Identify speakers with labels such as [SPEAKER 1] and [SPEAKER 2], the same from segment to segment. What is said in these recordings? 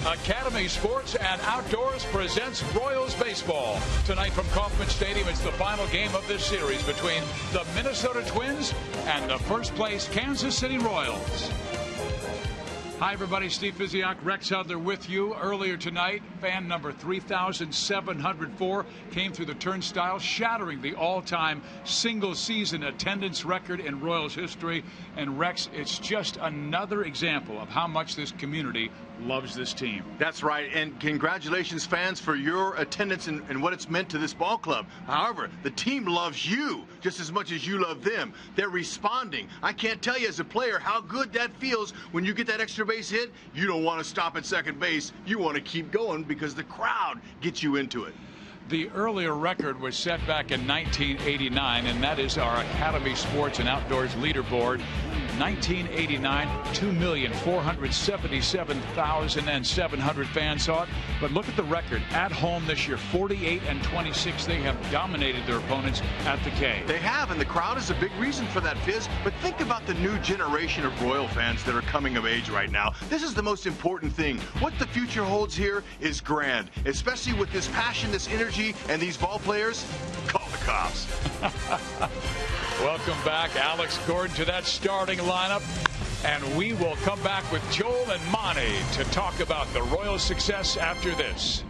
[SPEAKER 1] Academy Sports and Outdoors presents Royals Baseball. Tonight from Kauffman Stadium, it's the final game of this series between the Minnesota Twins and the first place Kansas City Royals. Hi, everybody. Steve Physiak, Rex Hudler with you. Earlier tonight, fan number 3,704 came through the turnstile, shattering the all-time single-season attendance record in Royals history. And, Rex, it's just another example of how much this community loves this team.
[SPEAKER 2] That's right, and congratulations, fans, for your attendance and what it's meant to this ball club. However, the team loves you just as much as you love them. They're responding. I can't tell you as a player how good that feels when you get that extra base hit. You don't want to stop at second base. You want to keep going because the crowd gets you into it.
[SPEAKER 1] The earlier record was set back in 1989, and that is our Academy Sports and Outdoors leaderboard. 1989, 2,477,700 fans saw it. But look at the record at home this year, 48-26. They have dominated their opponents at the K.
[SPEAKER 2] They have, and the crowd is a big reason for that, Fizz. But think about the new generation of Royal fans that are coming of age right now. This is the most important thing. What the future holds here is grand, especially with this passion, this energy, and these ball players. Call the cops.
[SPEAKER 1] Welcome back, Alex Gordon, to that starting lineup. And we will come back with Joel and Monty to talk about the Royals' success after this.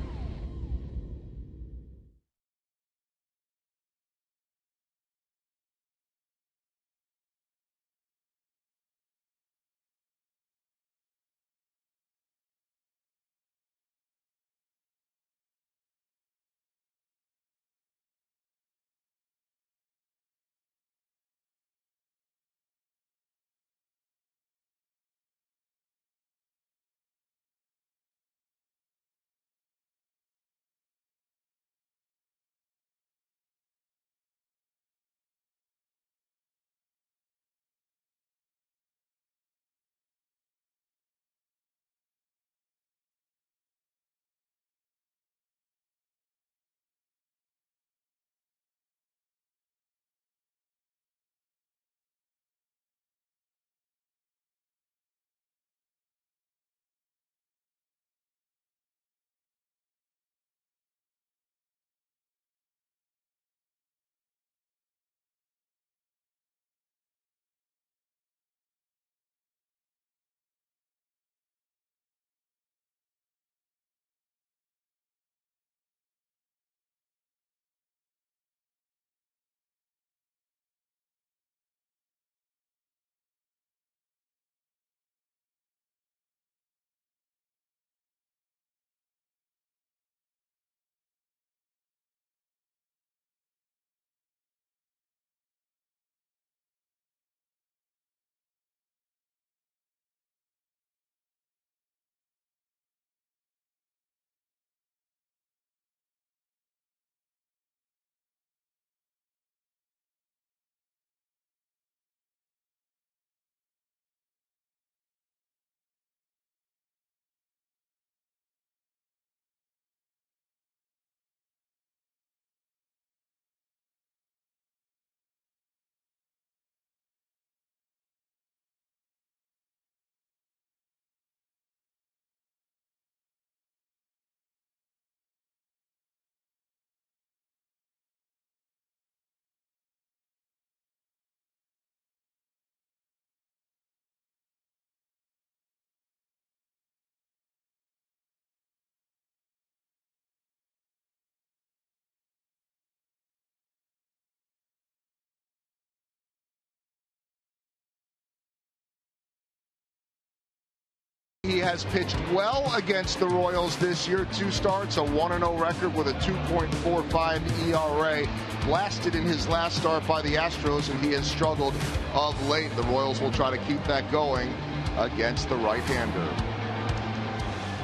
[SPEAKER 3] He has pitched well against the Royals this year. 2 starts, a 1-0 record with a 2.45 ERA. Blasted in his last start by the Astros, and he has struggled of late. The Royals will try to keep that going against the right-hander.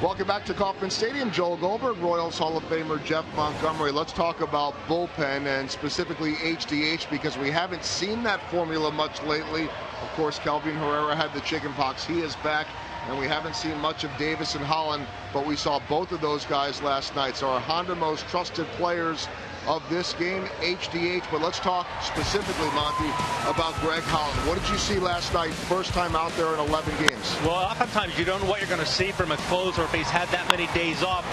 [SPEAKER 3] Welcome back to Kauffman Stadium. Joel Goldberg, Royals Hall of Famer Jeff Montgomery. Let's talk about bullpen and specifically HDH because we haven't seen that formula much lately. Of course, Kelvin Herrera had the chickenpox. He is back. And we haven't seen much of Davis and Holland, but we saw both of those guys last night. So our Honda most trusted players of this game, HDH. But let's talk specifically, Monty, about Greg Holland. What did you see last night, first time out there in 11 games?
[SPEAKER 4] Well, oftentimes you don't know what you're going to see from a closer if he's had that many days off.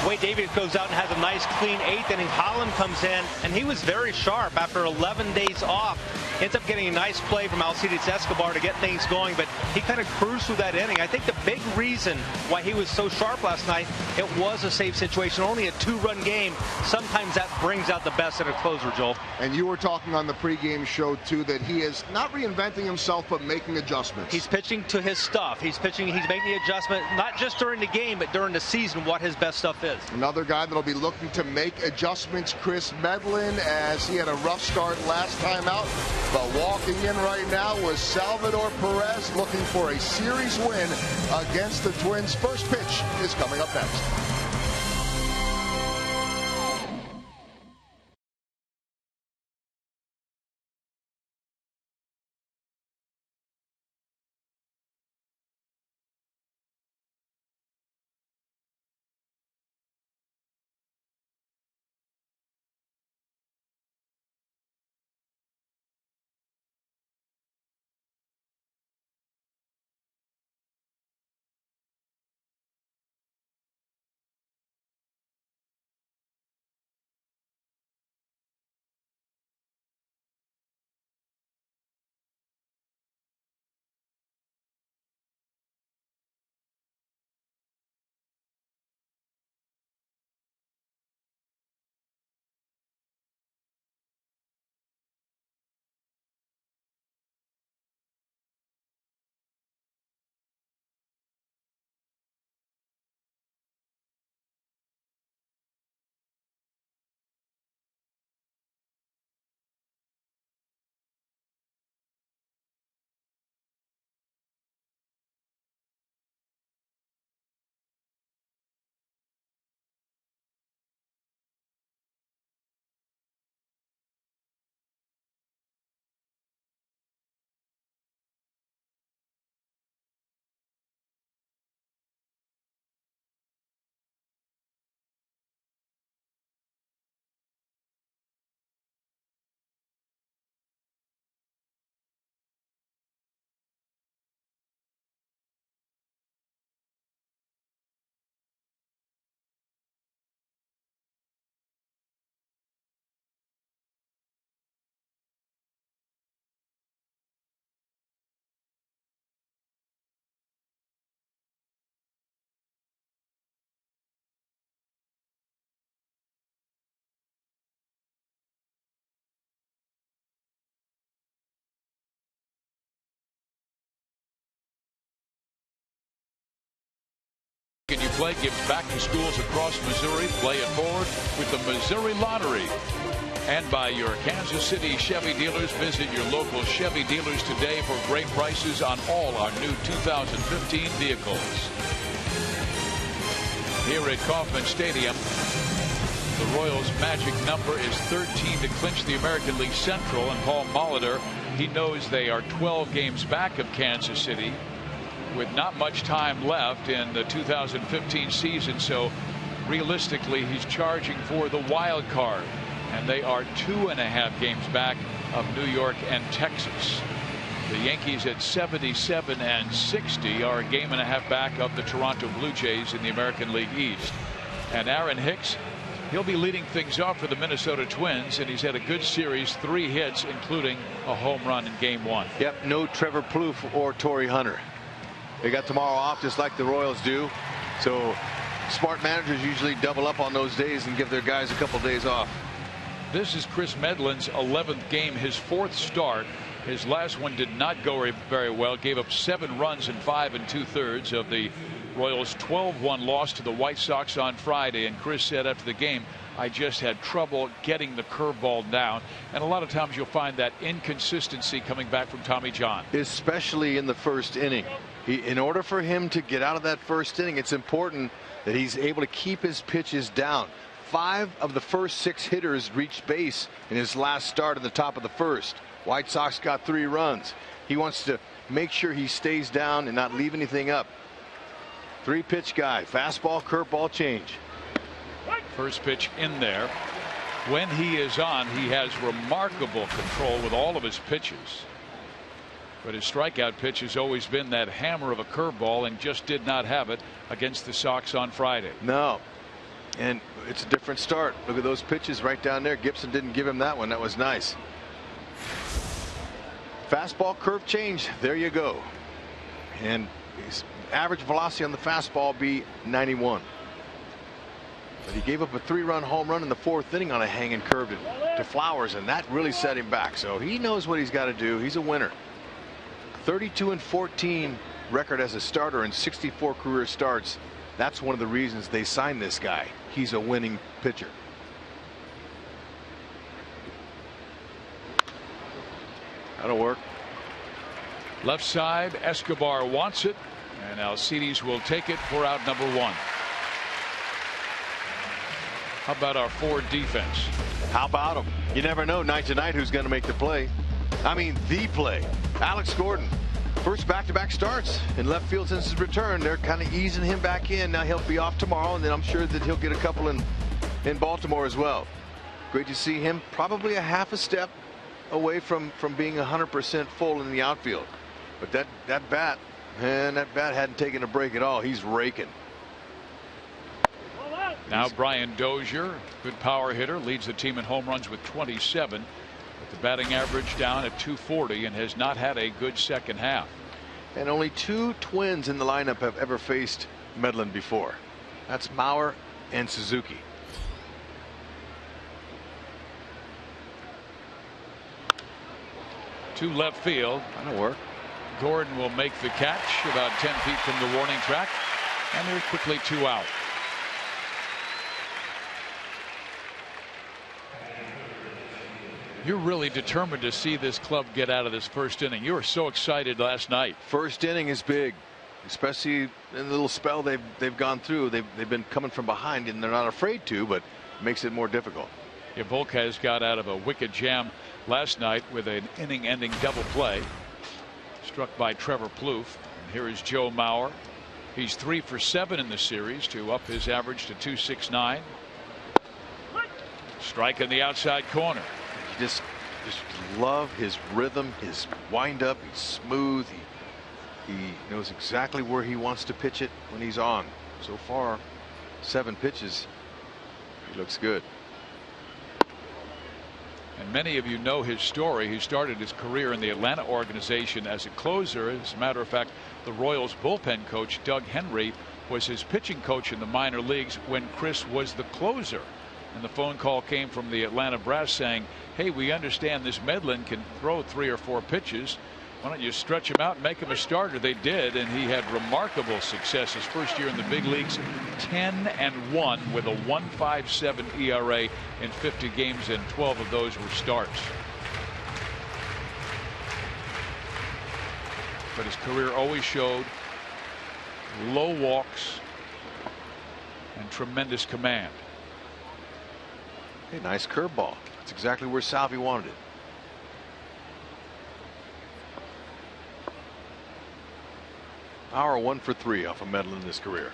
[SPEAKER 4] Wade Davis goes out and has a nice, clean 8th inning. Holland comes in, and he was very sharp after 11 days off. Ends up getting a nice play from Alcides Escobar to get things going, but he kind of cruised through that inning. I think the big reason why he was so sharp last night, it was a safe situation, only a 2-run game. Sometimes that brings out the best in a closer, Joel.
[SPEAKER 3] And you were talking on the pregame show, too, that he is not reinventing himself, but making adjustments.
[SPEAKER 4] He's pitching to his stuff. He's making the adjustment, not just during the game, but during the season, what his best stuff is.
[SPEAKER 3] Another guy that'll be looking to make adjustments, Chris Medlin, as he had a rough start last time out. But walking in right now was Salvador Perez, looking for a series win against the Twins. First pitch is coming up next.
[SPEAKER 1] Can you play? Gives back to schools across Missouri. Play it forward with the Missouri Lottery. And by your Kansas City Chevy dealers. Visit your local Chevy dealers today for great prices on all our new 2015 vehicles. Here at Kauffman Stadium, the Royals' magic number is 13 to clinch the American League Central. And Paul Molitor, he knows they are 12 games back of Kansas City, with not much time left in the 2015 season. So realistically, he's charging for the wild card, and they are 2.5 games back of New York and Texas. The Yankees at 77 and 60 are a game and a half back of the Toronto Blue Jays in the American League East. And Aaron Hicks, he'll be leading things off for the Minnesota Twins, and he's had a good series, 3 hits, including a home run in Game 1.
[SPEAKER 2] Yep, no Trevor Plouffe or Torrey Hunter. They got tomorrow off just like the Royals do. So smart managers usually double up on those days and give their guys a couple days off.
[SPEAKER 1] This is Chris Medlin's 11th game, his 4th start. His last one did not go very well. Gave up 7 runs in 5 2/3 of the Royals' 12-1 loss to the White Sox on Friday. And Chris said after the game, I just had trouble getting the curveball down. And a lot of times you'll find that inconsistency coming back from Tommy John.
[SPEAKER 2] Especially in the first inning. In order for him to get out of that first inning, it's important that he's able to keep his pitches down. 5 of the first 6 hitters reached base in his last start at the top of the first. White Sox got 3 runs. He wants to make sure he stays down and not leave anything up. 3-pitch guy, fastball, curveball, change.
[SPEAKER 1] First pitch in there. when he is on, he has remarkable control with all of his pitches. But his strikeout pitch has always been that hammer of a curveball, and just did not have it against the Sox on Friday.
[SPEAKER 2] No. And it's a different start. Look at those pitches right down there. Gibson didn't give him that one. That was nice. Fastball curve change. There you go. And his average velocity on the fastball be 91. But he gave up a 3-run home run in the 4th inning on a hanging curve to Flowers, and that really set him back. So he knows what he's got to do. He's a winner. 32-14 record as a starter and 64 career starts. That's one of the reasons they signed this guy. He's a winning pitcher. That'll work.
[SPEAKER 1] Left side, Escobar wants it, and Alcides will take it for out number 1. How about our Ford defense?
[SPEAKER 2] How about him? You never know night to night who's going to make the play. I mean, the play. Alex Gordon, first back-to-back starts in left field since his return. They're kind of easing him back in. Now he'll be off tomorrow, and then I'm sure that he'll get a couple in Baltimore as well. Great to see him. Probably a half a step away from being 100% full in the outfield. But that bat hadn't taken a break at all. He's raking.
[SPEAKER 1] Now Brian Dozier, good power hitter, leads the team in home runs with 27. With the batting average down at 240, and has not had a good second half.
[SPEAKER 2] And only 2 Twins in the lineup have ever faced Medlin before. That's Mauer and Suzuki.
[SPEAKER 1] To left field.
[SPEAKER 2] That'll work.
[SPEAKER 1] Gordon will make the catch about 10 feet from the warning track, and they're quickly 2 out. You're really determined to see this club get out of this first inning. You were so excited last night.
[SPEAKER 2] First inning is big, especially in the little spell they've gone through. They've been coming from behind, and they're not afraid to, but it makes it more difficult.
[SPEAKER 1] Yeah, Volquez got out of a wicked jam last night with an inning-ending double play, struck by Trevor Plouffe. And here is Joe Mauer. He's 3 for 7 in the series to up his average to 269. Strike in the outside corner.
[SPEAKER 2] Just love his rhythm, his windup. He's smooth. He knows exactly where he wants to pitch it when he's on. So far, 7 pitches. He looks good.
[SPEAKER 1] And many of you know his story. He started his career in the Atlanta organization as a closer. As a matter of fact, the Royals bullpen coach Doug Henry was his pitching coach in the minor leagues when Chris was the closer. And the phone call came from the Atlanta brass saying, hey, we understand this Medlin can throw 3 or 4 pitches. Why don't you stretch him out and make him a starter? They did, and he had remarkable success his first year in the big leagues. 10-1 with a 1.57 ERA in 50 games, and 12 of those were starts. But his career always showed low walks and tremendous command.
[SPEAKER 2] Hey, nice curveball. That's exactly where Salvi wanted it. Our 1 for 3 off of Medlin in his career.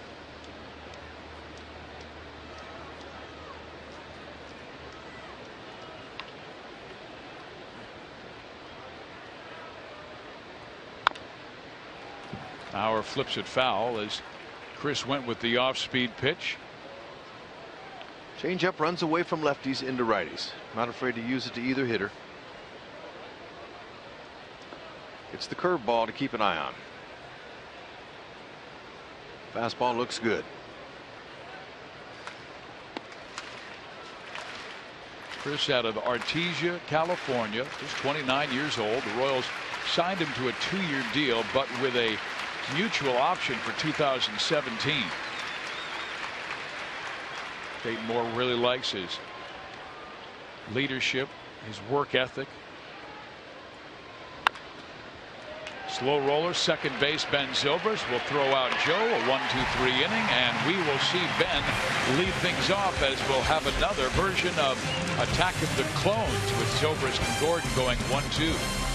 [SPEAKER 1] Auer flips it foul as Chris went with the off-speed pitch.
[SPEAKER 2] Changeup runs away from lefties into righties. Not afraid to use it to either hitter. It's the curveball to keep an eye on. Fastball looks good.
[SPEAKER 1] Chris out of Artesia, California. He's 29 years old. The Royals signed him to a 2-year deal, but with a mutual option for 2017. Dayton Moore really likes his leadership, his work ethic. Slow roller, second base, Ben Zobrist will throw out Joe, a 1-2-3 inning, and we will see Ben lead things off as we'll have another version of Attack of the Clones with Zobrist and Gordon going 1-2.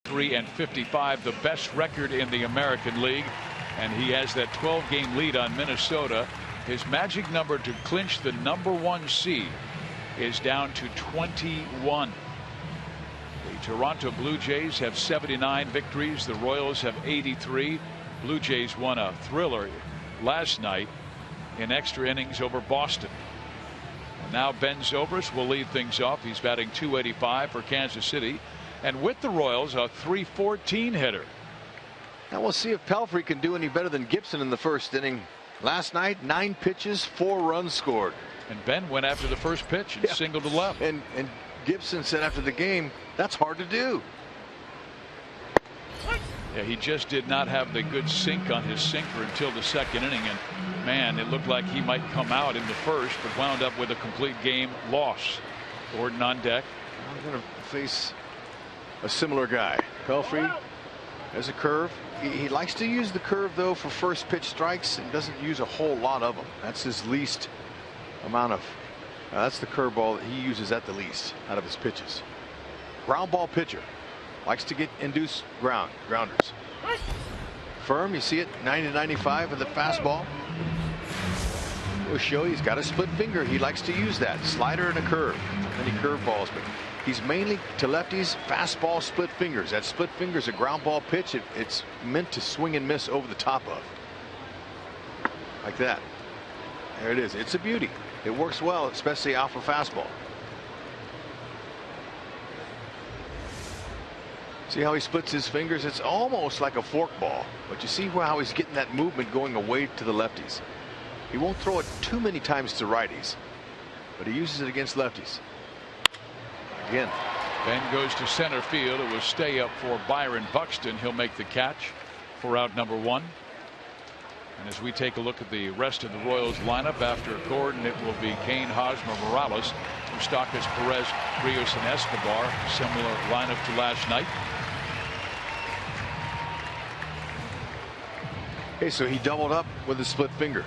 [SPEAKER 1] 3-55, the best record in the American League, and he has that 12-game lead on Minnesota. His magic number to clinch the #1 seed is down to 21. The Toronto Blue Jays have 79 victories. The Royals have 83. Blue Jays won a thriller last night in extra innings over Boston. And now Ben Zobrist will lead things off. He's batting .285 for Kansas City, and with the Royals, a .314 hitter.
[SPEAKER 2] Now we'll see if Pelfrey can do any better than Gibson in the first inning. Last night, 9 pitches, 4 runs scored.
[SPEAKER 1] And Ben went after the first pitch and singled to left.
[SPEAKER 2] And Gibson said after the game, that's hard to do.
[SPEAKER 1] Yeah, he just did not have the good sink on his sinker until the second inning, and man, it looked like he might come out in the first, but wound up with a complete game loss. Gordon on deck.
[SPEAKER 2] I'm going to face a similar guy. Pelfrey has a curve. He likes to use the curve, though, for first pitch strikes, and doesn't use a whole lot of them. That's his least amount of. That's the curveball that he uses at the least out of his pitches. Ground ball pitcher. Likes to induce grounders. Firm, you see it, 90-95 with the fastball. Will show he's got a split finger. He likes to use that. Slider and a curve. Many curveballs, but he's mainly to lefties, fastball, split fingers. That split finger's a ground ball pitch. It's meant to swing and miss over the top of. Like that. There it is. It's a beauty. It works well, especially off a fastball. See how he splits his fingers? It's almost like a forkball, but you see how he's getting that movement going away to the lefties. He won't throw it too many times to righties, but he uses it against lefties. Again.
[SPEAKER 1] Ben goes to center field. It will stay up for Byron Buxton. He'll make the catch for out #1. And as we take a look at the rest of the Royals lineup, after Gordon, it will be Kane, Hosmer, Morales, Moustakas, Perez, Rios, and Escobar. Similar lineup to last night.
[SPEAKER 2] Okay, so he doubled up with a split finger.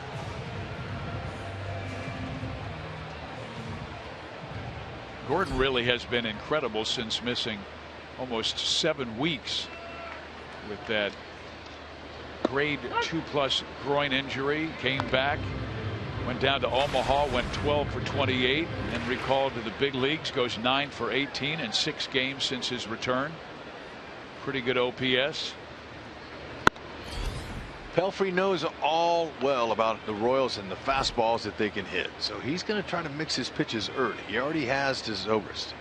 [SPEAKER 1] Gordon really has been incredible since missing almost 7 weeks with that grade 2+ groin injury. Came back, went down to Omaha, went 12 for 28, and recalled to the big leagues. Goes 9 for 18 in 6 games since his return. Pretty good OPS.
[SPEAKER 2] Pelfrey knows all well about the Royals and the fastballs that they can hit, so he's going to try to mix his pitches early. He already has to Zobrist.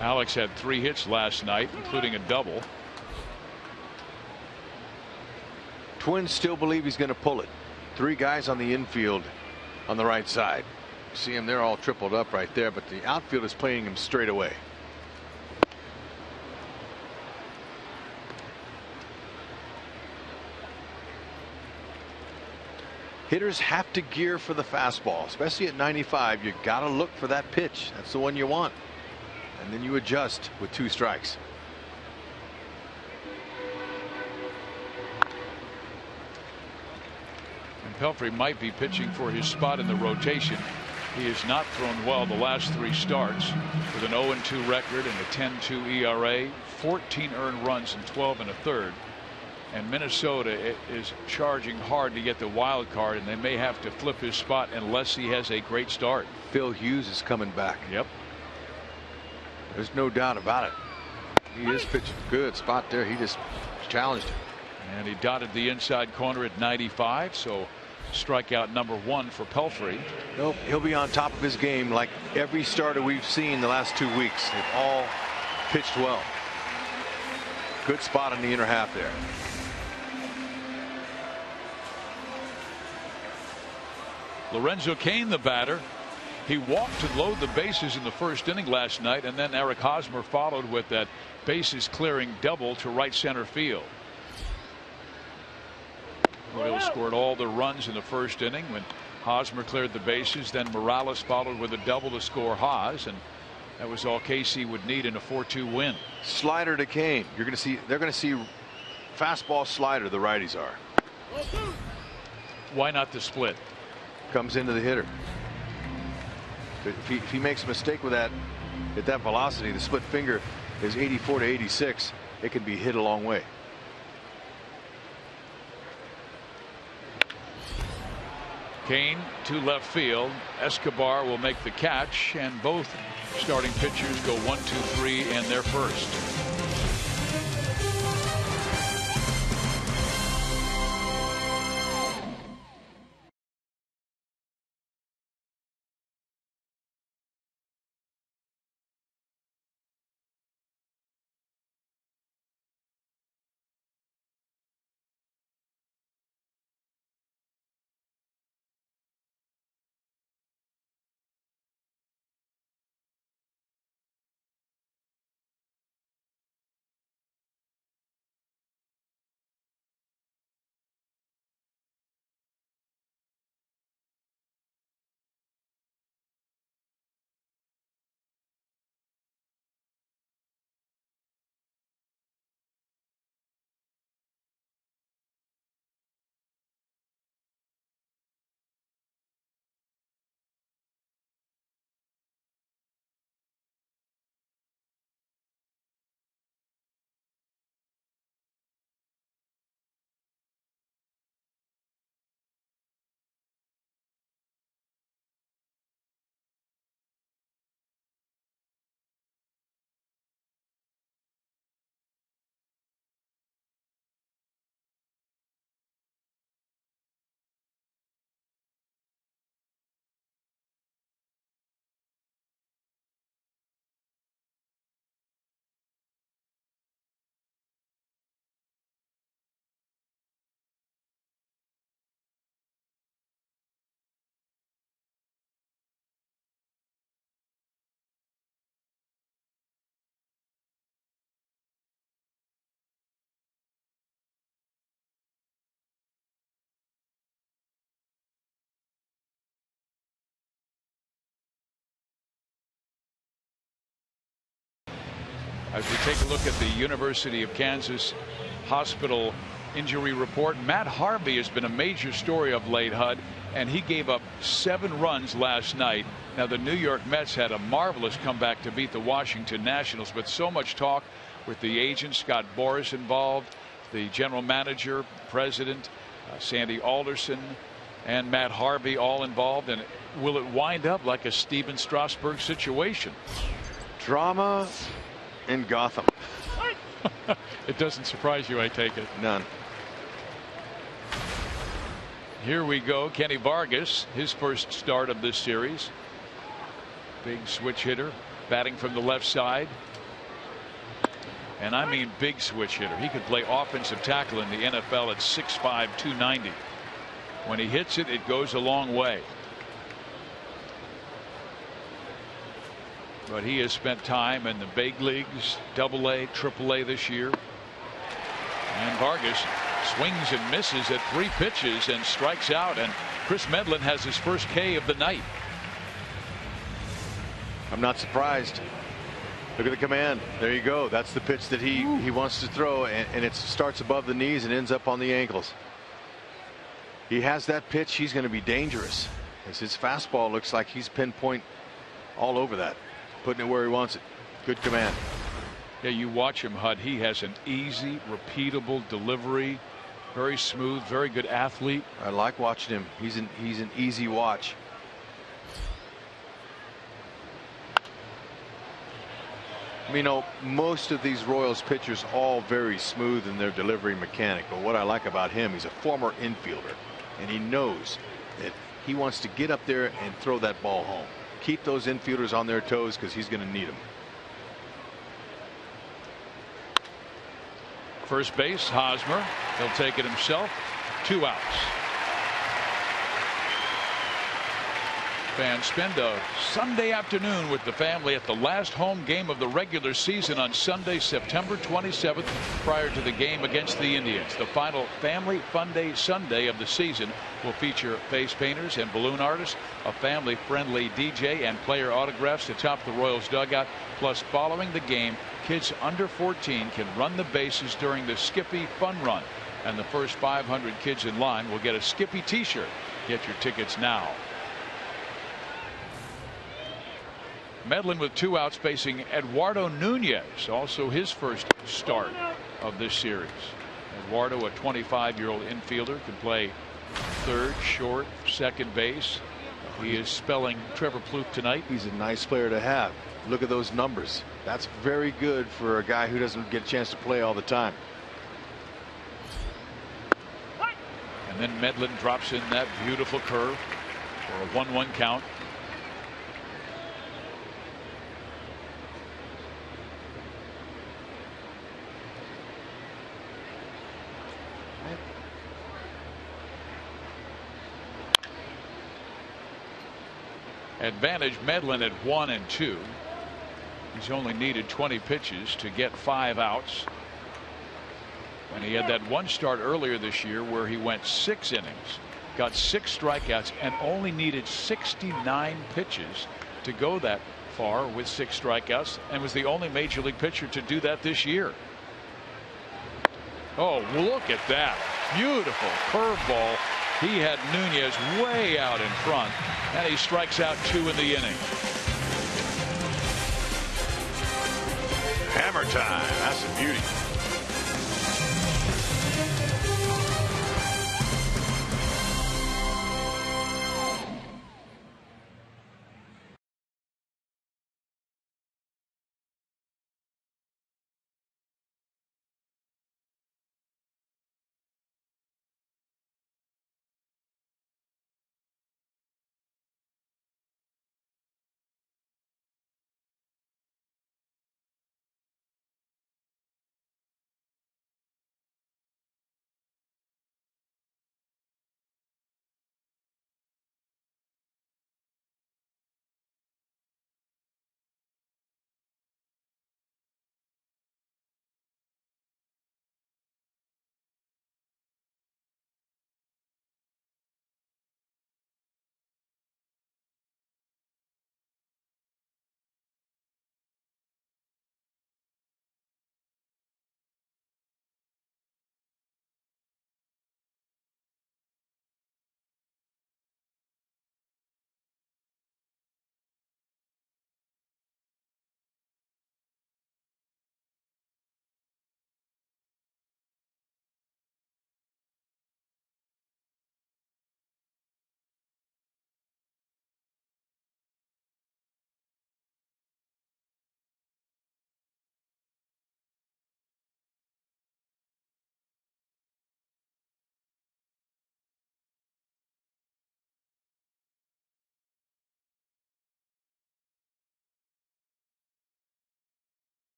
[SPEAKER 1] Alex had 3 hits last night, including a double.
[SPEAKER 2] Twins still believe he's going to pull it. 3 guys on the infield on the right side. See him, they're all tripled up right there, but the outfield is playing him straight away. Hitters have to gear for the fastball, especially at 95. You got to look for that pitch. That's the one you want. And then you adjust with 2 strikes.
[SPEAKER 1] And Pelfrey might be pitching for his spot in the rotation. He has not thrown well the last 3 starts, with an 0-2 record and a 10-2 ERA, 14 earned runs in 12 1/3. And Minnesota is charging hard to get the wild card, and they may have to flip his spot unless he has a great start.
[SPEAKER 2] Phil Hughes is coming back.
[SPEAKER 1] Yep.
[SPEAKER 2] There's no doubt about it. He is pitching. Good spot there. He just challenged him.
[SPEAKER 1] And he dotted the inside corner at 95, so strikeout #1 for Pelfrey.
[SPEAKER 2] Nope, he'll be on top of his game like every starter we've seen the last 2 weeks. They've all pitched well. Good spot in the inner half there.
[SPEAKER 1] Lorenzo Cain, the batter. He walked to load the bases in the first inning last night, and then Eric Hosmer followed with that bases clearing double to right center field. Royals scored all the runs in the first inning when Hosmer cleared the bases. Then Morales followed with a double to score Haas, and that was all KC would need in a 4-2 win.
[SPEAKER 2] Slider to Kane. You're going to see. They're going to see fastball slider. The righties are.
[SPEAKER 1] Why not the split?
[SPEAKER 2] Comes into the hitter.
[SPEAKER 5] If he makes a mistake with that at that velocity, the split finger is 84 to 86. It can be hit a long way.
[SPEAKER 1] Kane to left field. Escobar will make the catch, and both starting pitchers go 1, 2, 3 in their first. As we take a look at the University of Kansas hospital injury report, Matt Harvey has been a major story of late, Hud, and he gave up 7 runs last night. Now, the New York Mets had a marvelous comeback to beat the Washington Nationals, but so much talk with the agent, Scott Boras, involved, the general manager, president, Sandy Alderson, and Matt Harvey all involved. And will it wind up like a Steven Strasburg situation?
[SPEAKER 5] Drama in Gotham.
[SPEAKER 1] It doesn't surprise you, I take it.
[SPEAKER 5] None.
[SPEAKER 1] Here we go. Kenny Vargas, his first start of this series. Big switch hitter, batting from the left side. And I mean big switch hitter. He could play offensive tackle in the NFL at 6'5", 290. When he hits it, it goes a long way. But he has spent time in the big leagues, AA, AAA this year. And Vargas swings and misses at 3 pitches and strikes out. And Chris Medlin has his first K of the night.
[SPEAKER 5] I'm not surprised. Look at the command. There you go. That's the pitch that he wants to throw, and it starts above the knees and ends up on the ankles. He has that pitch. He's going to be dangerous, as his fastball looks like he's pinpoint all over that, putting it where he wants it. Good command.
[SPEAKER 1] Yeah, you watch him, Hud. He has an easy, repeatable delivery. Very smooth, very good athlete.
[SPEAKER 5] I like watching him. He's an easy watch. You know, most of these Royals pitchers all very smooth in their delivery mechanic, but what I like about him, he's a former infielder, and he knows that he wants to get up there and throw that ball home. Keep those infielders on their toes, because he's going to need them.
[SPEAKER 1] First base, Hosmer. He'll take it himself. 2 outs. Fans spend a Sunday afternoon with the family at the last home game of the regular season on Sunday, September 27th, prior to the game against the Indians. The final Family Fun Day Sunday of the season will feature face painters and balloon artists, a family-friendly DJ, and player autographs to top the Royals dugout. Plus, following the game, kids under 14 can run the bases during the Skippy Fun Run, and the first 500 kids in line will get a Skippy t-shirt. Get your tickets now. Medlin with 2 outs facing Eduardo Nunez, also his first start of this series. Eduardo, a 25-year-old infielder, can play third, short, second base. He is spelling Trevor Plouffe tonight.
[SPEAKER 5] He's a nice player to have. Look at those numbers. That's very good for a guy who doesn't get a chance to play all the time.
[SPEAKER 1] And then Medlin drops in that beautiful curve for a 1-1 count. Advantage Medlin at 1 and 2. He's only needed 20 pitches to get 5 outs. And he had that one start earlier this year where he went 6 innings, got 6 strikeouts, and only needed 69 pitches to go that far with 6 strikeouts, and was the only major league pitcher to do that this year. Oh, look at that. Beautiful curveball. He had Nunez way out in front, and he strikes out 2 in the inning.
[SPEAKER 5] Hammer time. That's a beauty.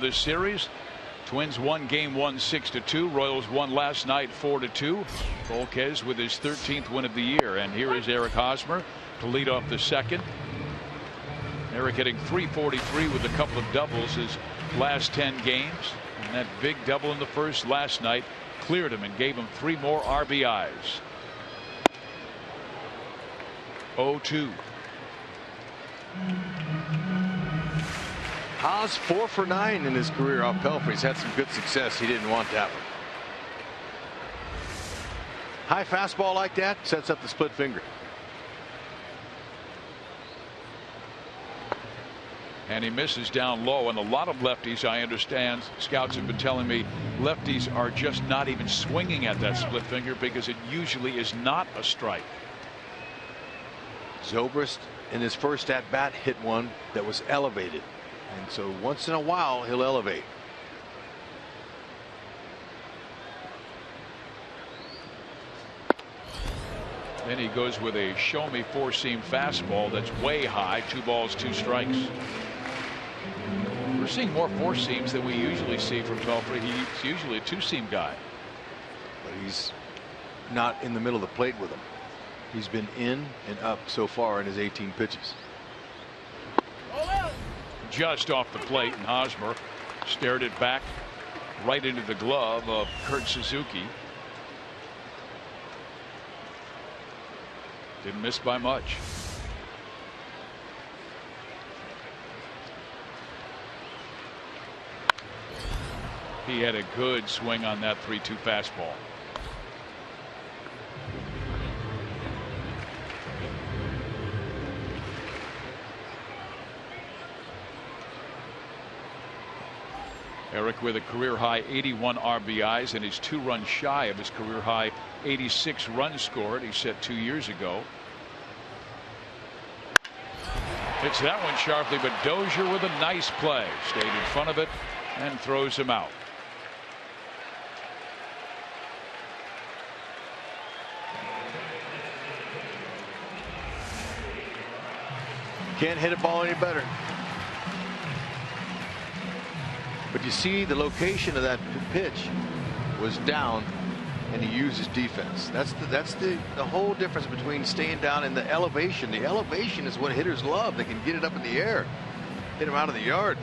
[SPEAKER 1] This series, Twins won game 1 6-2. Royals won last night 4-2. Volquez with his 13th win of the year, and here is Eric Hosmer to lead off the second. Eric hitting .343 with a couple of doubles his last 10 games, and that big double in the first last night cleared him and gave him 3 more RBIs. 0-2.
[SPEAKER 5] Haas 4 for 9 in his career off Pelfrey. He's had some good success. He didn't want that one. High fastball like that sets up the split finger.
[SPEAKER 1] And he misses down low, and a lot of lefties, I understand, scouts have been telling me, lefties are just not even swinging at that split finger because it usually is not a strike.
[SPEAKER 5] Zobrist in his first at bat hit one that was elevated, and so once in a while he'll elevate.
[SPEAKER 1] Then he goes with a show me 4-seam fastball that's way high. 2 balls, 2 strikes. We're seeing more 4-seams than we usually see from Pelfrey. He's usually a 2-seam guy.
[SPEAKER 5] But he's not in the middle of the plate with him. He's been in and up so far in his 18 pitches.
[SPEAKER 1] Just off the plate, and Hosmer stared it back right into the glove of Kurt Suzuki. Didn't miss by much. He had a good swing on that 3-2 fastball. Eric with a career high 81 RBIs, and he's 2 runs shy of his career high 86 runs scored he set 2 years ago. Hits that one sharply, but Dozier with a nice play. Stayed in front of it and throws him out.
[SPEAKER 5] Can't hit a ball any better. But you see the location of that pitch was down, and he used his defense. That's the whole difference between staying down and the elevation. The elevation is what hitters love. They can get it up in the air, hit him out of the yard.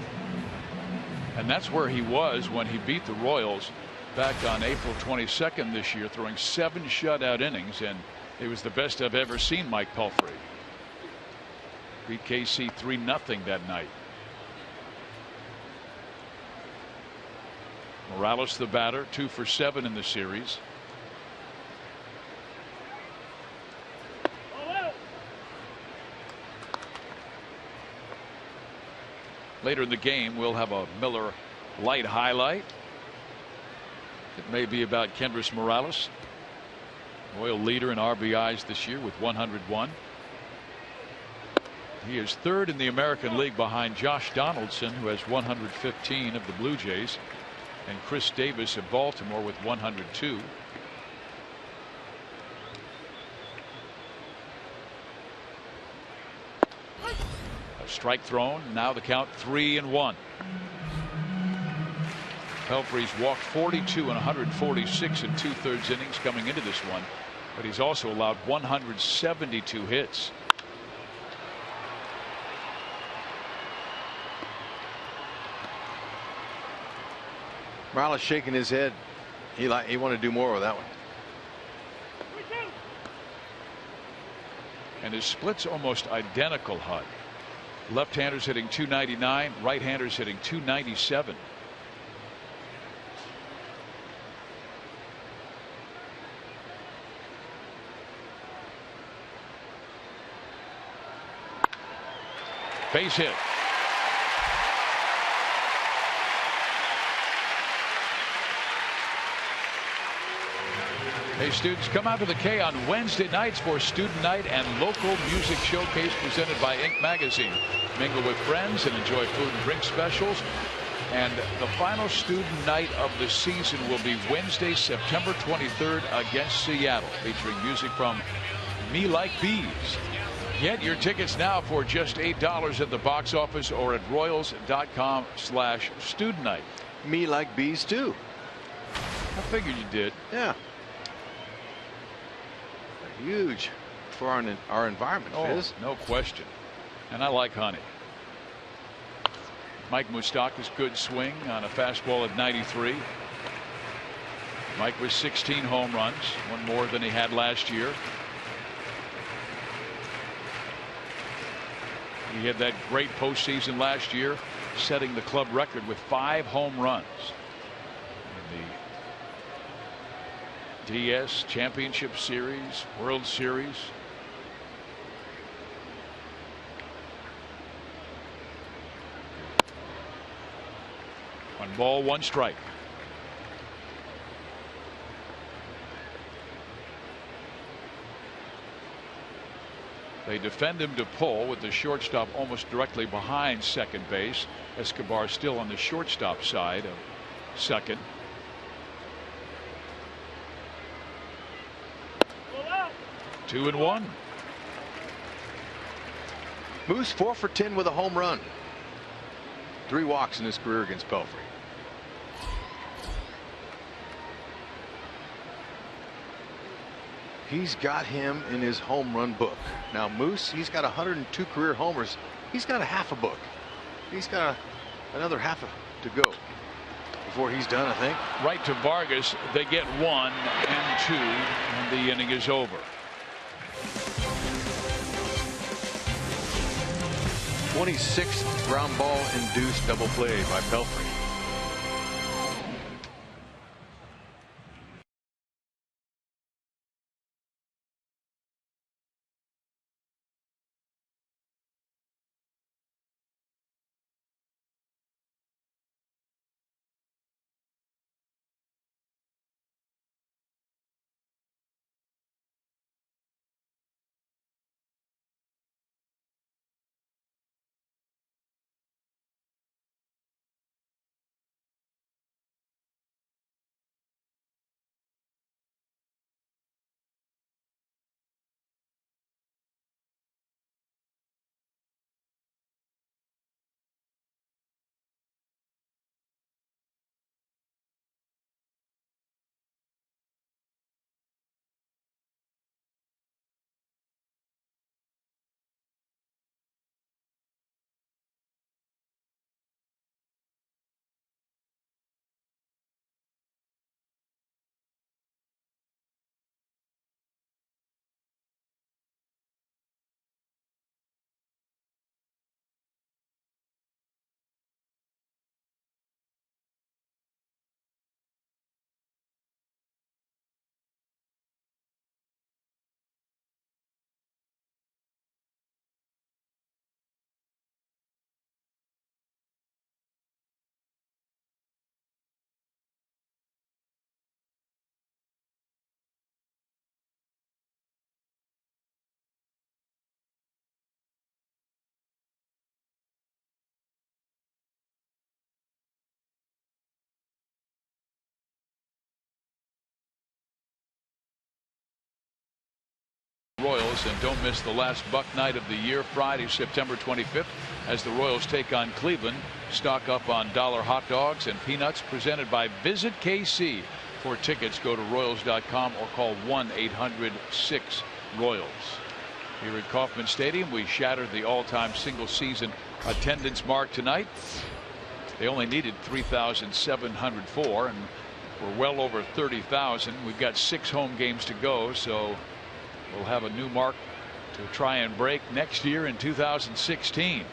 [SPEAKER 1] And that's where he was when he beat the Royals back on April 22nd this year, throwing 7 shutout innings, and it was the best I've ever seen Mike Pelfrey. Beat KC 3-0 that night. Morales the batter, 2 for 7 in the series. Later in the game we'll have a Miller Lite highlight. It may be about Kendrys Morales, Royal leader in RBIs this year with 101. He is 3rd in the American League behind Josh Donaldson, who has 115 of the Blue Jays, and Chris Davis of Baltimore with 102. A strike thrown. Now the count 3-1. Pelfrey's walked 42 and 146 in 2/3 innings coming into this one, but he's also allowed 172 hits.
[SPEAKER 5] Morales shaking his head. He wanted to do more with that one.
[SPEAKER 1] And his split's almost identical, Hud. Left-handers hitting 299, right-handers hitting 297. Base hit. Hey, students, come out to the K on Wednesday nights for Student Night and Local Music Showcase presented by Inc. Magazine. Mingle with friends and enjoy food and drink specials. And the final student night of the season will be Wednesday, September 23rd against Seattle, featuring music from Me Like Bees. Get your tickets now for just $8 at the box office or at royals.com/student night.
[SPEAKER 5] Me Like Bees too.
[SPEAKER 1] I figured you did.
[SPEAKER 5] Yeah. Huge for our environment. Fizz.
[SPEAKER 1] No question. And I like honey. Mike Moustakas good swing on a fastball at 93. Mike with 16 home runs, one more than he had last year. He had that great postseason last year, setting the club record with 5 home runs in the DS Championship Series, World Series. One ball, one strike. They defend him to pull with the shortstop almost directly behind second base. Escobar still on the shortstop side of second. Two and one.
[SPEAKER 5] Moose 4 for 10 with a home run. 3 walks in his career against Pelfrey. He's got him in his home run book. Now Moose, he's got 102 career homers. He's got a half a book. He's got another half to go before he's done, I think.
[SPEAKER 1] Right to Vargas. They get 1 and 2, and the inning is over.
[SPEAKER 5] 26th ground ball induced double play by Pelfrey.
[SPEAKER 1] Royals, and don't miss the last Buck night of the year, Friday, September 25th, as the Royals take on Cleveland. Stock up on dollar hot dogs and peanuts, presented by Visit KC. For tickets, go to Royals.com or call 1-800-6-ROYALS. Here at Kauffman Stadium, we shattered the all-time single-season attendance mark tonight. They only needed 3,704, and we're well over 30,000. We've got 6 home games to go, so we'll have a new mark to try and break next year in 2016.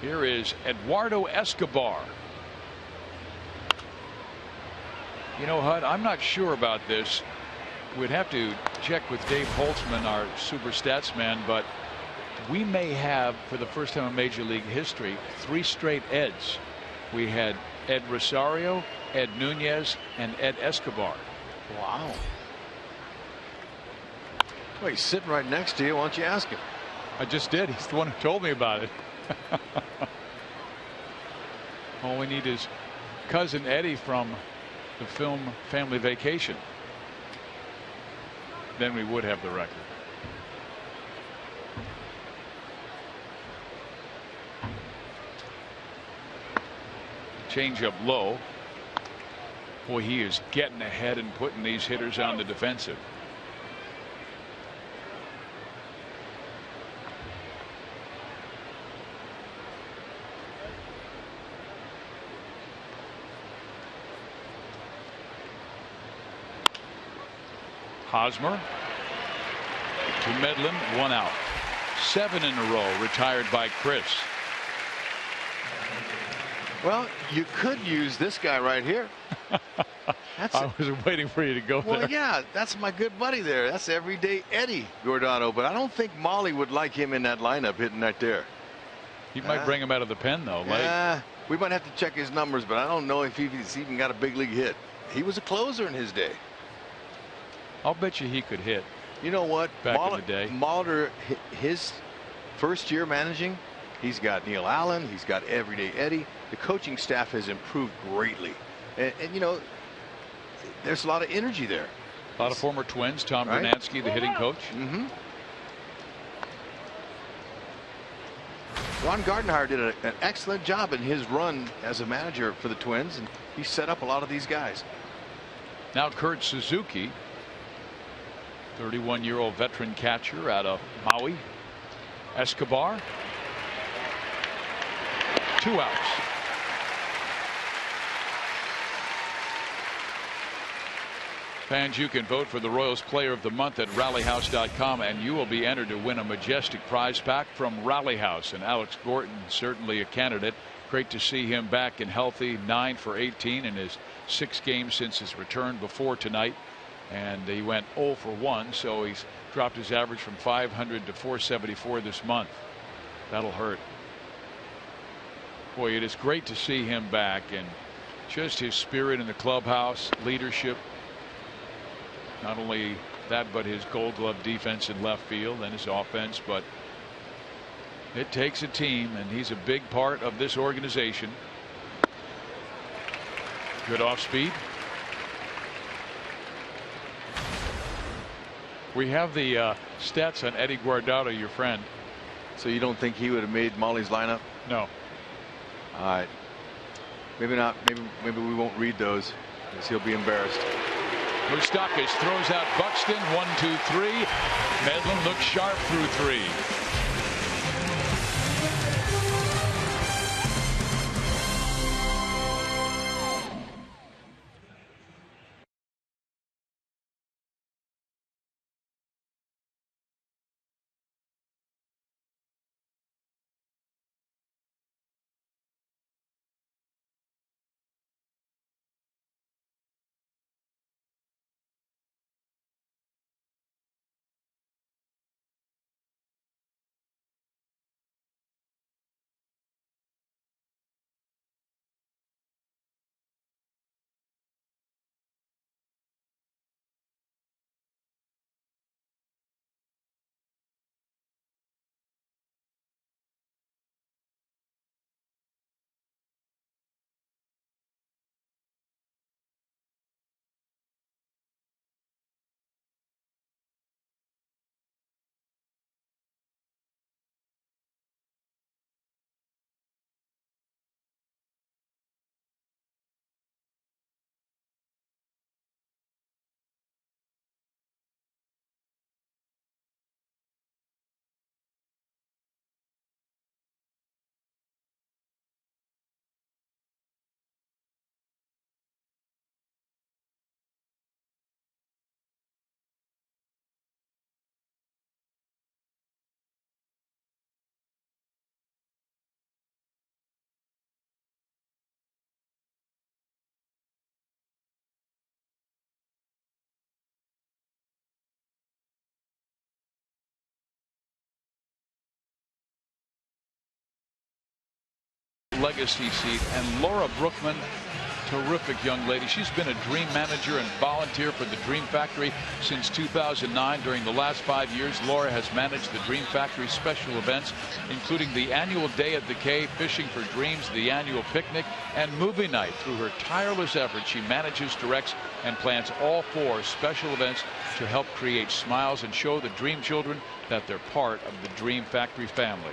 [SPEAKER 1] Here is Eduardo Escobar. You know, Hud, I'm not sure about this. We'd have to check with Dave Holtzman, our super stats man, but we may have, for the first time in Major League history, 3 straight Eds. We had Ed Rosario, Ed Nunez, and Ed Escobar.
[SPEAKER 5] Wow. Well, he's sitting right next to you. Why don't you ask him?
[SPEAKER 1] I just did. He's the one who told me about it. All we need is cousin Eddie from the film Family Vacation. Then we would have the record. Change up low. Boy, he is getting ahead and putting these hitters on the defensive. Hosmer to Medlin, 1 out. 7 in a row retired by Chris.
[SPEAKER 5] Well, you could use this guy right here.
[SPEAKER 1] I was waiting for you to go there.
[SPEAKER 5] Well, yeah, that's my good buddy there. That's everyday Eddie Guardado, but I don't think Molly would like him in that lineup hitting right there.
[SPEAKER 1] You might bring him out of the pen, though.
[SPEAKER 5] We might have to check his numbers, but I don't know if he's even got a big league hit. He was a closer in his day.
[SPEAKER 1] I'll bet you he could hit.
[SPEAKER 5] You know what?
[SPEAKER 1] Back in the day.
[SPEAKER 5] Molitor, his first year managing, he's got Neil Allen, he's got everyday Eddie. The coaching staff has improved greatly. And you know, there's a lot of energy there.
[SPEAKER 1] A lot of former Twins. Tom Bernansky, the hitting coach.
[SPEAKER 5] Ron Gardenhire did an excellent job in his run as a manager for the Twins, and he set up a lot of these guys.
[SPEAKER 1] Now Kurt Suzuki, 31-year-old veteran catcher out of Maui. Escobar, 2 outs. Fans, you can vote for the Royals Player of the Month at rallyhouse.com, and you will be entered to win a majestic prize pack from Rally House. And Alex Gorton, certainly a candidate. Great to see him back and healthy. 9 for 18 in his 6 games since his return before tonight. And he went 0 for 1, so he's dropped his average from 500 to 474 this month. That'll hurt. Boy, it is great to see him back, and just his spirit in the clubhouse, leadership. Not only that, but his Gold Glove defense in left field and his offense. But it takes a team, and he's a big part of this organization. Good off speed. We have the stats on Eddie Guardado, your friend.
[SPEAKER 5] So you don't think he would have made Molly's lineup?
[SPEAKER 1] No.
[SPEAKER 5] All right. Maybe not. Maybe we won't read those, because he'll be embarrassed.
[SPEAKER 1] Moustakas throws out Buxton. 1, 2, 3. Medlin looks sharp through 3. legacy seat. And Laura Brookman, terrific young lady. She's been a dream manager and volunteer for the Dream Factory since 2009. During the last 5 years, Laura has managed the Dream Factory special events, including the annual Day at the K, Fishing for Dreams, the annual picnic, and movie night. Through her tireless efforts, she manages, directs, and plans all 4 special events to help create smiles and show the Dream children that they're part of the Dream Factory family.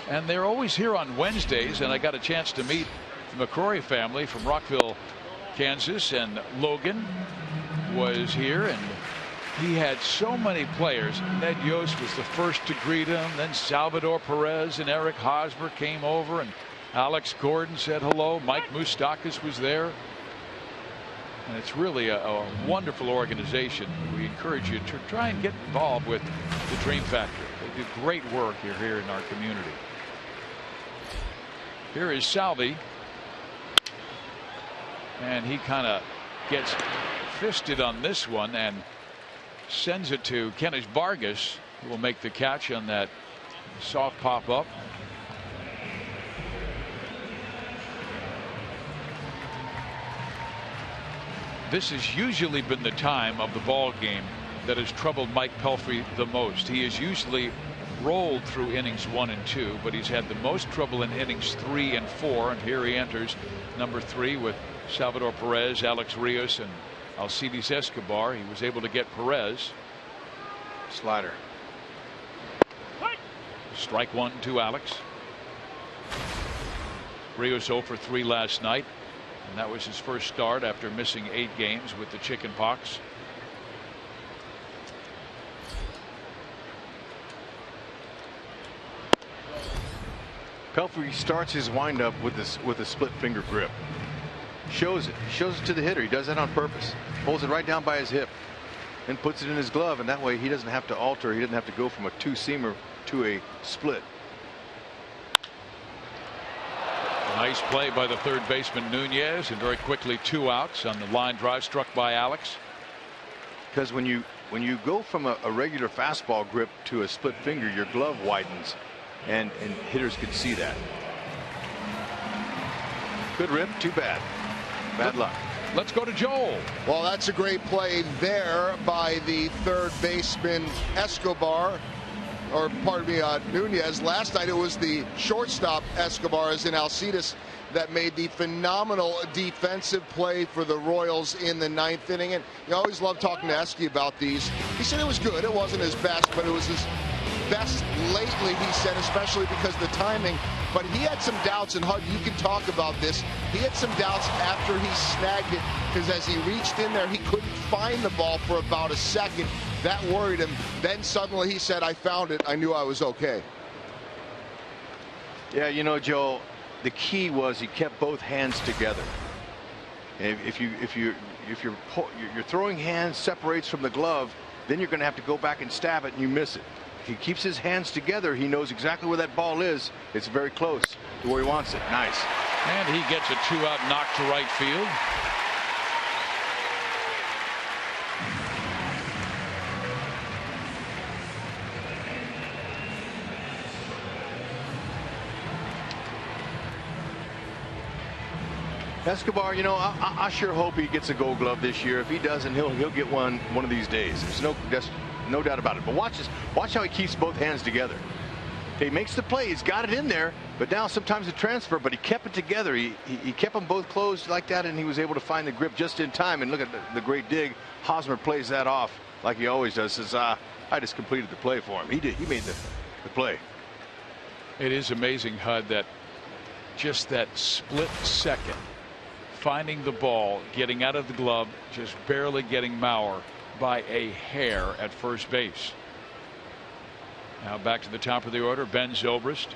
[SPEAKER 1] And they're always here on Wednesdays, and I got a chance to meet the McCrory family from Rockville, Kansas, and Logan was here, and he had so many players. Ned Yost was the first to greet him, then Salvador Perez and Eric Hosmer came over, and Alex Gordon said hello. Mike Moustakas was there. And it's really a wonderful organization. We encourage you to try and get involved with the Dream Factory. They do great work here in our community. Here is Salvi. And he kind of gets fisted on this one and sends it to Kenish Vargas, who will make the catch on that soft pop up. This has usually been the time of the ball game that has troubled Mike Pelfrey the most. He has usually rolled through innings 1 and 2, but he's had the most trouble in innings 3 and 4. And here he enters number 3 with Salvador Perez, Alex Rios, and Alcides Escobar. He was able to get Perez.
[SPEAKER 5] Slider.
[SPEAKER 1] Strike 1 to Alex. Rios 0 for 3 last night, and that was his first start after missing 8 games with the chicken pox.
[SPEAKER 5] Pelfrey starts his windup with a split finger grip. Shows it to the hitter. He does that on purpose. Holds it right down by his hip and puts it in his glove, and that way he doesn't have to alter. He doesn't have to go from a 2-seamer to a split.
[SPEAKER 1] Nice play by the third baseman Nunez, and very quickly 2 outs on the line drive struck by Alex.
[SPEAKER 5] Because when you go from a regular fastball grip to a split finger, your glove widens, and hitters can see that. Good rip, too bad. Bad luck.
[SPEAKER 1] Let's go to Joel.
[SPEAKER 3] Well, that's a great play there by the third baseman Escobar, or pardon me, Nunez. Last night it was the shortstop Escobar, as in Alcides, that made the phenomenal defensive play for the Royals in the 9th inning. And you always love talking to Esky about these. He said it was good. It wasn't his best, but it was his best lately, he said, especially because of the timing. But he had some doubts, and Hud, you can talk about this. He had some doubts after he snagged it, because as he reached in there, he couldn't find the ball for about a second. That worried him. Then suddenly he said, I found it. I knew I was okay.
[SPEAKER 5] Yeah, you know, Joe, the key was he kept both hands together. And if your throwing hand separates from the glove, then you're going to have to go back and stab it, and you miss it. If he keeps his hands together, he knows exactly where that ball is. It's very close to where he wants it. Nice.
[SPEAKER 1] And he gets a 2-out knock to right field.
[SPEAKER 5] Escobar, you know, I sure hope he gets a Gold Glove this year. If he doesn't, he'll get one of these days. There's no doubt about it. But watch how he keeps both hands together. He makes the play. He's got it in there, but now sometimes the transfer, but he kept it together. He kept them both closed like that, and he was able to find the grip just in time. And look at the great dig. Hosmer plays that off like he always does. Says, I just completed the play for him. He did. He made the play.
[SPEAKER 1] It is amazing, Hud, that just that split second, finding the ball, getting out of the glove, just barely getting Mauer by a hair at first base. Now back to the top of the order, Ben Zobrist.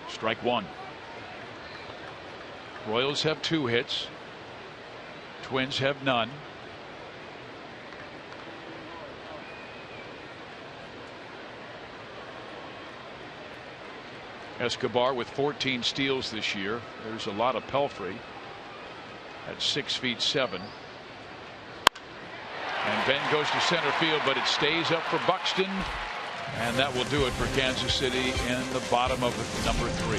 [SPEAKER 1] Strike 1. Royals have 2 hits. Twins have none. Escobar with 14 steals this year. There's a lot of Pelfrey at 6'7". And Ben goes to center field, but it stays up for Buxton. And that will do it for Kansas City in the bottom of number 3.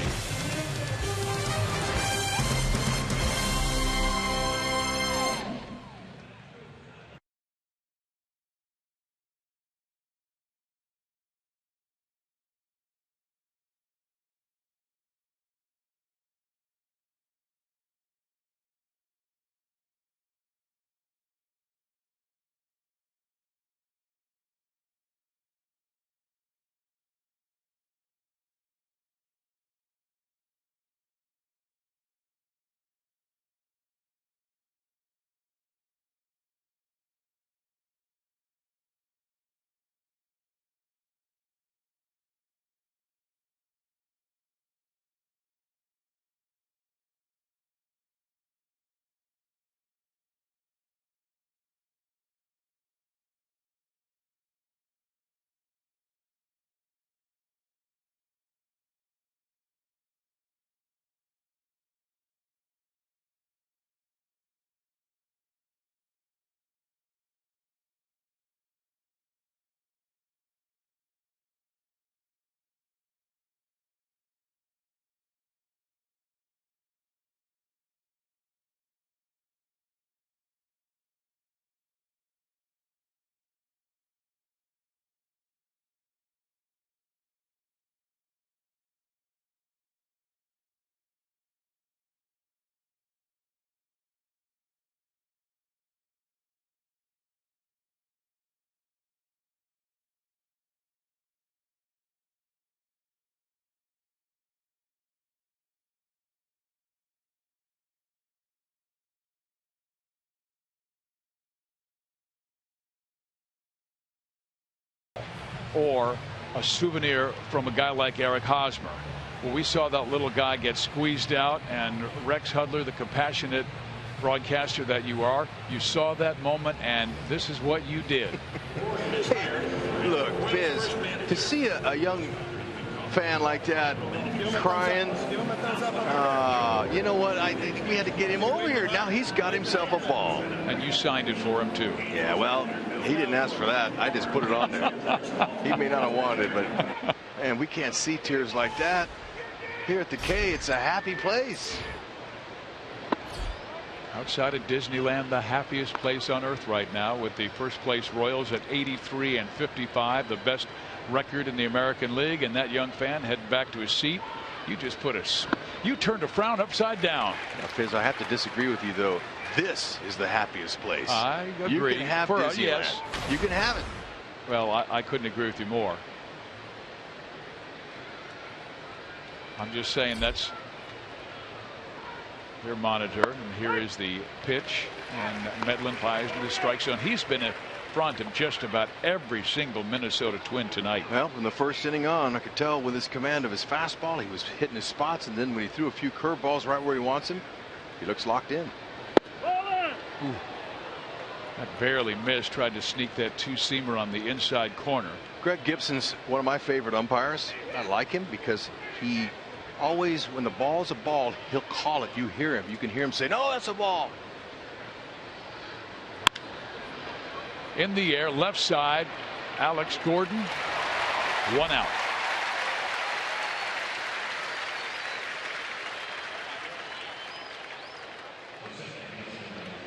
[SPEAKER 1] Or a souvenir from a guy like Eric Hosmer. Well, we saw that little guy get squeezed out, and Rex Hudler, the compassionate broadcaster that you are, you saw that moment, and this is what you did.
[SPEAKER 5] Look, Fizz, to see a young fan like that crying, you know what? I think we had to get him over here. Now he's got himself a ball.
[SPEAKER 1] And you signed it for him, too.
[SPEAKER 5] Yeah, well, he didn't ask for that. I just put it on there. He may not have wanted it, but, man, we can't see tears like that. Here at the K, it's a happy place.
[SPEAKER 1] Outside of Disneyland, the happiest place on earth right now, with the first place Royals at 83-55, the best record in the American League, and that young fan heading back to his seat. You just you turned a frown upside down.
[SPEAKER 5] Now, Fizz, I have to disagree with you, though. This is the happiest place.
[SPEAKER 1] I agree.
[SPEAKER 5] You can have Disneyland.
[SPEAKER 1] Yes.
[SPEAKER 5] You can have it.
[SPEAKER 1] Well, I couldn't agree with you more. I'm just saying that's their monitor, and here is the pitch, and Medlin fires to the strike zone. He's been in front of just about every single Minnesota Twin tonight.
[SPEAKER 5] Well, from the first inning on, I could tell with his command of his fastball, he was hitting his spots, and then when he threw a few curveballs right where he wants him, he looks locked in.
[SPEAKER 1] Ooh. That barely missed. Tried to sneak that two-seamer on the inside corner.
[SPEAKER 5] Greg Gibson's one of my favorite umpires. I like him because he always, when the ball's a ball, he'll call it. You hear him. You can hear him say, "No, that's a ball."
[SPEAKER 1] In the air, left side, Alex Gordon, 1 out.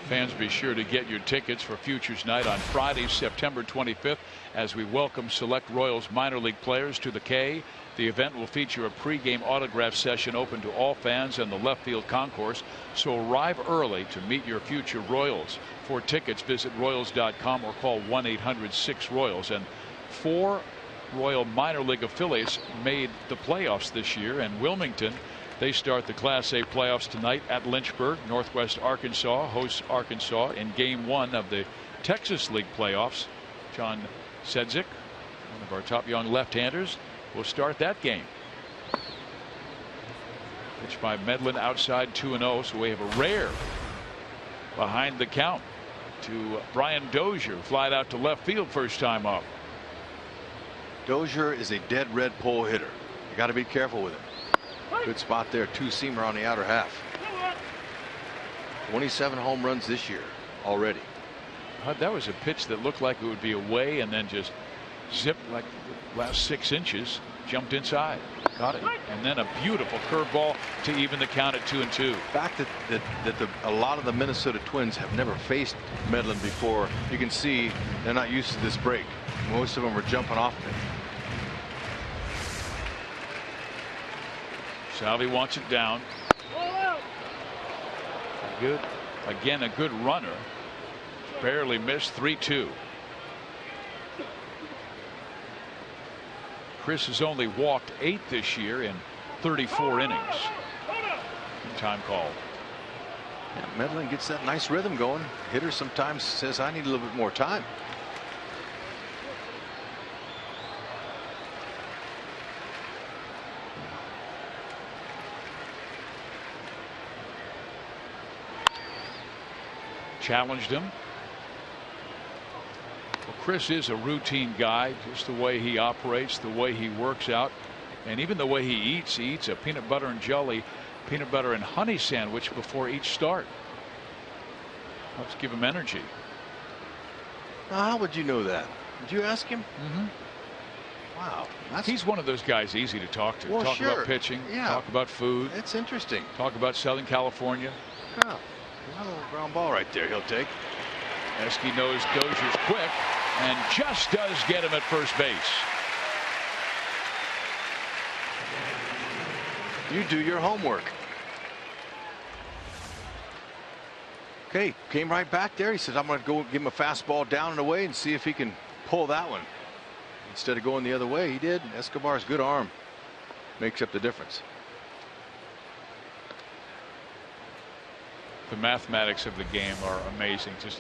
[SPEAKER 1] Fans, be sure to get your tickets for Futures Night on Friday, September 25th, as we welcome select Royals minor league players to the K. The event will feature a pregame autograph session open to all fans in the left field concourse, so arrive early to meet your future Royals. For tickets, visit Royals.com or call 1-800-6-ROYALS. And 4 Royal minor league affiliates made the playoffs this year, and Wilmington, they start the Class A playoffs tonight at Lynchburg. Northwest Arkansas hosts Arkansas in Game 1 of the Texas League playoffs. John Sedzik, one of our top young left-handers, will start that game. Pitched by Medlin outside 2-0, so we have a rare behind the count to Brian Dozier, flied out to left field first time up.
[SPEAKER 5] Dozier is a dead red pole hitter. You got to be careful with him. Good spot there. Two-seamer on the outer half. 27 home runs this year already.
[SPEAKER 1] That was a pitch that looked like it would be away and then just zipped like the last 6 inches, jumped inside, got it, and then a beautiful curveball to even the count at 2-2.
[SPEAKER 5] The fact that a lot of the Minnesota Twins have never faced Medlin before, you can see they're not used to this break. Most of them are jumping off of it.
[SPEAKER 1] Salvi wants it down. Good. Again, a good runner. Barely missed. 3-2. Chris has only walked 8 this year in 34 innings. Time called.
[SPEAKER 5] Yeah, Medlin gets that nice rhythm going. Hitter sometimes says, I need a little bit more time.
[SPEAKER 1] Challenged him. Well, Chris is a routine guy, just the way he operates, the way he works out, and even the way he eats. He eats a peanut butter and jelly, peanut butter and honey sandwich before each start. Helps give him energy.
[SPEAKER 5] Now, how would you know that? Did you ask him? Wow.
[SPEAKER 1] He's one of those guys easy to talk to.
[SPEAKER 5] Well,
[SPEAKER 1] talk
[SPEAKER 5] sure.
[SPEAKER 1] about pitching,
[SPEAKER 5] Yeah.
[SPEAKER 1] talk about food.
[SPEAKER 5] It's interesting.
[SPEAKER 1] Talk about Southern California.
[SPEAKER 5] Yeah. A little ground ball right there he'll take.
[SPEAKER 1] Esky knows Dozier's quick and just does get him at first base.
[SPEAKER 5] You do your homework. Okay, came right back there. He said, I'm going to go give him a fastball down and away and see if he can pull that one. Instead of going the other way, he did. Escobar's good arm makes up the difference.
[SPEAKER 1] The mathematics of the game are amazing. Just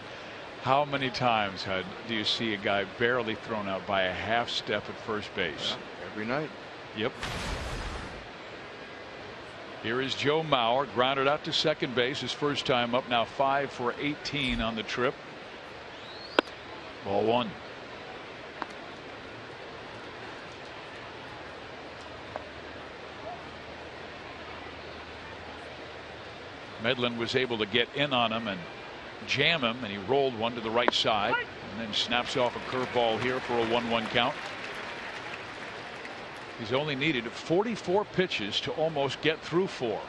[SPEAKER 1] how many times do you see a guy barely thrown out by a half step at first base?
[SPEAKER 5] Yeah, every night.
[SPEAKER 1] Yep. Here is Joe Mauer, grounded out to second base, his first time up, now 5 for 18 on the trip. Ball 1. Medlin was able to get in on him and jam him, and he rolled one to the right side and then snaps off a curveball here for a 1-1 count. He's only needed 44 pitches to almost get through 4.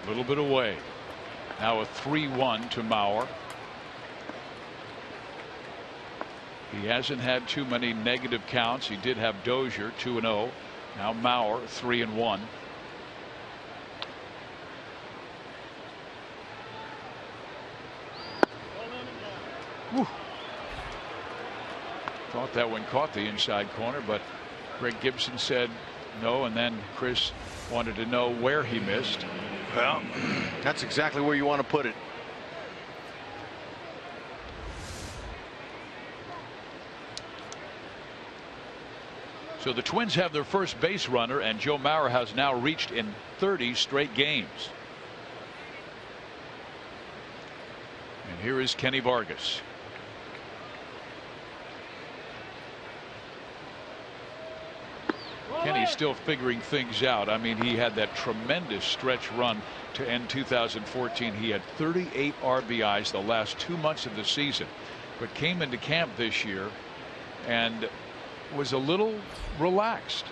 [SPEAKER 1] A little bit away. Now a 3-1 to Mauer. He hasn't had too many negative counts. He did have Dozier 2-0. Now Mauer 3-1. Whew. Thought that one caught the inside corner, but Greg Gibson said no, and then Chris wanted to know where he missed.
[SPEAKER 5] Well, that's exactly where you want to put it.
[SPEAKER 1] So the Twins have their first base runner, and Joe Mauer has now reached in 30 straight games. And here is Kenny Vargas. Kenny's still figuring things out. I mean, he had that tremendous stretch run to end 2014. He had 38 RBIs the last 2 months of the season, but came into camp this year and was a little relaxed,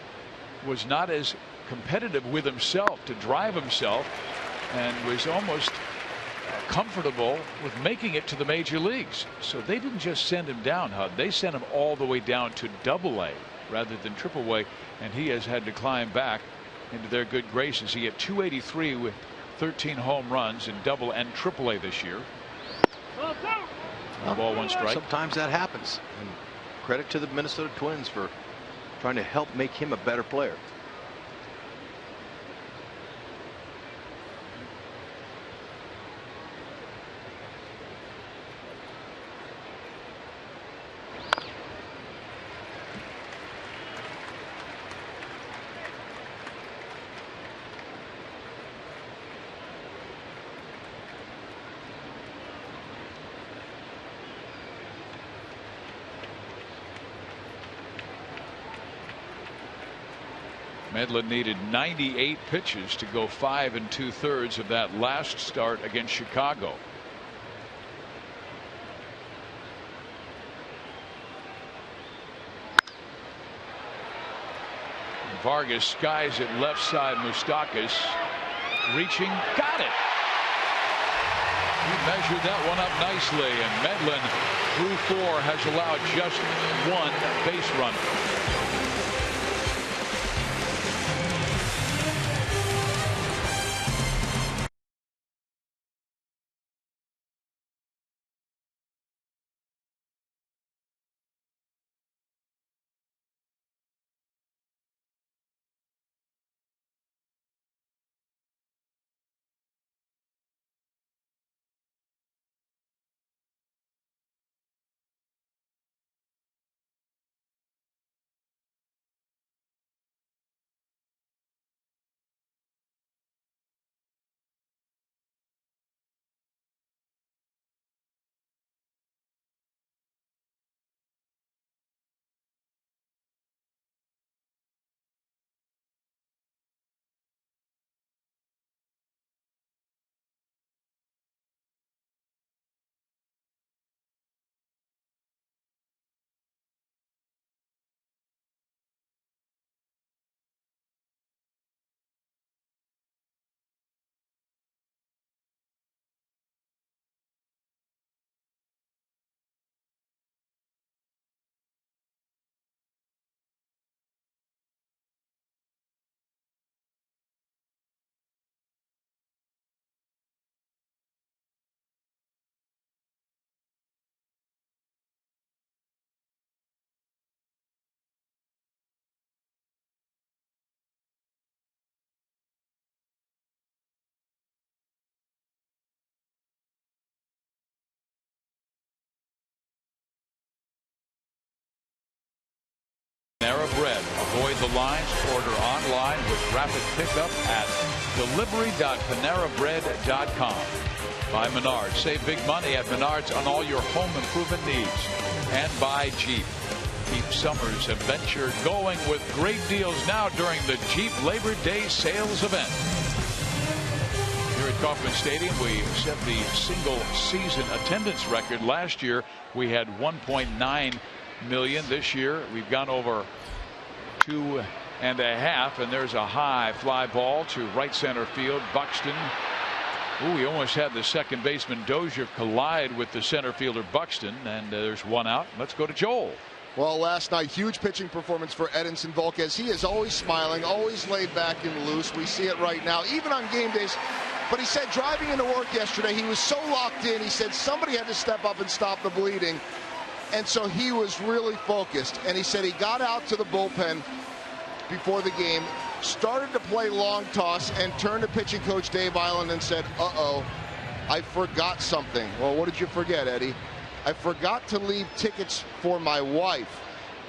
[SPEAKER 1] was not as competitive with himself to drive himself, and was almost comfortable with making it to the major leagues. So they didn't just send him down, Hud. They sent him all the way down to Double-A rather than Triple-A, and he has had to climb back into their good graces. He had 283 with 13 home runs in Double and Triple-A this year. Ball 1 strike.
[SPEAKER 5] Sometimes that happens, and credit to the Minnesota Twins for trying to help make him a better player.
[SPEAKER 1] Medlin needed 98 pitches to go 5 2/3 of that last start against Chicago. Vargas skies it left side. Moustakas reaching, got it. He measured that one up nicely, and Medlin through 4 has allowed just 1 base runner. Panera Bread. Avoid the lines. Order online with rapid pickup at delivery.panerabread.com. By Menards. Save big money at Menards on all your home improvement needs. And by Jeep. Keep summer's adventure going with great deals now during the Jeep Labor Day sales event. Here at Kauffman Stadium, we set the single season attendance record. Last year we had 1.9 million. This year we've gone over 2.5, and there's a high fly ball to right center field. Buxton. Ooh, he almost had the second baseman Dozier collide with the center fielder Buxton, and there's one out. Let's go to Joel.
[SPEAKER 3] Well, last night, huge pitching performance for Edinson Volquez. He is always smiling, always laid back and loose. We see it right now, even on game days. But he said driving into work yesterday, he was so locked in. He said somebody had to step up and stop the bleeding. And so he was really focused. And he said he got out to the bullpen before the game, started to play long toss, and turned to pitching coach Dave Island and said, uh-oh, I forgot something. Well, what did you forget, Eddie? I forgot to leave tickets for my wife.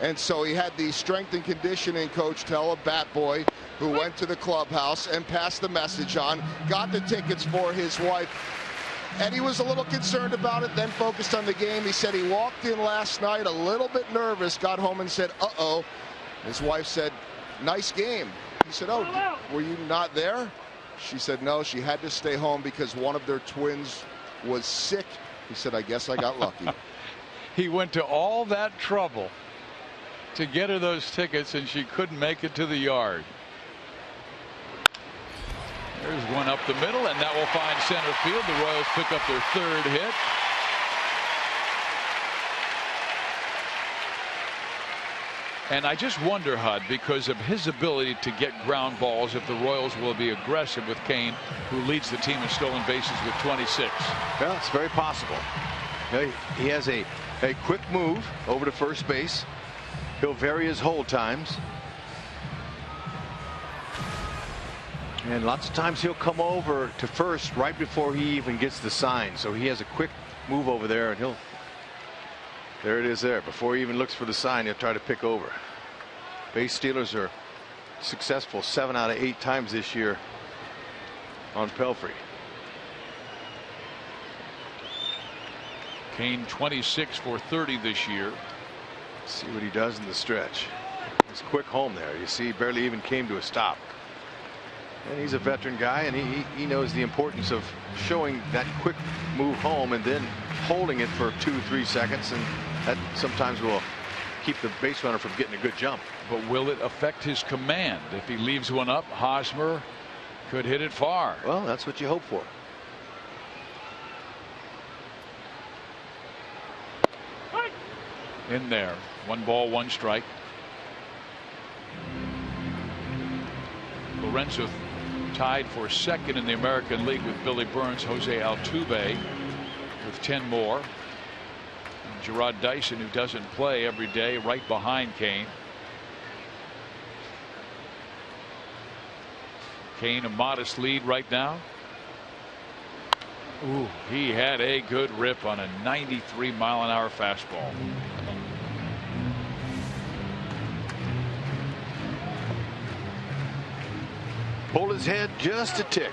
[SPEAKER 3] And so he had the strength and conditioning coach tell a bat boy who went to the clubhouse and passed the message on, got the tickets for his wife. And he was a little concerned about it, then focused on the game. He said he walked in last night a little bit nervous, got home and said, uh-oh. His wife said, nice game. He said, oh, were you not there? She said, no, she had to stay home because one of their twins was sick. He said, I guess I got lucky.
[SPEAKER 1] He went to all that trouble to get her those tickets, and she couldn't make it to the yard. There's one up the middle, and that will find center field. The Royals pick up their 3rd hit. And I just wonder, Hud, because of his ability to get ground balls, if the Royals will be aggressive with Kane, who leads the team in stolen bases with 26.
[SPEAKER 5] Well, it's very possible. He has a quick move over to first base. He'll vary his hold times. And lots of times he'll come over to first right before he even gets the sign. So he has a quick move over there, and there it is there. Before he even looks for the sign, he'll try to pick over. Base stealers are successful 7 out of 8 times this year on Pelfrey.
[SPEAKER 1] Kane 26 for 30 this year.
[SPEAKER 5] See what he does in the stretch. His quick home there. You see, barely even came to a stop. And he's a veteran guy, and he knows the importance of showing that quick move home and then holding it for 2-3 seconds, and that sometimes will keep the base runner from getting a good jump.
[SPEAKER 1] But will it affect his command? If he leaves one up, Hosmer could hit it far.
[SPEAKER 5] Well, that's what you hope for.
[SPEAKER 1] In there. 1 ball, 1 strike. Lorenzo tied for second in the American League with Billy Burns, Jose Altuve with 10 more. And Gerard Dyson, who doesn't play every day, right behind Kane. Kane a modest lead right now. Ooh, he had a good rip on a 93-mile-an-hour fastball.
[SPEAKER 5] Pulled his head just a tick.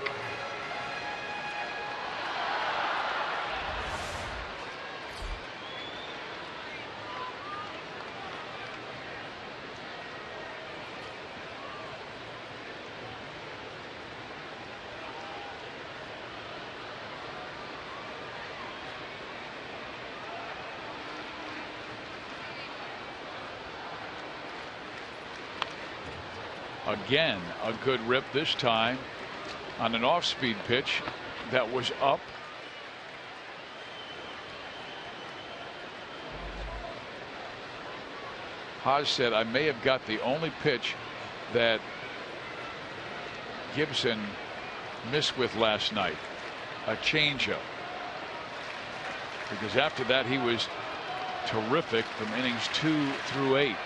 [SPEAKER 1] Again, a good rip this time on an off-speed pitch that was up. Haas said, I may have got the only pitch that Gibson missed with last night, a changeup. Because after that, he was terrific from innings 2 through 8.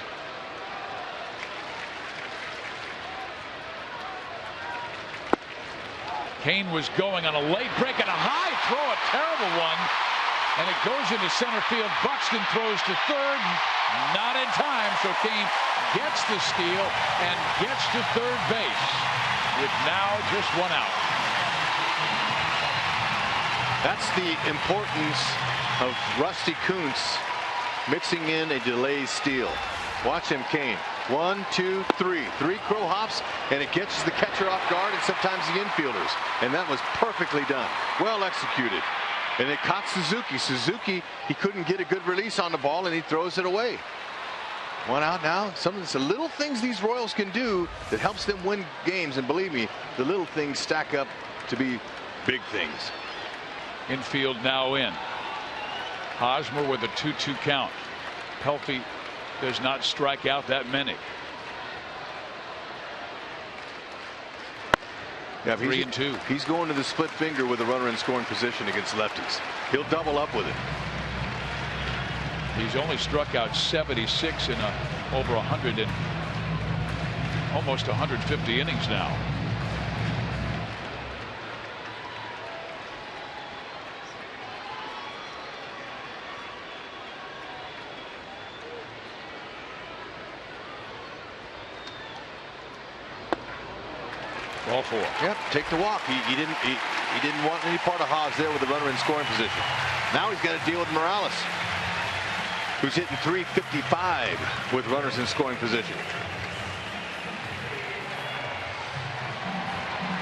[SPEAKER 1] Kane was going on a late break and a high throw, a terrible one, and it goes into center field. Buxton throws to third, not in time, so Kane gets the steal and gets to third base with now just 1 out.
[SPEAKER 5] That's the importance of Rusty Kuntz mixing in a delay steal. Watch him, Kane. 1, 2, 3. 3 crow hops, and it gets the catcher off guard and sometimes the infielders. And that was perfectly done. Well executed. And it caught Suzuki. Suzuki, he couldn't get a good release on the ball, and he throws it away. 1 out now. Some of the little things these Royals can do that helps them win games. And believe me, the little things stack up to be big things.
[SPEAKER 1] Infield now in. Hosmer with a 2-2 count. Pelfrey does not strike out that many.
[SPEAKER 5] Yeah,
[SPEAKER 1] 3 and 2.
[SPEAKER 5] He's going to the split finger with a runner in scoring position against lefties. He'll double up with it.
[SPEAKER 1] He's only struck out 76 in over 100 and almost 150 innings now. Ball 4.
[SPEAKER 5] Yep, take the walk. He didn't want any part of Haas there with the runner in scoring position. Now he's got to deal with Morales, who's hitting .355 with runners in scoring position.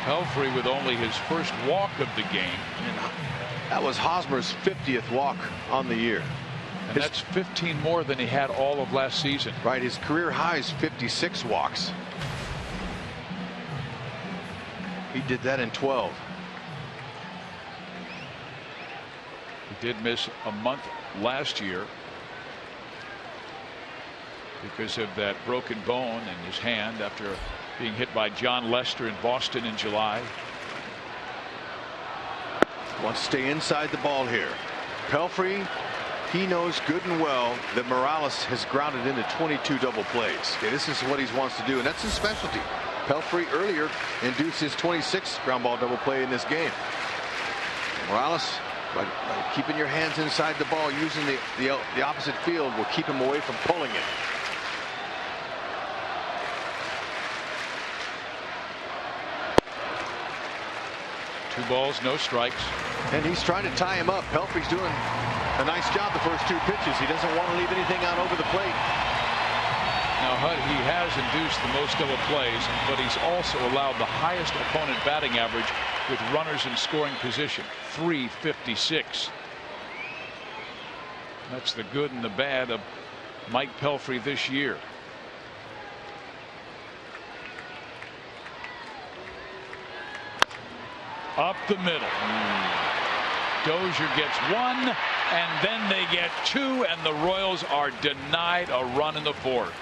[SPEAKER 1] Pelfrey with only his first walk of the game.
[SPEAKER 5] That was Hosmer's 50th walk on the year.
[SPEAKER 1] And that's 15 more than he had all of last season.
[SPEAKER 5] Right, his career high is 56 walks. He did that in 12.
[SPEAKER 1] He did miss a month last year because of that broken bone in his hand after being hit by John Lester in Boston in July.
[SPEAKER 5] Wants to stay inside the ball here. Pelfrey, he knows good and well that Morales has grounded into 22 double plays. Okay, this is what he wants to do, and that's his specialty. Pelfrey earlier induced his 26th ground ball double play in this game. Morales, by keeping your hands inside the ball, using the opposite field, will keep him away from pulling it.
[SPEAKER 1] Two balls, no strikes.
[SPEAKER 5] And he's trying to tie him up. Pelfrey's doing a nice job the first 2 pitches. He doesn't want to leave anything out over the plate.
[SPEAKER 1] Now, he has induced the most double plays, but he's also allowed the highest opponent batting average with runners in scoring position, 356. That's the good and the bad of Mike Pelfrey this year. Up the middle. Dozier gets one, and then they get two, and the Royals are denied a run in the fourth.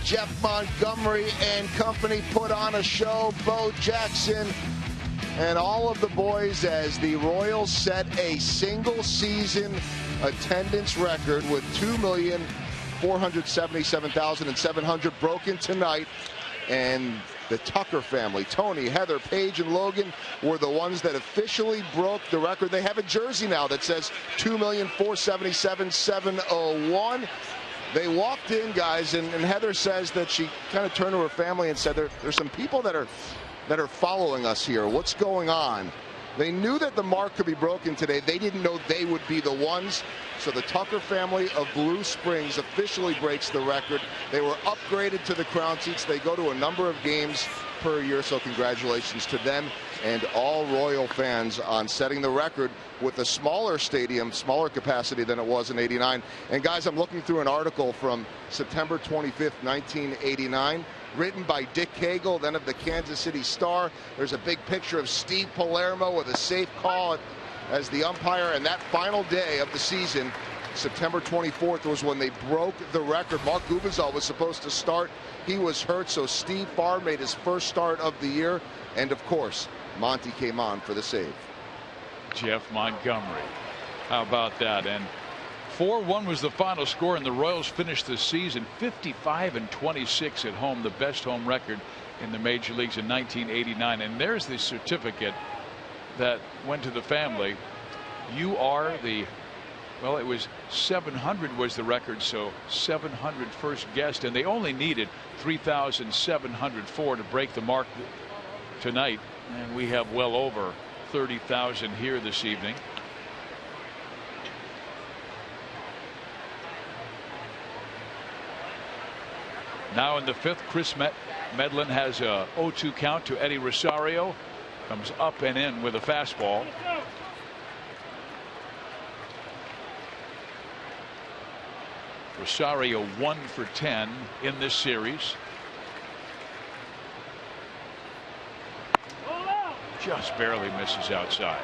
[SPEAKER 3] Jeff Montgomery and company put on a show. Bo Jackson and all of the boys as the Royals set a single season attendance record with 2,477,700 broken tonight. And the Tucker family, Tony, Heather, Paige, and Logan, were the ones that officially broke the record. They have a jersey now that says 2,477,701. They walked in, guys, and Heather says that she kind of turned to her family and said, there's some people that are following us here. What's going on? They knew that the mark could be broken today. They didn't know they would be the ones. So the Tucker family of Blue Springs officially breaks the record. They were upgraded to the crown seats. They go to a number of games per year, so congratulations to them and all Royal fans on setting the record with a smaller stadium, smaller capacity than it was in '89. And guys, I'm looking through an article from September 25th, 1989, written by Dick Cagle, then of the Kansas City Star. There's a big picture of Steve Palermo with a safe call as the umpire. And that final day of the season, September 24th, was when they broke the record. Mark Gubicza was supposed to start. He was hurt, so Steve Farr made his first start of the year. And of course, Monty came on for the save.
[SPEAKER 1] Jeff Montgomery. How about that? And 4-1 was the final score, and the Royals finished the season 55-26 at home, the best home record in the major leagues in 1989. And there's the certificate that went to the family. You are the, well, it was 700 was the record, so 700 first guest, and they only needed 3,704 to break the mark tonight, and we have well over 30,000 here this evening. Now in the fifth, Chris Medlin has a 0-2 count to Eddie Rosario. Comes up and in with a fastball. Rosario 1 for 10 in this series. Just barely misses outside.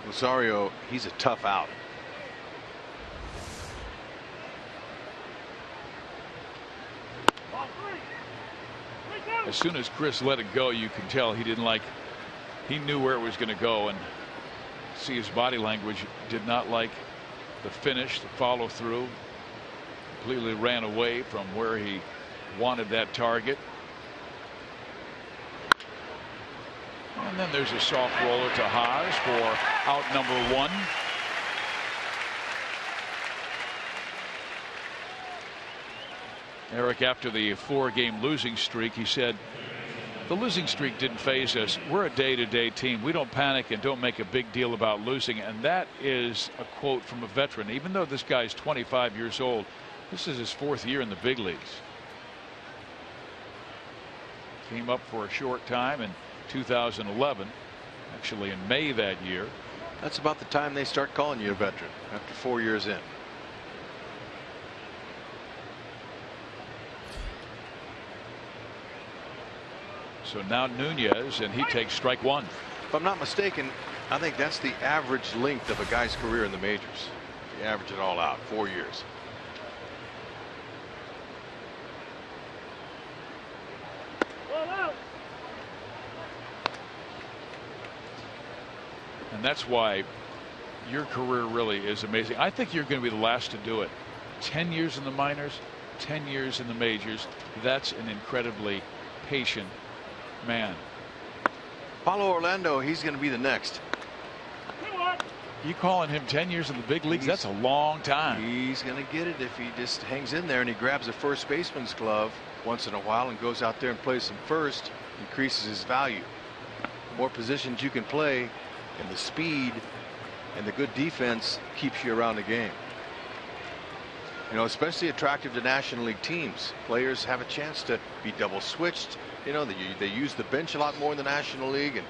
[SPEAKER 5] Rosario, he's a tough out.
[SPEAKER 1] As soon as Chris let it go, you can tell he didn't like he knew where it was going to go, and see his body language did not like the finish, the follow through. Completely ran away from where he wanted that target. And then there's a soft roller to Haas for out number 1. Eric, after the 4-game losing streak, he said, the losing streak didn't faze us. We're a day-to-day team. We don't panic and don't make a big deal about losing. And that is a quote from a veteran. Even though this guy's 25 years old, this is his 4th year in the big leagues. Came up for a short time in 2011, actually in May that year.
[SPEAKER 5] That's about the time they start calling you a veteran, after 4 years in.
[SPEAKER 1] So now Nunez, and he takes strike 1.
[SPEAKER 5] If I'm not mistaken, I think that's the average length of a guy's career in the majors. You average it all out, 4 years.
[SPEAKER 1] And that's why your career really is amazing. I think you're going to be the last to do it. 10 years in the minors, 10 years in the majors. That's an incredibly patient man.
[SPEAKER 5] Paulo Orlando, he's going to be the next.
[SPEAKER 1] You calling him 10 years in the big leagues? That's a long time.
[SPEAKER 5] He's going to get it if he just hangs in there and he grabs a first baseman's glove once in a while and goes out there and plays some first. Increases his value. The more positions you can play, and the speed and the good defense keeps you around the game. You know, especially attractive to National League teams. Players have a chance to be double switched. You know, they use the bench a lot more in the National League, and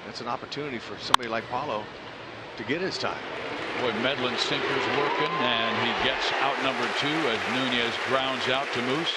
[SPEAKER 5] that's an opportunity for somebody like Paulo to get his time.
[SPEAKER 1] Boy, Medlin's sinker's working, and he gets out number 2 as Nunez grounds out to Moose.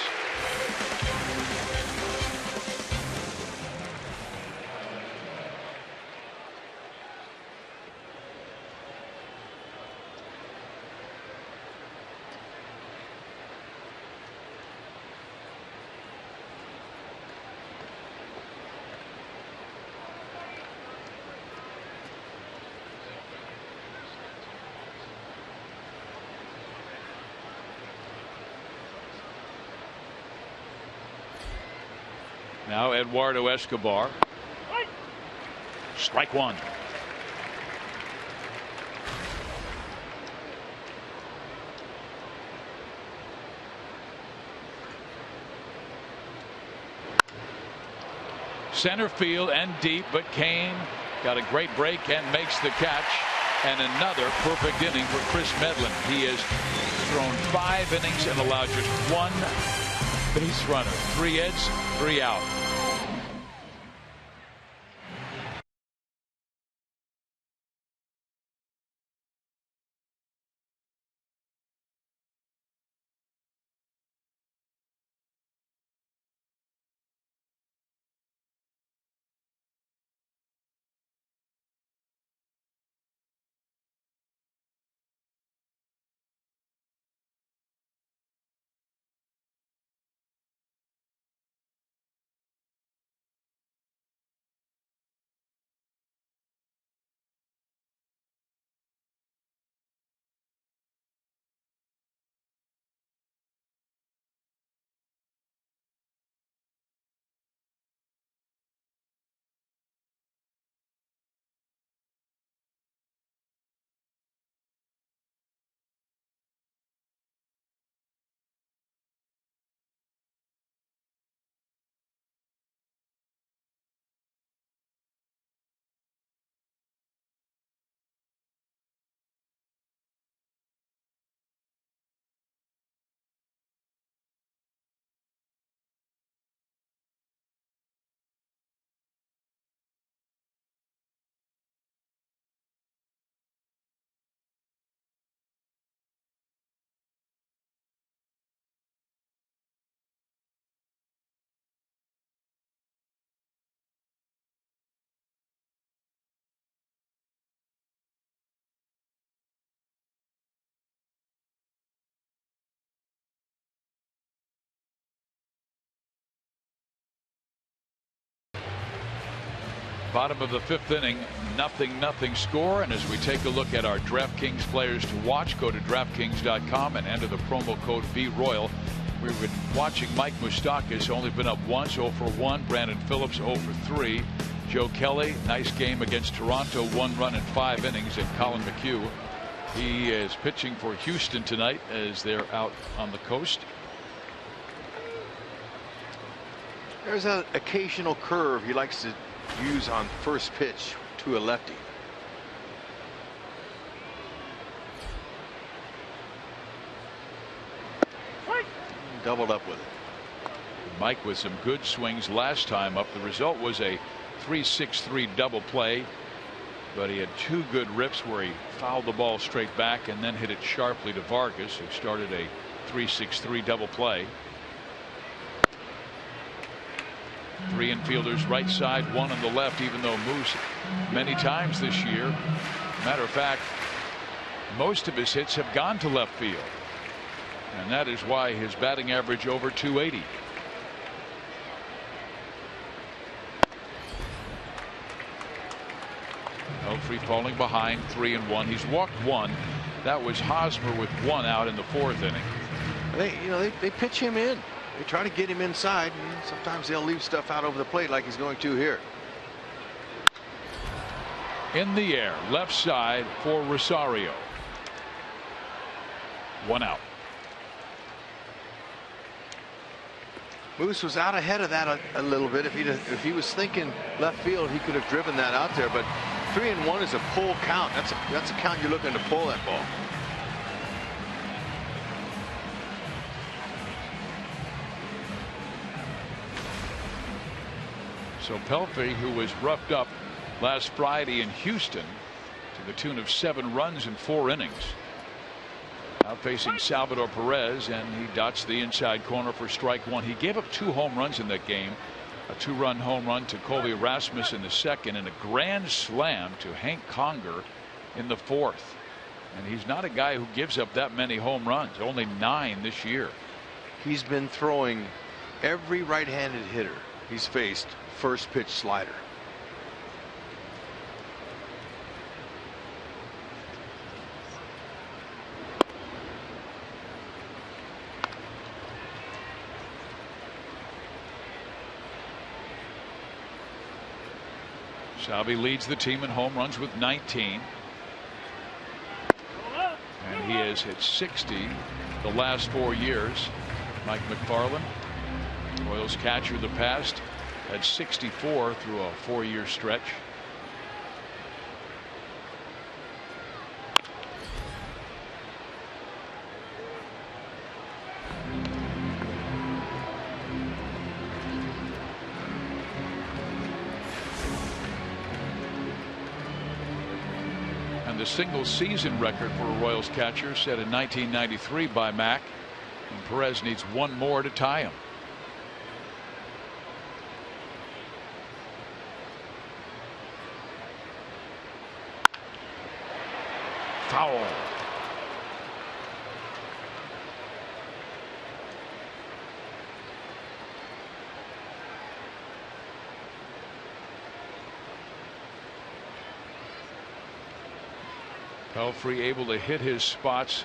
[SPEAKER 1] Now Eduardo Escobar. Strike 1. Center field and deep, but Kane got a great break and makes the catch. And another perfect inning for Chris Medlin. He has thrown 5 innings and allowed just 1 base runner. 3 hits, 3 out. Bottom of the 5th inning, 0-0 score. And as we take a look at our DraftKings players to watch, go to DraftKings.com and enter the promo code VRoyal. We've been watching Mike Moustakas, only been up once, 0 for 1. Brandon Phillips, 0 for 3. Joe Kelly, nice game against Toronto, 1 run in 5 innings. And Colin McHugh, he is pitching for Houston tonight as they're out on the coast.
[SPEAKER 5] There's an occasional curve he likes to use on first pitch to a lefty. Doubled up with it.
[SPEAKER 1] Mike with some good swings last time up. The result was a 3-6-3 double play, but he had 2 good rips where he fouled the ball straight back and then hit it sharply to Vargas, who started a 3-6-3 double play. 3 infielders right side, 1 on the left, even though Moose many times this year, matter of fact, most of his hits have gone to left field, and that is why his batting average over 280. Free falling behind, 3-1. He's walked 1. That was Hosmer with 1 out in the 4th inning.
[SPEAKER 5] They pitch him in. They try to get him inside, and sometimes they'll leave stuff out over the plate like he's going to here.
[SPEAKER 1] In the air, left side for Rosario. 1 out.
[SPEAKER 5] Moose was out ahead of that a little bit. If he was thinking left field, he could have driven that out there. But 3-1 is a pull count. That's a count you're looking to pull that ball.
[SPEAKER 1] So Pelfrey, who was roughed up last Friday in Houston to the tune of 7 runs in 4 innings. Now facing Salvador Perez, and he dots the inside corner for strike 1. He gave up 2 home runs in that game. A 2-run home run to Colby Rasmus in the 2nd, and a grand slam to Hank Conger in the 4th. And he's not a guy who gives up that many home runs, only 9 this year.
[SPEAKER 5] He's been throwing every right-handed hitter he's faced first pitch slider.
[SPEAKER 1] Salvi leads the team in home runs with 19. And he has hit 60 the last 4 years. Mike McFarland, Royals catcher of the past, had 64 through a 4-year stretch. And the single season record for a Royals catcher set in 1993 by Mac, and Perez needs 1 more to tie him. Foul. Pelfrey able to hit his spots.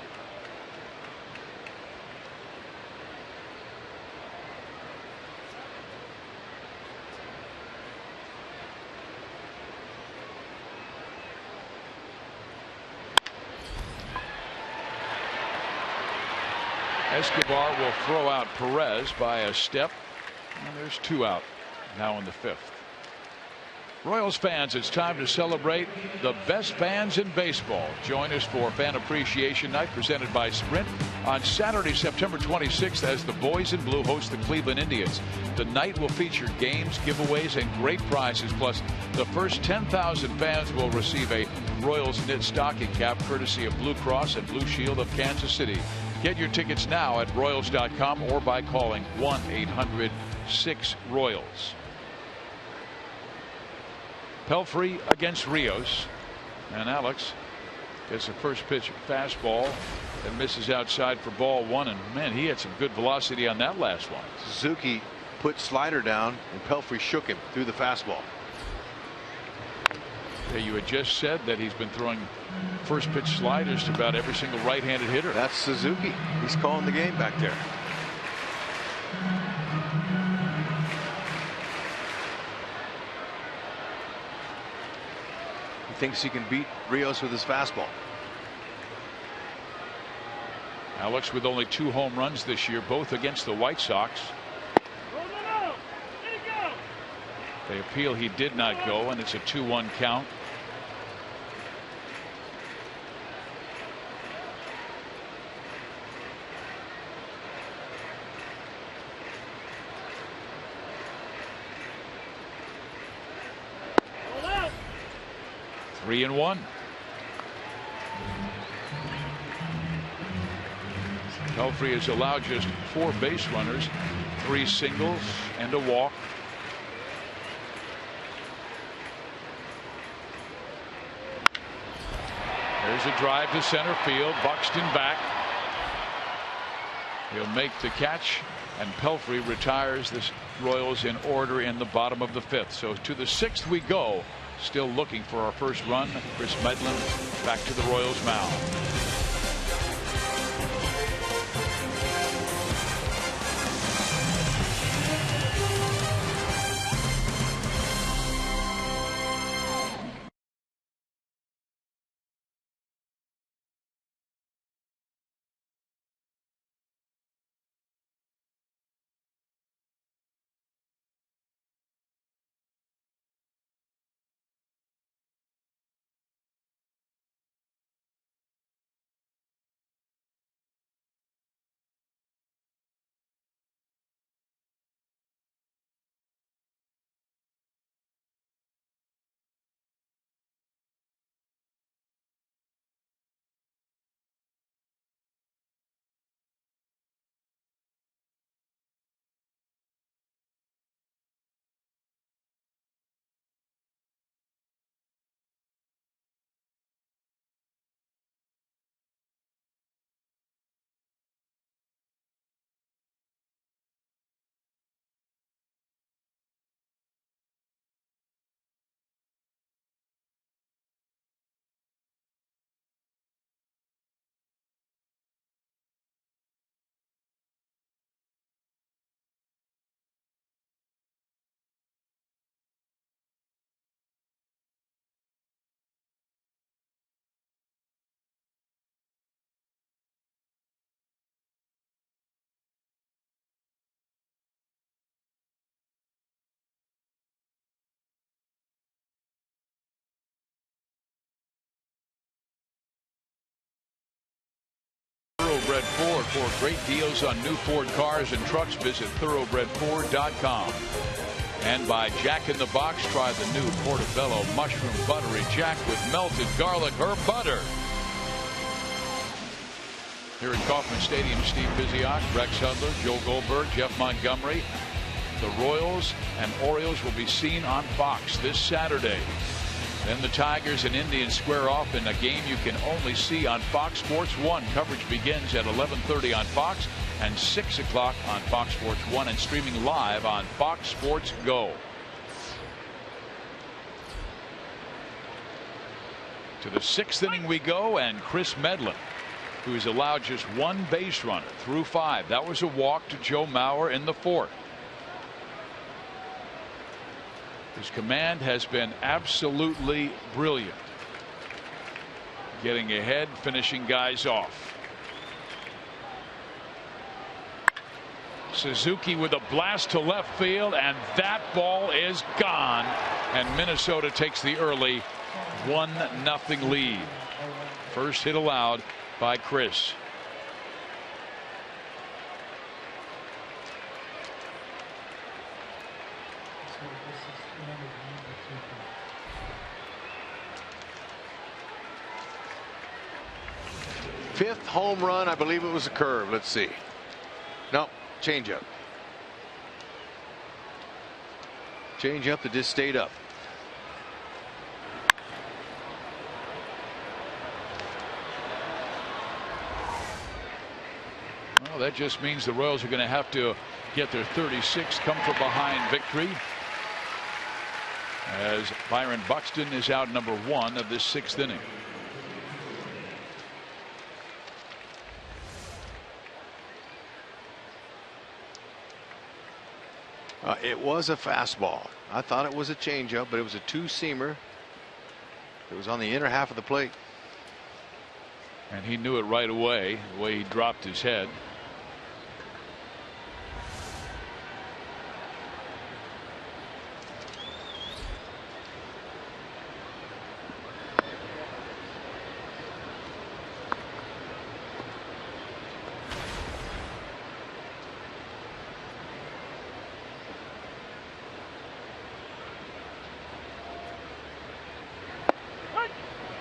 [SPEAKER 1] Escobar will throw out Perez by a step, and there's 2 out now in the 5th. Royals fans, it's time to celebrate the best fans in baseball. Join us for Fan Appreciation Night presented by Sprint on Saturday, September 26th, as the Boys in Blue host the Cleveland Indians. The night will feature games, giveaways, and great prizes. Plus, the first 10,000 fans will receive a Royals knit stocking cap courtesy of Blue Cross and Blue Shield of Kansas City. Get your tickets now at Royals.com or by calling 1-800-6-ROYALS. Pelfrey against Rios, and Alex gets a first pitch fastball and misses outside for ball 1, and man, he had some good velocity on that last one.
[SPEAKER 5] Suzuki put slider down and Pelfrey shook him through the fastball.
[SPEAKER 1] You had just said that he's been throwing first pitch sliders to about every single right-handed hitter.
[SPEAKER 5] That's Suzuki. He's calling the game back there. He thinks he can beat Rios with his fastball.
[SPEAKER 1] Alex with only 2 home runs this year, both against the White Sox. They appeal, he did not go, and it's a 2-1 count. Three and 1. Pelfrey has allowed just 4 base runners, 3 singles and a walk. There's a drive to center field. Buxton back. He'll make the catch, and Pelfrey retires the Royals in order in the bottom of the 5th. So to the 6th we go. Still looking for our first run. Chris Medlin back to the Royals mound. Thoroughbred Ford. For great deals on new Ford cars and trucks, visit thoroughbredford.com. And by Jack in the Box, try the new Portobello Mushroom Buttery Jack with melted garlic herb butter. Here at Kauffman Stadium, Steve Biziak, Rex Hudler, Joe Goldberg, Jeff Montgomery. The Royals and Orioles will be seen on Fox this Saturday. Then the Tigers and Indians square off in a game you can only see on Fox Sports 1. Coverage begins at 11:30 on Fox and 6 o'clock on Fox Sports 1 and streaming live on Fox Sports Go. To the 6th inning we go, and Chris Medlin, who's allowed just 1 base runner through 5. That was a walk to Joe Mauer in the 4th. His command has been absolutely brilliant. Getting ahead, finishing guys off. Suzuki with a blast to left field, and that ball is gone. And Minnesota takes the early 1-0 lead. First hit allowed by Chris.
[SPEAKER 5] Fifth home run, I believe it was a curve. Let's see. No, changeup. Changeup that just stayed up.
[SPEAKER 1] Well, that just means the Royals are going to have to get their 36 come from behind victory. as Byron Buxton is out number 1 of this 6th inning.
[SPEAKER 5] It was a fastball. I thought it was a changeup, but it was a 2-seamer. It was on the inner half of the plate.
[SPEAKER 1] And he knew it right away, the way he dropped his head.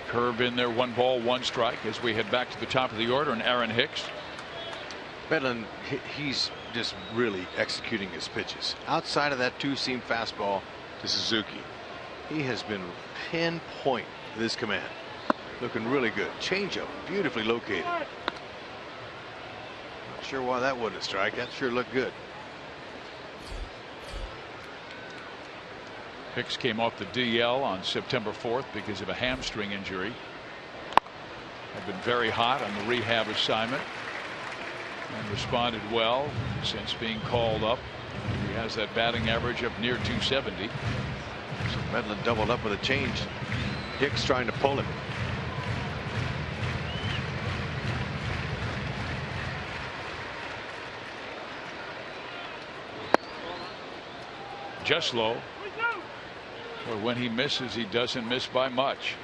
[SPEAKER 1] Curve in there, 1 ball, 1 strike as we head back to the top of the order, and Aaron Hicks.
[SPEAKER 5] Medlin, he's just really executing his pitches. Outside of that 2-seam fastball to Suzuki, he has been pinpoint this command. Looking really good. Changeup, beautifully located. Not sure why that wasn't a strike. That sure looked good.
[SPEAKER 1] Hicks came off the DL on September 4th because of a hamstring injury. Had been very hot on the rehab assignment and responded well since being called up. He has that batting average up near 270.
[SPEAKER 5] So Medlin doubled up with a change. Hicks trying to pull him.
[SPEAKER 1] Just low. Or when he misses, he doesn't miss by much.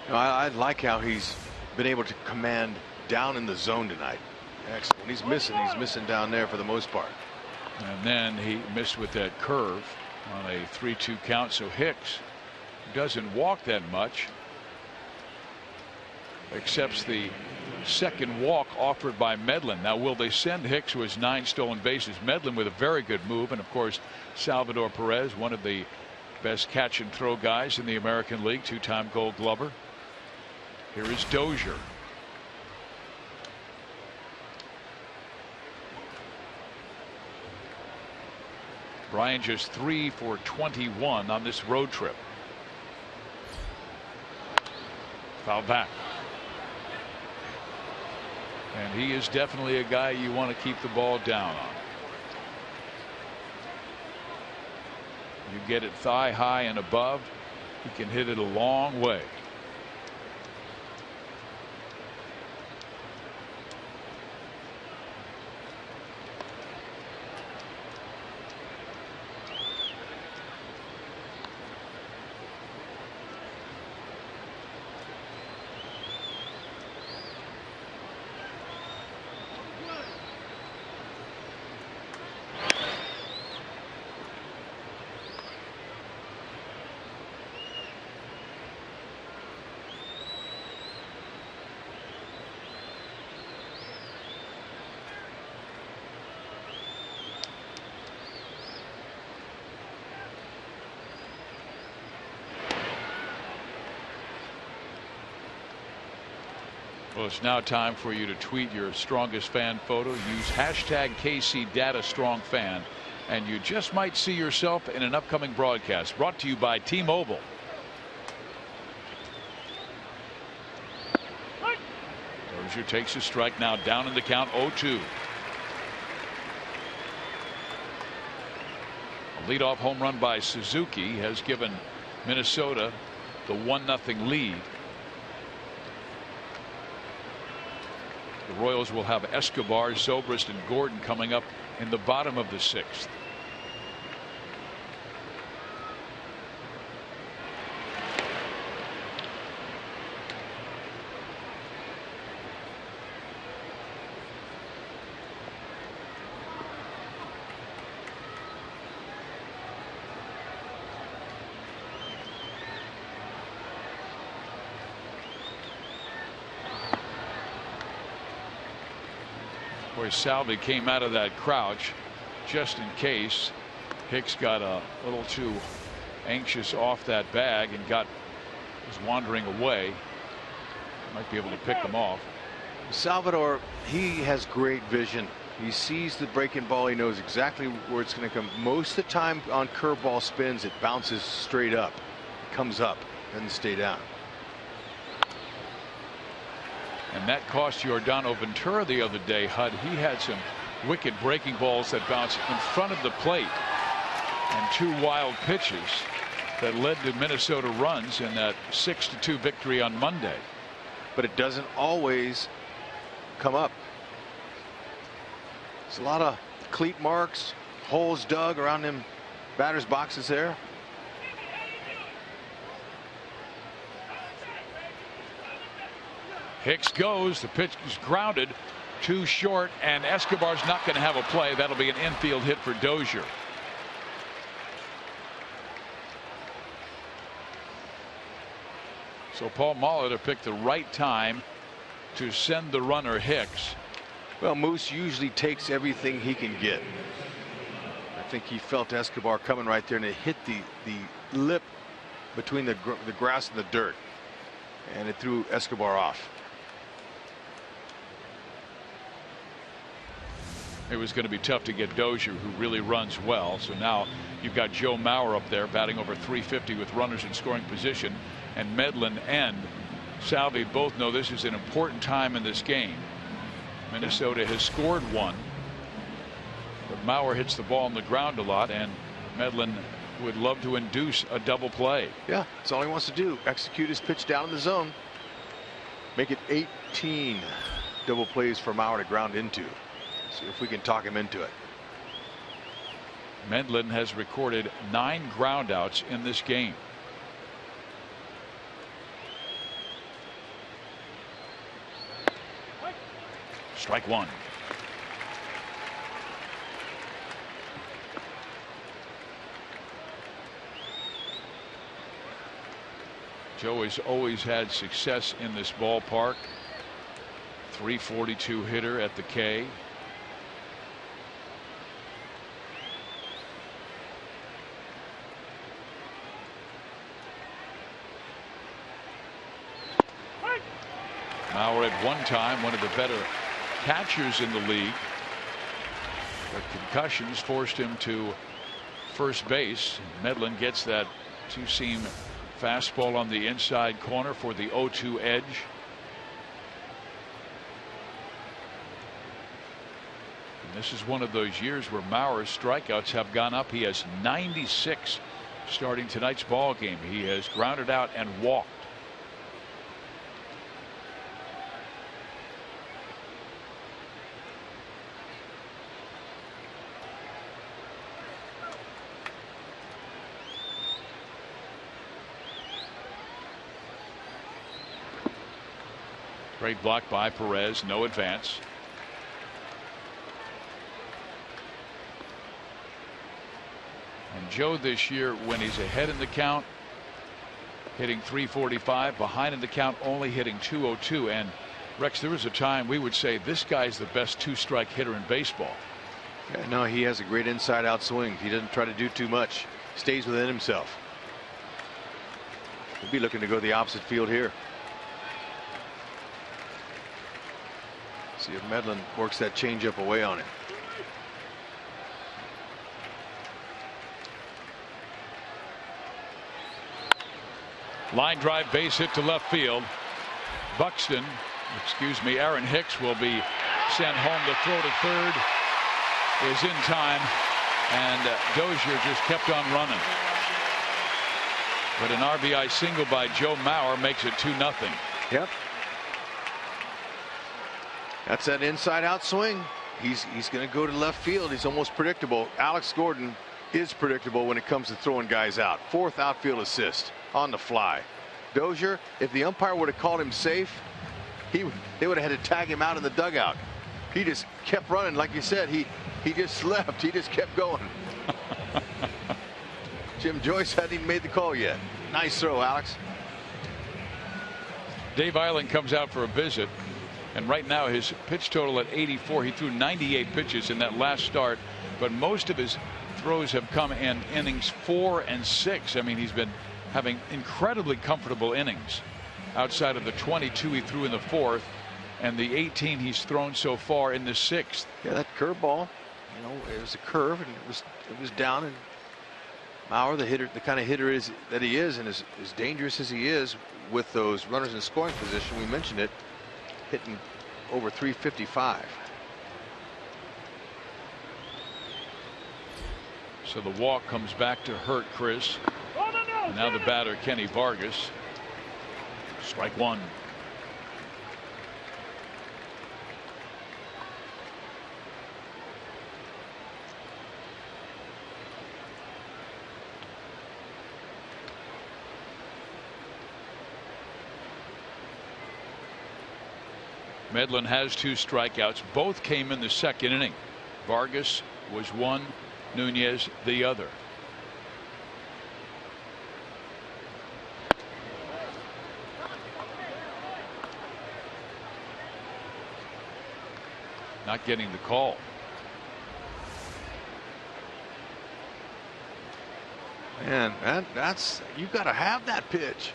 [SPEAKER 5] I like how he's been able to command down in the zone tonight. Excellent. When he's missing down there for the most part.
[SPEAKER 1] And then he missed with that curve on a 3-2 count. So Hicks doesn't walk that much. Accepts the second walk offered by Medlin. Now, will they send Hicks, who has 9 stolen bases? Medlin with a very good move, and of course Salvador Perez, one of the best catch and throw guys in the American League, 2-time Gold Glover. Here is Dozier. Brian just 3 for 21 on this road trip. Foul back. And he is definitely a guy you want to keep the ball down on. You get it thigh high and above, he can hit it a long way. Well, it's now time for you to tweet your strongest fan photo. Use hashtag KCDataStrongFan, and you just might see yourself in an upcoming broadcast. Brought to you by T-Mobile. Dozier takes a strike, now down in the count, 0-2. A leadoff home run by Suzuki has given Minnesota the 1-0 lead. The Royals will have Escobar, Zobrist, and Gordon coming up in the bottom of the 6th. Salvi came out of that crouch just in case. Hicks got a little too anxious off that bag and was wandering away. Might be able to pick him off.
[SPEAKER 5] Salvador, he has great vision. He sees the breaking ball. He knows exactly where it's going to come. Most of the time on curveball spins, it bounces straight up, comes up, doesn't stay down.
[SPEAKER 1] And that cost Giordano Ventura the other day, Hud. He had some wicked breaking balls that bounced in front of the plate, and 2 wild pitches that led to Minnesota runs in that 6-2 victory on Monday.
[SPEAKER 5] But it doesn't always come up. There's a lot of cleat marks, holes dug around them batters' boxes there.
[SPEAKER 1] Hicks goes. The pitch is grounded, too short, and Escobar's not going to have a play. That'll be an infield hit for Dozier. So Paul Molitor picked the right time to send the runner Hicks.
[SPEAKER 5] Well, Moose usually takes everything he can get. I think he felt Escobar coming right there, and it hit the lip between the grass and the dirt, and it threw Escobar off.
[SPEAKER 1] It was going to be tough to get Dozier, who really runs well. So now you've got Joe Mauer up there batting over .350 with runners in scoring position, and Medlin and Salvi both know this is an important time in this game. Minnesota has scored 1, but Mauer hits the ball on the ground a lot, and Medlin would love to induce a double play.
[SPEAKER 5] Yeah, that's all he wants to do. Execute his pitch down in the zone. Make it 18 double plays for Mauer to ground into. See if we can talk him into it.
[SPEAKER 1] Medlin has recorded 9 groundouts in this game. Strike 1. Joe has always had success in this ballpark. .342 hitter at the K. Mauer at one time one of the better catchers in the league, but concussions forced him to first base. Medlin gets that 2-seam fastball on the inside corner for the 0-2 edge. And this is one of those years where Mauer's strikeouts have gone up. He has 96 starting tonight's ball game. He has grounded out and walked. Great block by Perez. No advance. And Joe this year, when he's ahead in the count, hitting .345, behind in the count, only hitting .202. And Rex, there was a time we would say this guy's the best 2-strike hitter in baseball.
[SPEAKER 5] Yeah, no, he has a great inside out swing. He doesn't try to do too much. Stays within himself. He'll be looking to go the opposite field here. See if Medlin works that changeup away on him.
[SPEAKER 1] Line drive base hit to left field. Aaron Hicks will be sent home. The throw to third is in time, and Dozier just kept on running. But an RBI single by Joe Mauer makes it 2-0.
[SPEAKER 5] Yep. That's that inside out swing. He's going to go to left field. He's almost predictable. Alex Gordon is predictable when it comes to throwing guys out. 4th outfield assist on the fly. Dozier, if the umpire would have called him safe, they would have had to tag him out in the dugout. He just kept running. Like you said, he just left. He just kept going. Jim Joyce hadn't even made the call yet. Nice throw, Alex.
[SPEAKER 1] Dave Eiland comes out for a visit, and right now his pitch total at 84. He threw 98 pitches in that last start, but most of his throws have come in innings 4 and 6. I mean, he's been having incredibly comfortable innings outside of the 22 he threw in the 4th and the 18 he's thrown so far in the 6th.
[SPEAKER 5] Yeah, that curveball, it was a curve, and it was down. And Mauer, the kind of hitter that he is, and as dangerous as he is with those runners in scoring position, we mentioned it, hitting over 355.
[SPEAKER 1] So the walk comes back to hurt Chris. And now the batter, Kenny Vargas. Strike one. Medlin has 2 strikeouts. Both came in the 2nd inning. Vargas was one, Nunez the other. Not getting the call.
[SPEAKER 5] Man, that's you got to have that pitch.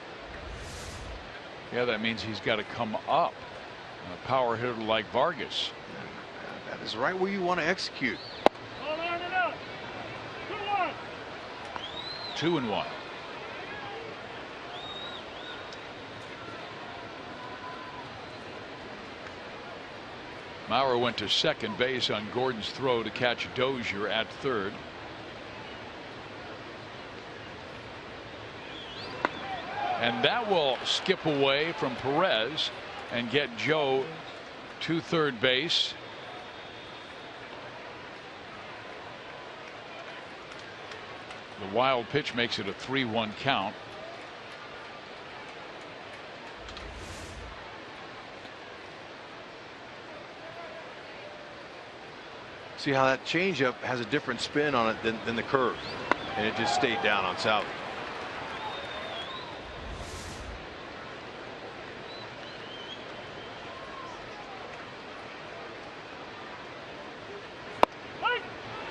[SPEAKER 1] Yeah, that means he's got to come up. A power hitter like Vargas.
[SPEAKER 5] That is right where you want to execute.
[SPEAKER 1] 2-1. Mauer went to second base on Gordon's throw to catch Dozier at third. And that will skip away from Perez and get Joe to third base. The wild pitch makes it a 3-1 count.
[SPEAKER 5] See how that changeup has a different spin on it than the curve, and it just stayed down on Salvi.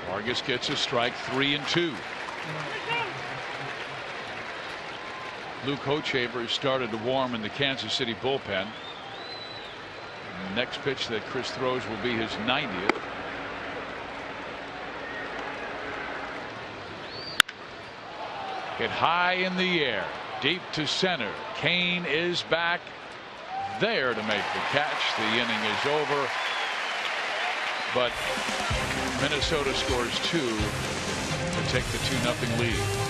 [SPEAKER 1] Vargas gets a strike, 3-2. Luke Hochevar started to warm in the Kansas City bullpen. The next pitch that Chris throws will be his 90th. Hit high in the air, deep to center. Kane is back there to make the catch. The inning is over, but Minnesota scores 2 to take the 2-0 lead.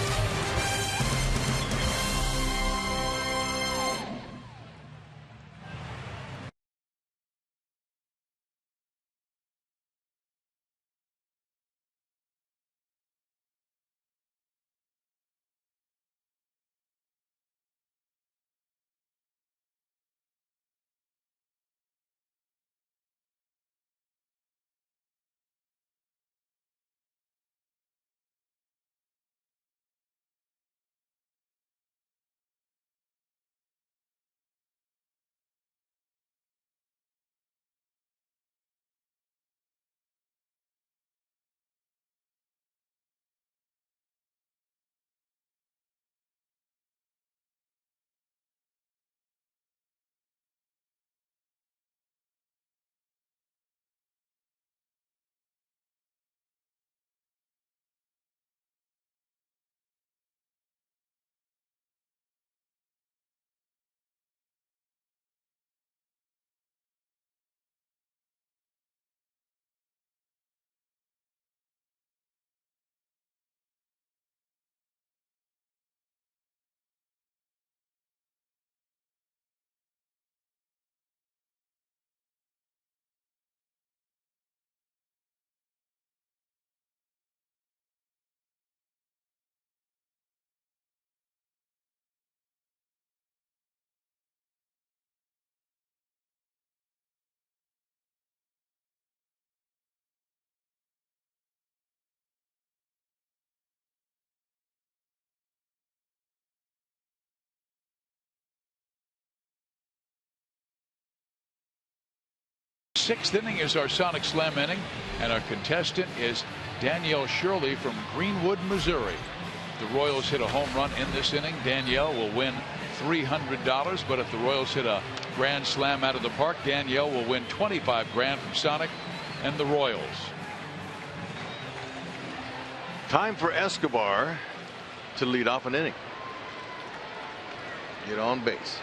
[SPEAKER 1] Sixth inning is our Sonic Slam inning, and our contestant is Danielle Shirley from Greenwood, Missouri. If the Royals hit a home run in this inning, Danielle will win $300, but if the Royals hit a grand slam out of the park. Danielle will win $25,000 from Sonic and the Royals.
[SPEAKER 5] Time for Escobar to lead off an inning. Get on base.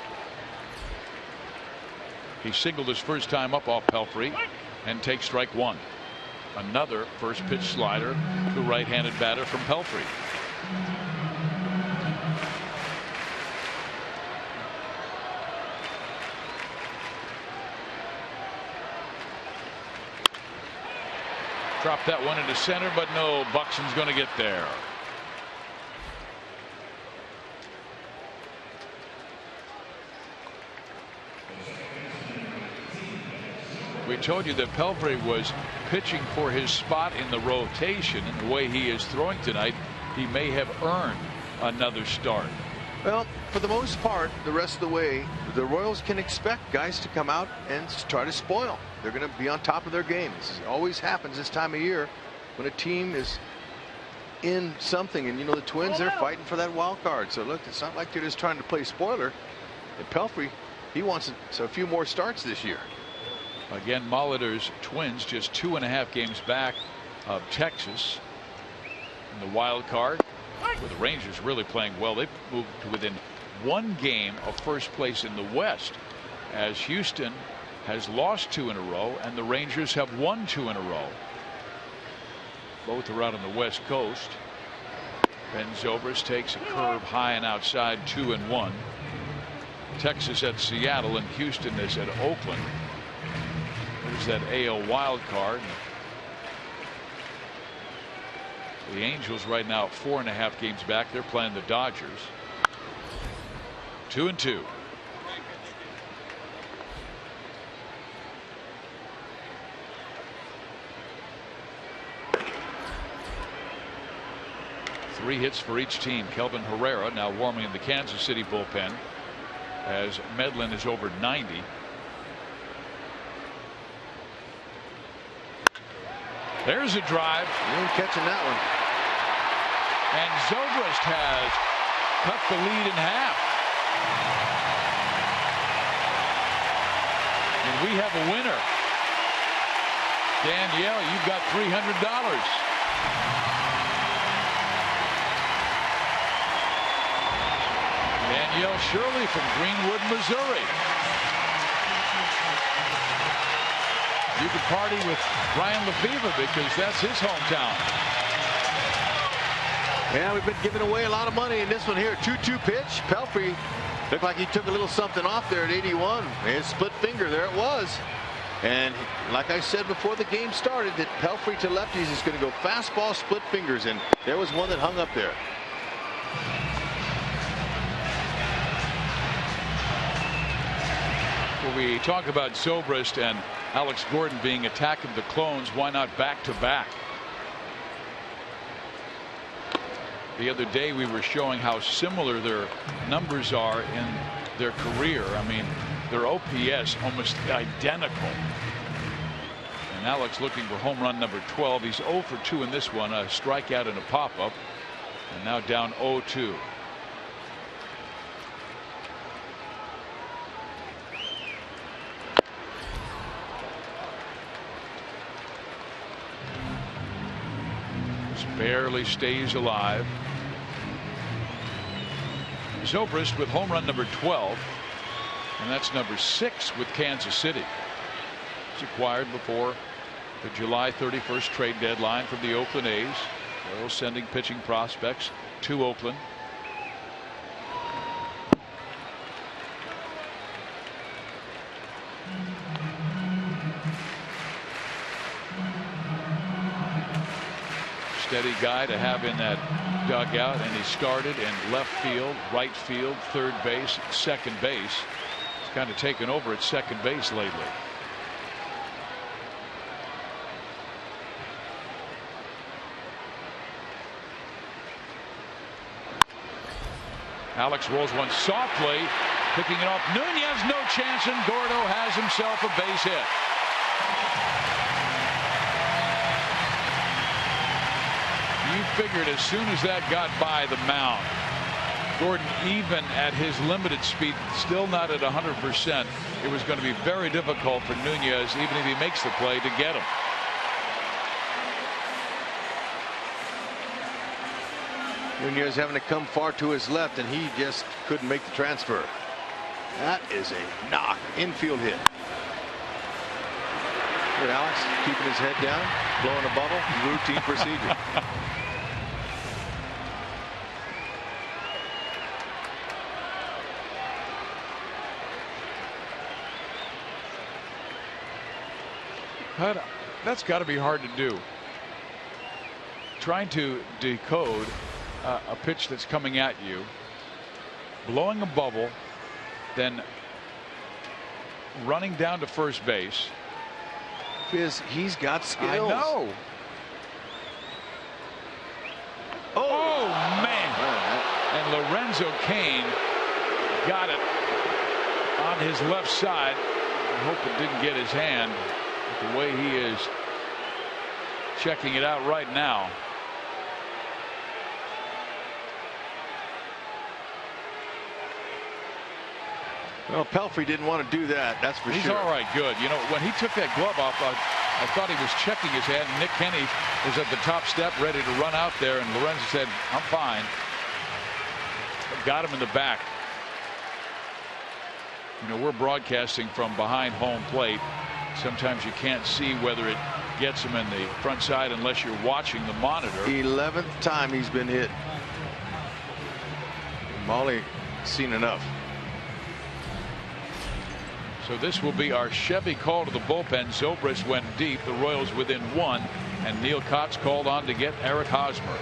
[SPEAKER 1] He singled his first time up off Pelfrey and takes strike one. Another first pitch slider to right-handed batter from Pelfrey. Dropped that one into center, but no, Buxton's going to get there. We told you that Pelfrey was pitching for his spot in the rotation, and the way he is throwing tonight, he may have earned another start.
[SPEAKER 5] Well, for the most part, the rest of the way, the Royals can expect guys to come out and try to spoil. They're going to be on top of their game. This always happens this time of year when a team is in something. And, you know, the Twins, they're fighting for that wild card. So, look, it's not like they're just trying to play spoiler. And Pelfrey, he wants a few more starts this year.
[SPEAKER 1] Again, Molitor's Twins just 2.5 games back of Texas in the wild card, with the Rangers really playing well. They've moved to within 1 game of first place in the West, as Houston has lost 2 in a row and the Rangers have won 2 in a row. Both are out on the West Coast. Ben Zobrist takes a curve high and outside, 2-1. Texas at Seattle and Houston is at Oakland. There's that AL wild card. The Angels right now 4.5 games back. They're playing the Dodgers. 2-2. Three hits for each team. Kelvin Herrera now warming in the Kansas City bullpen, as Medlin is over 90. There's a drive.
[SPEAKER 5] You ain't catching that one.
[SPEAKER 1] And Zobrist has cut the lead in half. And we have a winner. Danielle, you've got $300. Danielle Shirley from Greenwood, Missouri. You can party with Brian Lefevre because that's his hometown.
[SPEAKER 5] Yeah, we've been giving away a lot of money in this one here. 2-2 pitch. Pelfrey looked like he took a little something off there at 81. His split finger, there it was. And like I said before the game started, that Pelfrey to lefties is going to go fastball, split fingers, and there was one that hung up there.
[SPEAKER 1] Well, we talk about Zobrist and Alex Gordon being attack of the clones. Why not back to back? The other day we were showing how similar their numbers are in their career. I mean, their OPS almost identical. And Alex looking for home run number 12. He's 0 for 2 in this one, a strikeout and a pop-up, and now down 0-2. Barely stays alive. Zobrist with home run number 12, and that's number 6 with Kansas City. It's acquired before the July 31st trade deadline from the Oakland A's. They're sending pitching prospects to Oakland. Steady guy to have in that dugout, and he started in left field, right field, third base, second base. He's kind of taken over at second base lately. Alex rolls one softly, picking it off. Nunez, no chance, and Gordo has himself a base hit. You figured as soon as that got by the mound, Gordon, even at his limited speed, still not at 100%. It was going to be very difficult for Nunez, even if he makes the play, to get him.
[SPEAKER 5] Nunez having to come far to his left, and he just couldn't make the transfer. That is a knock infield hit. Good, Alex keeping his head down, blowing a bubble, routine procedure.
[SPEAKER 1] That's got to be hard to do. Trying to decode a pitch that's coming at you, blowing a bubble, then running down to first base.
[SPEAKER 5] Because he's got skills.
[SPEAKER 1] I know. Oh man. And Lorenzo Cain got it on his left side. I hope it didn't get his hand. The way he is checking it out right now.
[SPEAKER 5] Well, Pelfrey didn't want to do that. That's for sure.
[SPEAKER 1] He's all right. Good. You know, when he took that glove off, I thought he was checking his hand. Nick Kenny was at the top step ready to run out there, and Lorenzo said, "I'm fine." Got him in the back. You know, we're broadcasting from behind home plate. Sometimes you can't see whether it gets him in the front side unless you're watching the monitor.
[SPEAKER 5] 11th time he's been hit. Molly seen enough.
[SPEAKER 1] So this will be our Chevy call to the bullpen. Zobrist went deep. The Royals within 1, and Neil Kotz called on to get Eric Hosmer.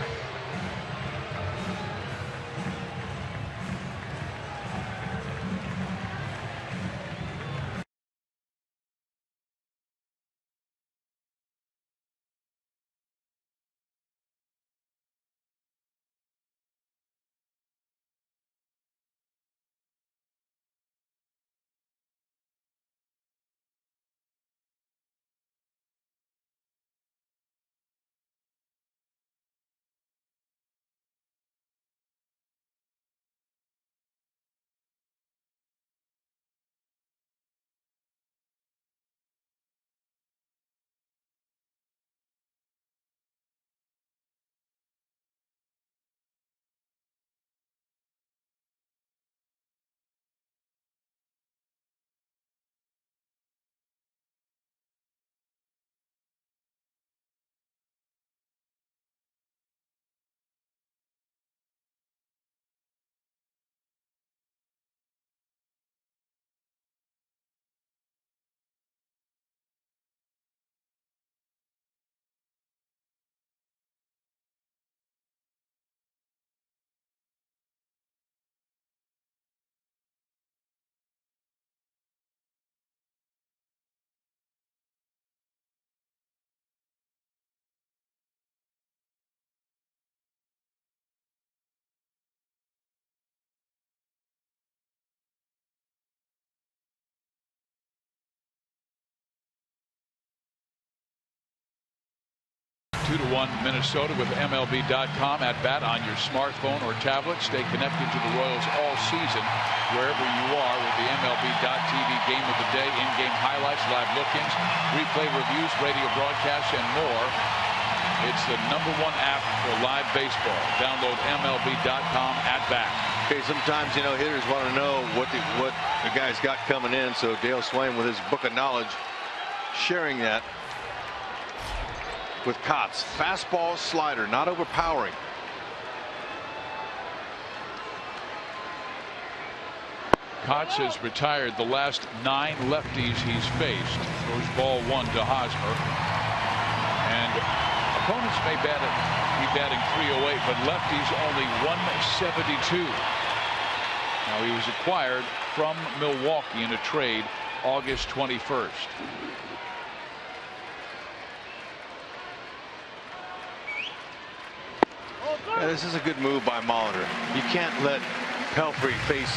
[SPEAKER 1] Two to 1 Minnesota with MLB.com at bat on your smartphone or tablet. Stay connected to the Royals all season wherever you are with the MLB.tv game of the day, in-game highlights, live look-ins, replay reviews, radio broadcasts, and more. It's the #1 app for live baseball. Download MLB.com at bat.
[SPEAKER 5] Okay, sometimes, you know, hitters want to know what the guy's got coming in, so Dale Swain with his book of knowledge sharing that with Kotz. Fastball, slider, not overpowering.
[SPEAKER 1] Kotz has retired the last 9 lefties he's faced. Throws ball 1 to Hosmer. And opponents may be batting .308, but lefties only .172. Now, he was acquired from Milwaukee in a trade August 21st.
[SPEAKER 5] Yeah, this is a good move by Molitor. You can't let Pelfrey face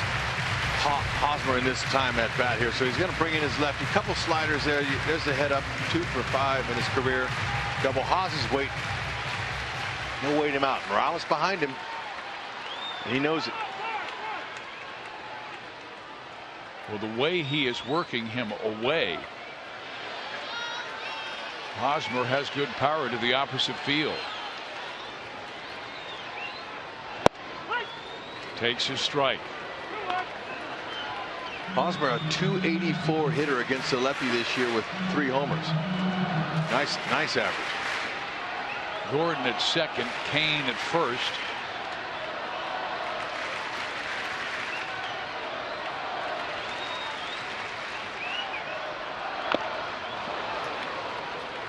[SPEAKER 5] Hosmer in this time at bat here, so he's going to bring in his lefty. Couple sliders there. There's the head up, 2 for 5 in his career. Double. Haas is waiting. He'll wait him out. Morales behind him, and he knows it.
[SPEAKER 1] Well, the way he is working him away, Hosmer has good power to the opposite field. Takes his strike.
[SPEAKER 5] Hosmer, a .284 hitter against the lefty this year with 3 homers. Nice average.
[SPEAKER 1] Gordon at second, Kane at first.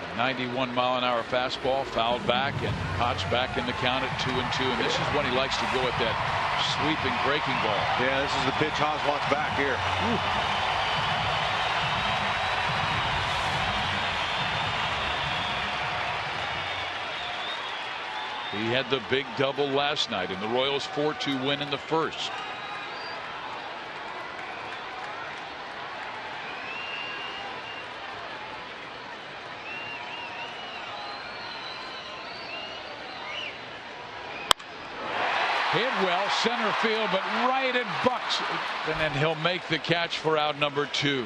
[SPEAKER 1] A 91-mile-an-hour fastball fouled back, and Koch back in the count at 2-2. And this is when he likes to go at that sweeping breaking ball.
[SPEAKER 5] Yeah, this is the pitch Hos wants back here.
[SPEAKER 1] He had the big double last night in the Royals' 4-2 win in the first. Hit well, center field, but right at Bucks. And then he'll make the catch for out number 2.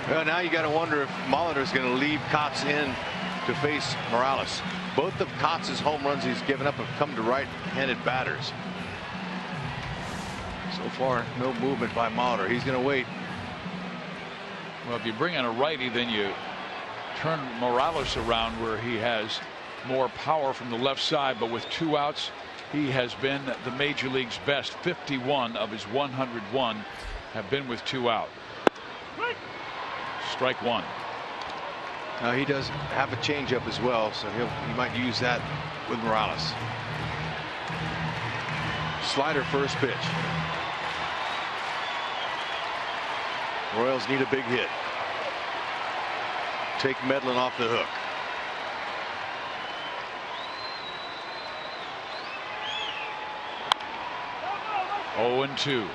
[SPEAKER 5] Well, now you got to wonder if Molitor's going to leave Kotz in to face Morales. Both of Kotz's home runs he's given up have come to right-handed batters. So far, no movement by Molitor. He's going to wait.
[SPEAKER 1] Well, if you bring in a righty, then you turn Morales around where he has more power from the left side. But with 2 outs, he has been the major league's best. 51 of his 101 have been with 2 out. Strike 1.
[SPEAKER 5] Now he does have a changeup as well, so he might use that with Morales. Slider first pitch. Royals need a big hit. Take Medlin off the hook.
[SPEAKER 1] Oh, 0-2.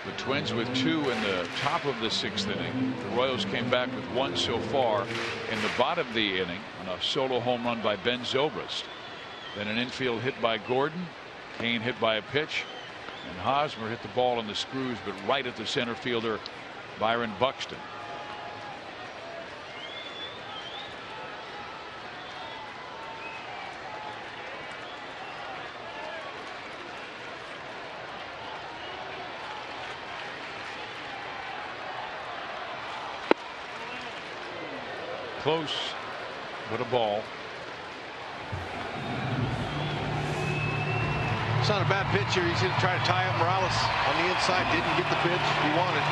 [SPEAKER 1] The Twins with 2 in the top of the 6th inning. The Royals came back with 1 so far in the bottom of the inning on a solo home run by Ben Zobrist. Then an infield hit by Gordon. Kane hit by a pitch. And Hosmer hit the ball in the screws, but right at the center fielder, Byron Buxton. Close, but a ball.
[SPEAKER 5] It's not a bad pitch here. He's going to try to tie up Morales on the inside. Didn't get the pitch he wanted.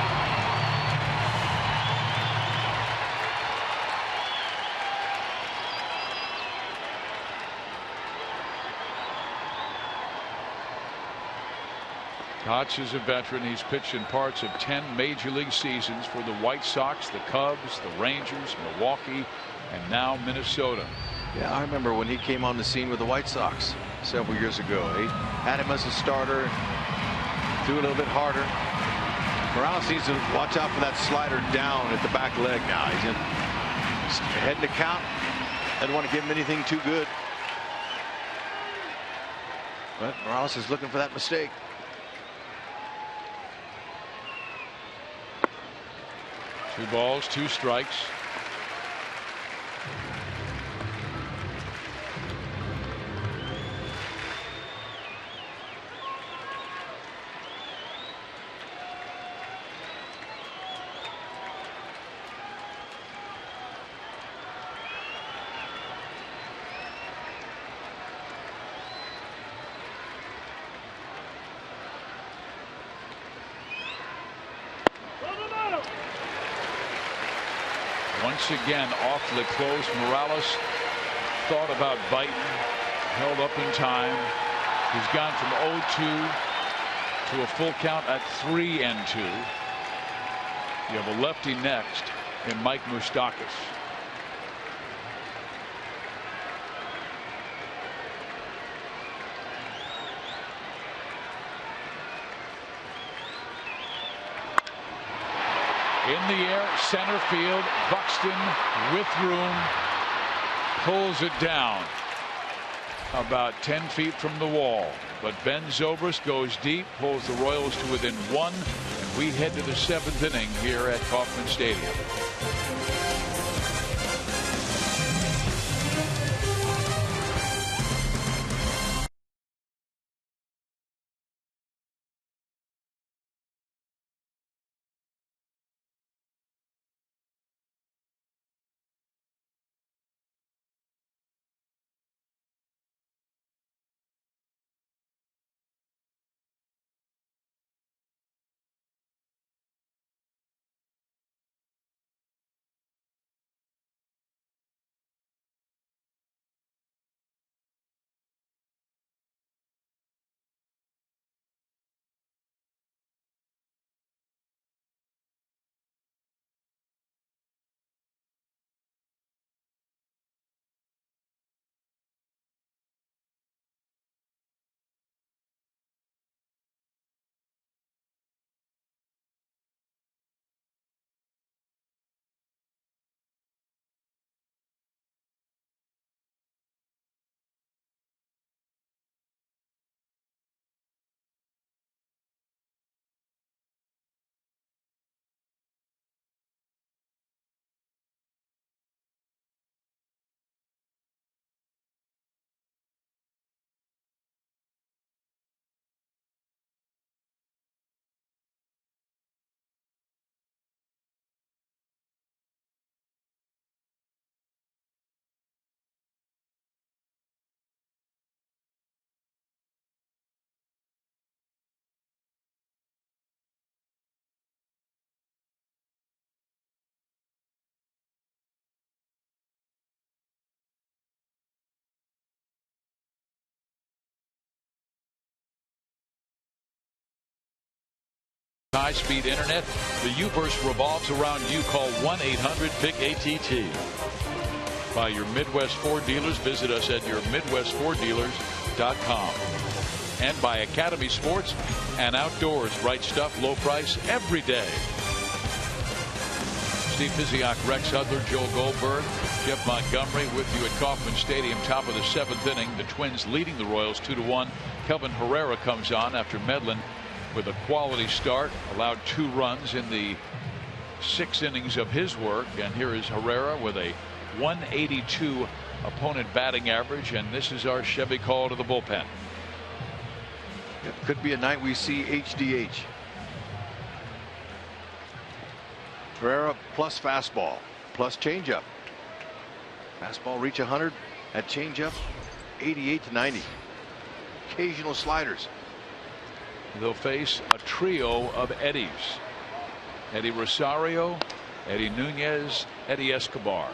[SPEAKER 1] Koch is a veteran. He's pitched in parts of 10 major league seasons for the White Sox, the Cubs, the Rangers, Milwaukee, and now Minnesota.
[SPEAKER 5] Yeah, I remember when he came on the scene with the White Sox several years ago. He had him as a starter, threw a little bit harder. Morales needs to watch out for that slider down at the back leg now. He's in heading to count. I don't want to give him anything too good. But Morales is looking for that mistake.
[SPEAKER 1] Two balls, 2 strikes. Once again, awfully close. Morales thought about biting, held up in time. He's gone from 0-2 to a full count at 3-2. You have a lefty next in Mike Moustakas. In the air, center field. Buxton with room pulls it down about 10 feet from the wall. But Ben Zobrist goes deep, pulls the Royals to within 1, and we head to the 7th inning here at Kauffman Stadium. High-speed internet. The U-Burst revolves around you. Call 1-800-PIC-ATT. By your Midwest Ford dealers. Visit us at your MidwestFordDealers.com. And by Academy Sports and Outdoors. Right stuff, low price every day. Steve Physiak, Rex Hudler, Joel Goldberg, Jeff Montgomery with you at Kauffman Stadium. Top of the 7th inning. The Twins leading the Royals 2-1. Kelvin Herrera comes on after Medlin with a quality start, allowed 2 runs in the 6 innings of his work. And here is Herrera with a 182 opponent batting average, and this is our Chevy call to the bullpen.
[SPEAKER 5] It could be a night we see HDH. Herrera plus fastball plus changeup. Fastball reach 100, at changeup 88 to 90. Occasional sliders.
[SPEAKER 1] They'll face a trio of Eddies. Eddie Rosario, Eddie Nunez, Eddie Escobar.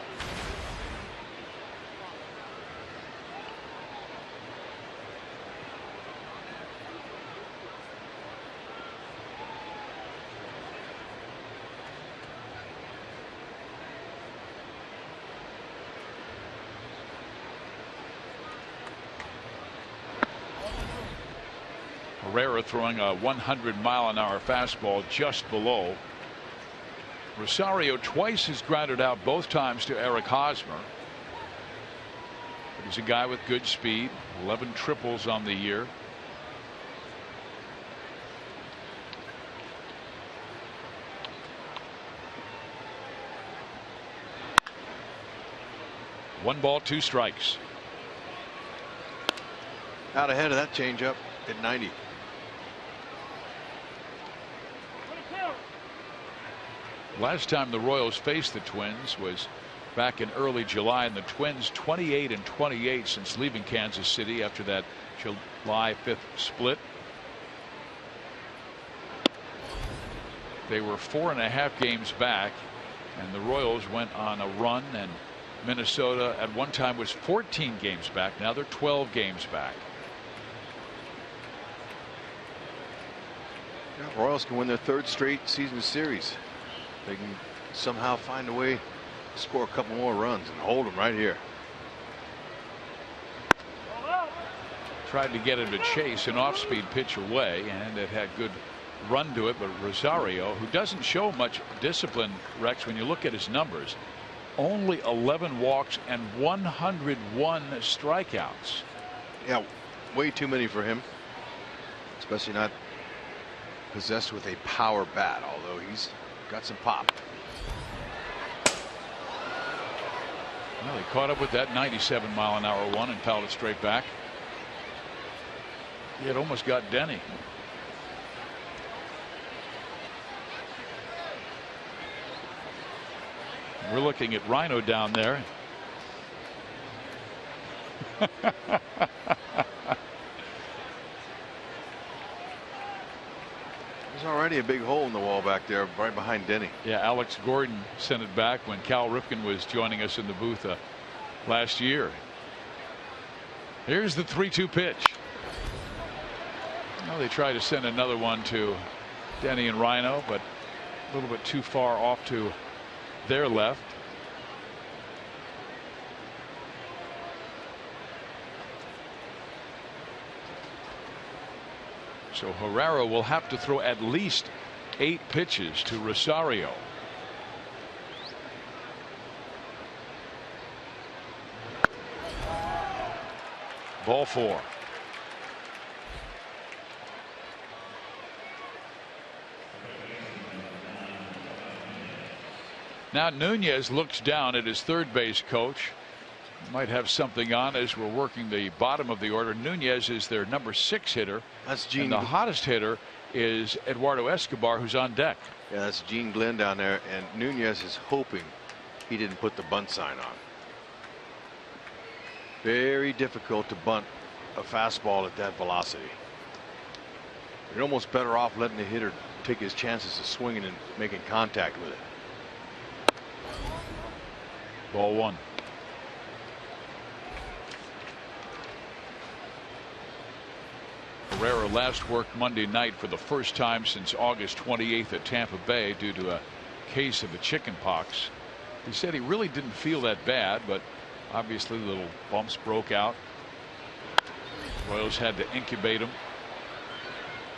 [SPEAKER 1] Herrera throwing a 100-mile-an-hour fastball just below. Rosario twice has grounded out, both times to Eric Hosmer. But he's a guy with good speed. 11 triples on the year. One ball, 2 strikes.
[SPEAKER 5] Out ahead of that changeup at 90.
[SPEAKER 1] Last time the Royals faced the Twins was back in early July, and the Twins 28-28 since leaving Kansas City after that July 5th split. They were 4.5 games back, and the Royals went on a run, and Minnesota at one time was 14 games back. Now they're 12 games back.
[SPEAKER 5] Yeah, Royals can win their 3rd straight season series. They can somehow find a way to score a couple more runs and hold them right here.
[SPEAKER 1] Tried to get him to chase an off-speed pitch away, and it had good run to it, but Rosario, who doesn't show much discipline, Rex, when you look at his numbers, only 11 walks and 101 strikeouts.
[SPEAKER 5] Yeah, way too many for him, especially not possessed with a power bat, although he's got some pop.
[SPEAKER 1] Well, he caught up with that 97-mile-an-hour one and fouled it straight back. He had almost got Denny. We're looking at Rhino down there.
[SPEAKER 5] There's already a big hole in the wall back there right behind Denny.
[SPEAKER 1] Yeah, Alex Gordon sent it back when Cal Ripken was joining us in the booth last year. Here's the 3-2 pitch. Well, they try to send another one to Denny and Rhino, but a little bit too far off to their left. So Herrera will have to throw at least 8 pitches to Rosario. Ball 4. Now Nunez looks down at his third base coach. Might have something on as we're working the bottom of the order. Nunez is their number 6 hitter.
[SPEAKER 5] That's Gene.
[SPEAKER 1] And the hottest hitter is Eduardo Escobar, who's on deck.
[SPEAKER 5] Yeah, that's Gene Glenn down there, and Nunez is hoping he didn't put the bunt sign on. Very difficult to bunt a fastball at that velocity. You're almost better off letting the hitter take his chances of swinging and making contact with it.
[SPEAKER 1] Ball 1. Herrera last worked Monday night for the first time since August 28th at Tampa Bay due to a case of the chicken pox. He said he really didn't feel that bad, but obviously little bumps broke out. Royals had to incubate him.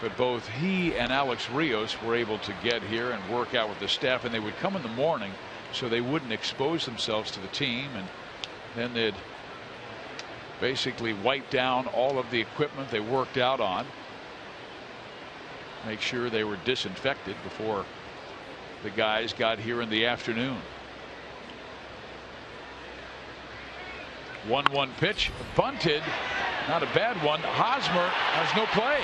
[SPEAKER 1] But both he and Alex Rios were able to get here and work out with the staff, and they would come in the morning so they wouldn't expose themselves to the team, and then they'd basically wipe down all of the equipment they worked out on, make sure they were disinfected before the guys got here in the afternoon. 1-1 pitch, bunted, not a bad one. Hosmer has no play.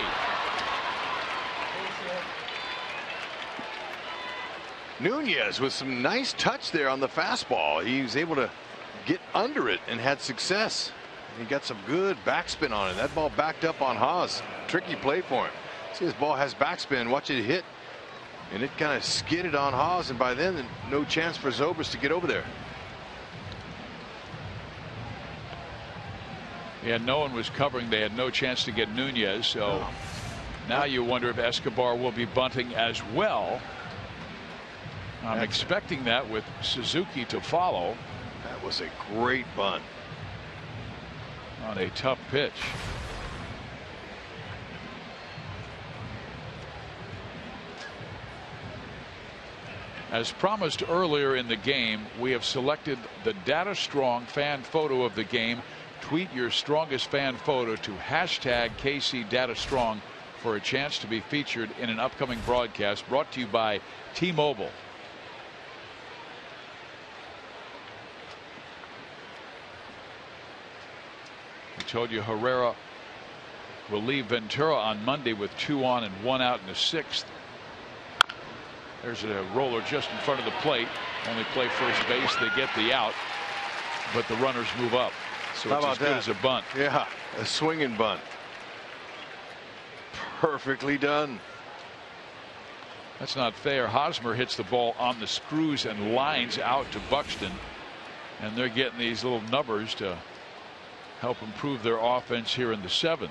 [SPEAKER 5] Nunez with some nice touch there on the fastball. He was able to get under it and had success. He got some good backspin on it. That ball backed up on Haas. Tricky play for him. See, his ball has backspin. Watch it hit. And it kind of skidded on Haas, and by then no chance for Zobrist to get over there.
[SPEAKER 1] Yeah, no one was covering. They had no chance to get Nunez. So now you wonder if Escobar will be bunting as well. I'm expecting that with Suzuki to follow.
[SPEAKER 5] That was a great bunt
[SPEAKER 1] on a tough pitch. As promised earlier in the game, we have selected the Data Strong fan photo of the game. Tweet your strongest fan photo to hashtag KC Data Strong for a chance to be featured in an upcoming broadcast brought to you by T-Mobile. I told you Herrera will leave Ventura on Monday with 2 on and 1 out in the 6th. There's a roller just in front of the plate. Only play first base. They get the out, but the runners move up. So it's as good as a bunt.
[SPEAKER 5] Yeah, a swinging bunt. Perfectly done.
[SPEAKER 1] That's not fair. Hosmer hits the ball on the screws and lines out to Buxton, and they're getting these little numbers to help improve their offense here in the 7th.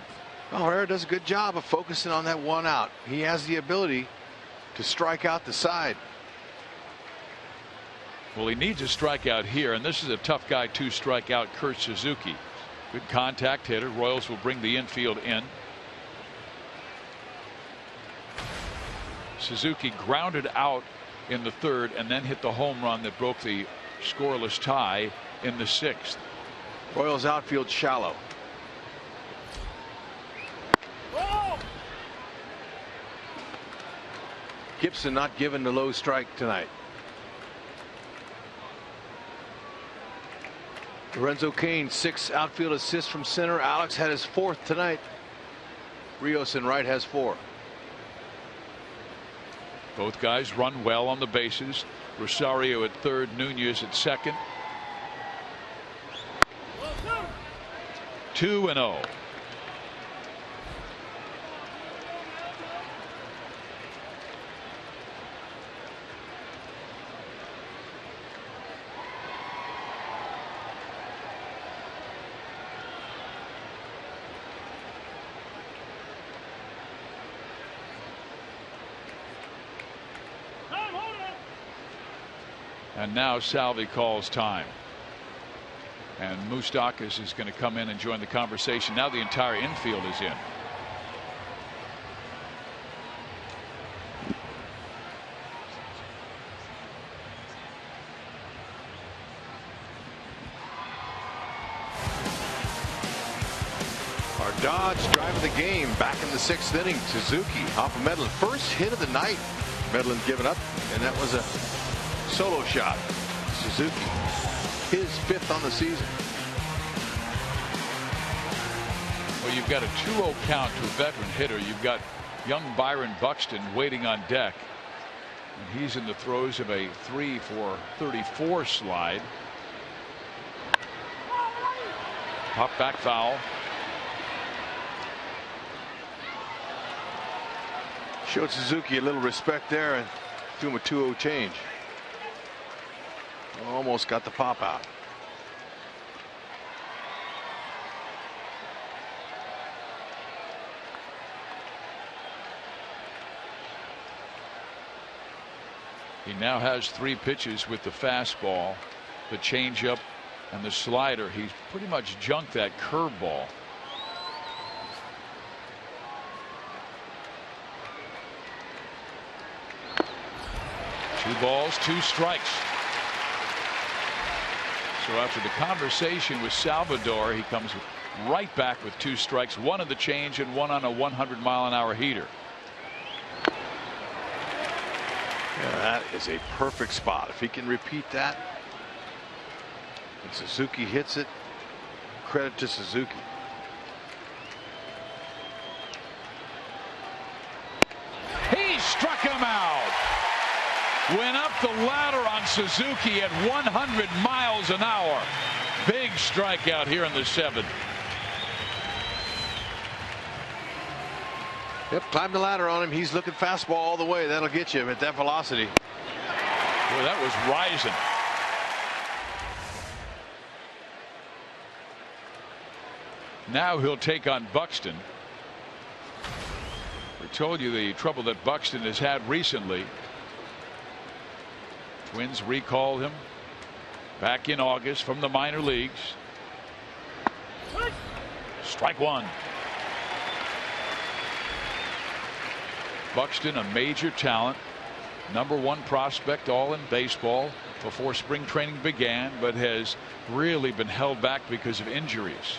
[SPEAKER 5] Well, Herrera does a good job of focusing on that 1 out. He has the ability to strike out the side.
[SPEAKER 1] Well, he needs a strikeout here, and this is a tough guy to strike out. Kurt Suzuki, good contact hitter. Royals will bring the infield in. Suzuki grounded out in the third and then hit the home run that broke the scoreless tie in the sixth.
[SPEAKER 5] Royals outfield shallow. Gibson not given the low strike tonight. Lorenzo Cain, 6 outfield assists from center. Alex had his 4th tonight. Rios in right has 4.
[SPEAKER 1] Both guys run well on the bases. Rosario at third, Nunez at second. 2-0. And now Salvi calls time. And Moustakas is going to come in and join the conversation. Now the entire infield is in.
[SPEAKER 5] Our Dodge driving the game back in the 6th inning. Suzuki off of Medlin. First hit of the night. Medlin given up, and that was a solo shot. Suzuki, his 5th on the season.
[SPEAKER 1] Well, you've got a 2-0 count to a veteran hitter. You've got young Byron Buxton waiting on deck. And he's in the throes of a 3-for-34 slide. Pop back foul.
[SPEAKER 5] Showed Suzuki a little respect there and threw him a 2-0 change. Almost got the pop out.
[SPEAKER 1] He now has 3 pitches with the fastball, the changeup, and the slider. He's pretty much junked that curveball. Two balls, 2 strikes. So after the conversation with Salvador, he comes right back with 2 strikes, 1 on the change and 1 on a 100-mile-an-hour heater.
[SPEAKER 5] Yeah, that is a perfect spot. If he can repeat that, and Suzuki hits it, credit to Suzuki.
[SPEAKER 1] He struck him out. Went up the ladder on Suzuki at 100 miles an hour. Big strikeout here in the 7th.
[SPEAKER 5] Yep, climbed the ladder on him. He's looking fastball all the way. That'll get you at that velocity.
[SPEAKER 1] Boy, that was rising. Now he'll take on Buxton. We told you the trouble that Buxton has had recently. Twins recalled him back in August from the minor leagues. Strike 1. Buxton, a major talent, #1 prospect all in baseball before spring training began, but has really been held back because of injuries.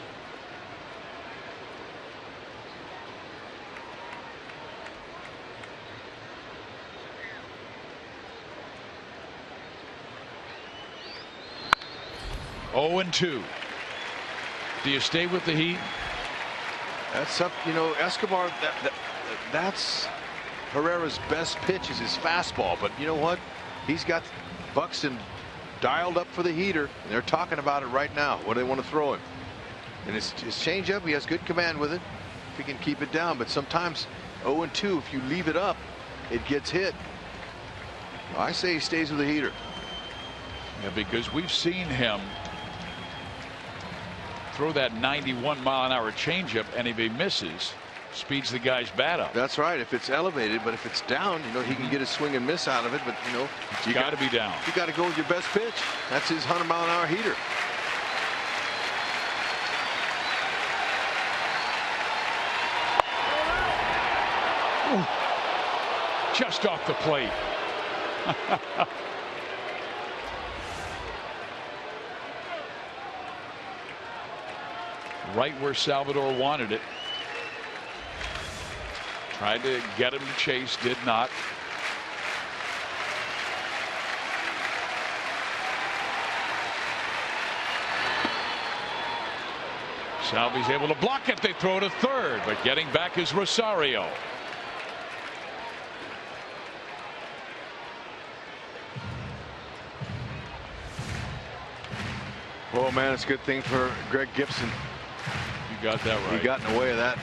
[SPEAKER 1] Oh, and 2. Do you stay with the Heat?
[SPEAKER 5] That's up, you know, Escobar. That's Herrera's best pitch is his fastball. But you know what? He's got Buxton dialed up for the heater, and they're talking about it right now. What do they want to throw him? And his changeup, he has good command with it. If he can keep it down, but sometimes 0 and 2, if you leave it up, it gets hit. I say he stays with the heater.
[SPEAKER 1] Yeah, because we've seen him throw that 91-mile-an-hour changeup, and if he misses, speeds the guy's bat up.
[SPEAKER 5] That's right. If it's elevated, but if it's down, you know, he can get a swing and miss out of it. But you know,
[SPEAKER 1] you got to be down.
[SPEAKER 5] You got to go with your best pitch. That's his 100-mile-an-hour heater.
[SPEAKER 1] just off the plate. Right where Salvador wanted it. Tried to get him to chase, did not. Salvi's able to block it. They throw to third, but getting back is Rosario.
[SPEAKER 5] Oh man, it's a good thing for Greg Gibson.
[SPEAKER 1] You got that right.
[SPEAKER 5] He got in the way of that.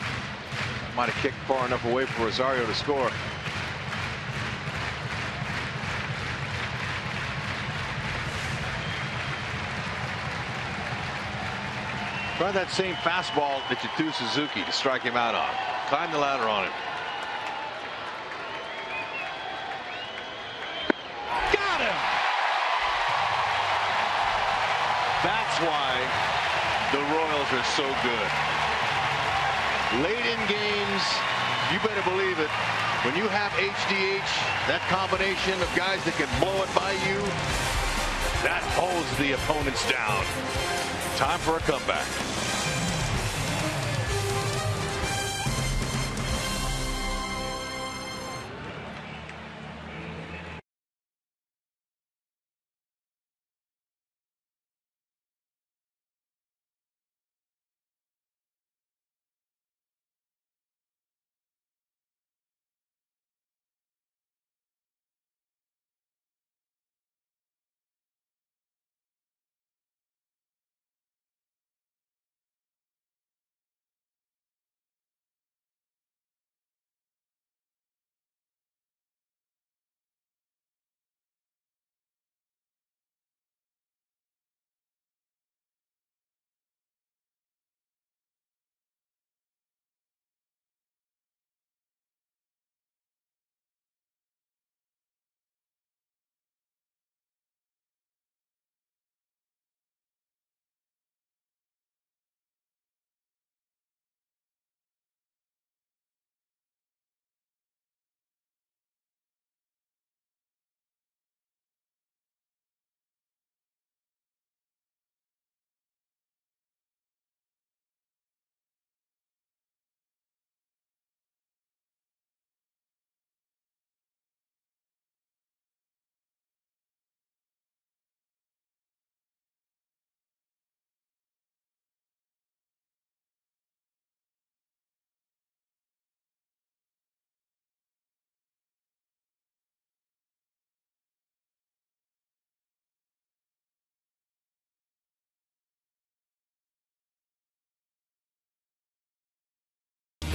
[SPEAKER 5] Might have kicked far enough away for Rosario to score. Try that same fastball that you threw Suzuki to strike him out on. Climb the ladder on him.
[SPEAKER 1] Got him.
[SPEAKER 5] That's why the Royals are so good. Late in games, you better believe it. When you have HDH, that combination of guys that can blow it by you, that holds the opponents down. Time for a comeback.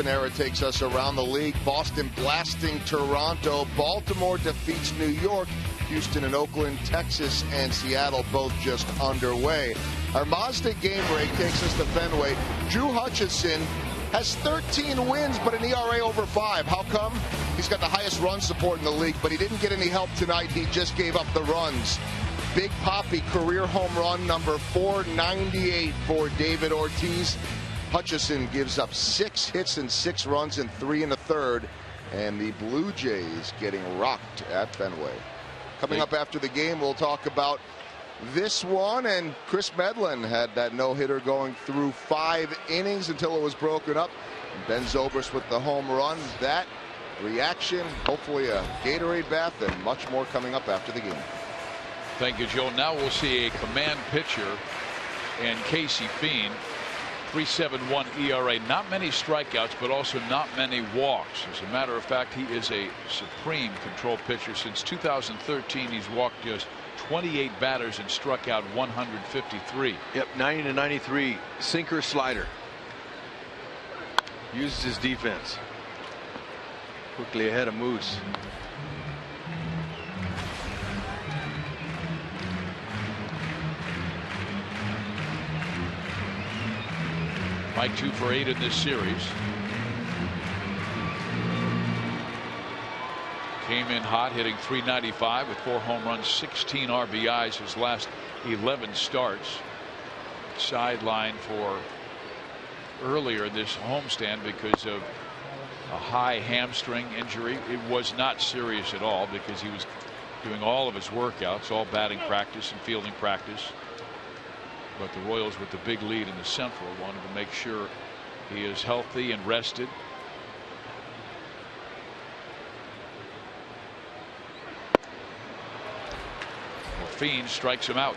[SPEAKER 3] Era takes us around the league. Boston blasting Toronto. Baltimore defeats New York. Houston and Oakland, Texas and Seattle both just underway. Our Mazda game break takes us to Fenway. Drew Hutchison has 13 wins but an ERA over 5. How come? He's got the highest run support in the league, but he didn't get any help tonight. He just gave up the runs. Big Papi career home run number 498 for David Ortiz. Hutchison gives up 6 hits and 6 runs in 3 1/3, and the Blue Jays getting rocked at Fenway. Coming up after the game, we'll talk about this one, and Chris Medlin had that no-hitter going through 5 innings until it was broken up. Ben Zobrist with the home run. That reaction, hopefully a Gatorade bath, and much more coming up after the game.
[SPEAKER 1] Thank you, Joe. Now we'll see a command pitcher and Casey Fiend. 3.71 ERA. Not many strikeouts, but also not many walks. As a matter of fact, he is a supreme control pitcher. Since 2013, he's walked just 28 batters and struck out 153.
[SPEAKER 5] Yep, 90 to 93. Sinker slider. Uses his defense. Quickly ahead of Moose.
[SPEAKER 1] Mike 2 for 8 in this series. Came in hot, hitting .395 with 4 home runs, 16 RBIs his last 11 starts. Sidelined for earlier this homestand because of a high hamstring injury. It was not serious at all because he was doing all of his workouts, all batting practice and fielding practice. But the Royals, with the big lead in the Central, wanted to make sure he is healthy and rested. Fiend strikes him out.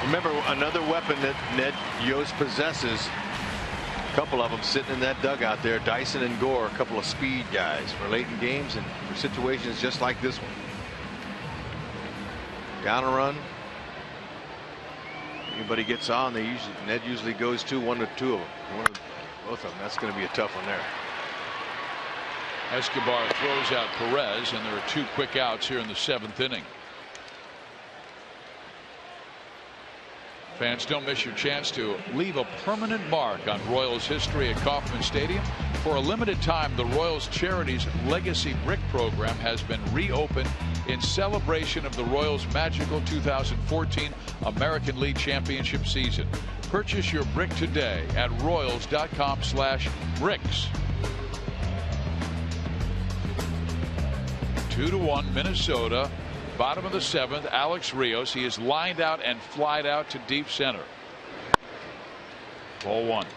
[SPEAKER 5] Remember, another weapon that Ned Yost possesses. A couple of them sitting in that dugout there. Dyson and Gore, a couple of speed guys for late in games and for situations just like this one. Down a run. Anybody gets on, Ned usually goes to one or two of them. Both of them. That's going to be a tough one there.
[SPEAKER 1] Escobar throws out Perez, and there are 2 quick outs here in the 7th inning. Fans, don't miss your chance to leave a permanent mark on Royals history at Kauffman Stadium. For a limited time, the Royals Charities Legacy Brick Program has been reopened in celebration of the Royals' magical 2014 American League Championship season. Purchase your brick today at royals.com/bricks. 2-1 Minnesota. Bottom of the 7th, Alex Rios. He is lined out and flied out to deep center. Ball 1.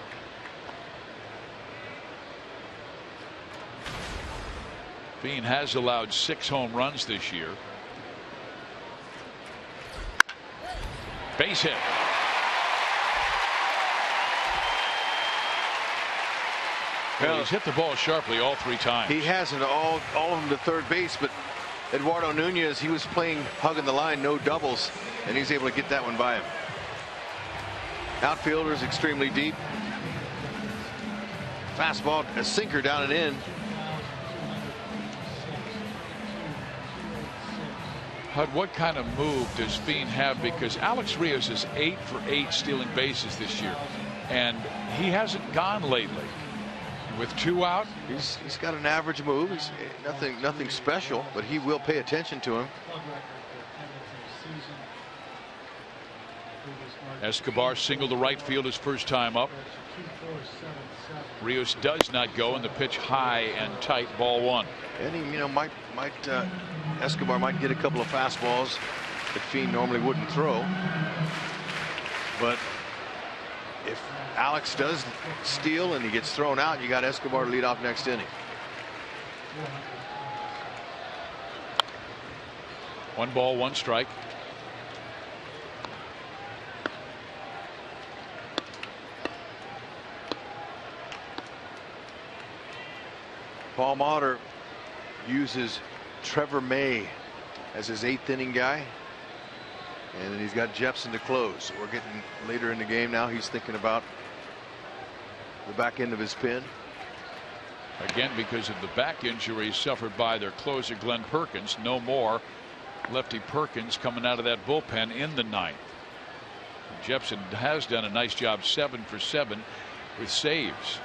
[SPEAKER 1] Fiend has allowed 6 home runs this year. Base hit. Well, he's hit the ball sharply all 3 times.
[SPEAKER 5] He hasn't all of them to third base, but Eduardo Nunez, he was playing hugging the line, no doubles, and he's able to get that one by him. Outfielder's extremely deep. Fastball, a sinker down and in.
[SPEAKER 1] Hud, what kind of move does Fiend have? Because Alex Rios is 8 for 8 stealing bases this year, and he hasn't gone lately. With 2 out,
[SPEAKER 5] he's got an average move. He's nothing special, but he will pay attention to him.
[SPEAKER 1] Escobar singled to right field his first time up. Rios does not go, and the pitch high and tight, ball 1.
[SPEAKER 5] And he, Escobar might get a couple of fastballs that Fiend normally wouldn't throw. But if Alex does steal and he gets thrown out, you got Escobar to lead off next inning.
[SPEAKER 1] 1 ball, 1 strike.
[SPEAKER 5] Paul Mauter uses Trevor May as his 8th inning guy. And then he's got Jepson to close. So we're getting later in the game now. He's thinking about the back end of his pin.
[SPEAKER 1] Again, because of the back injury suffered by their closer Glenn Perkins. No more lefty Perkins coming out of that bullpen in the 9th. Jepson has done a nice job, 7 for 7 with saves.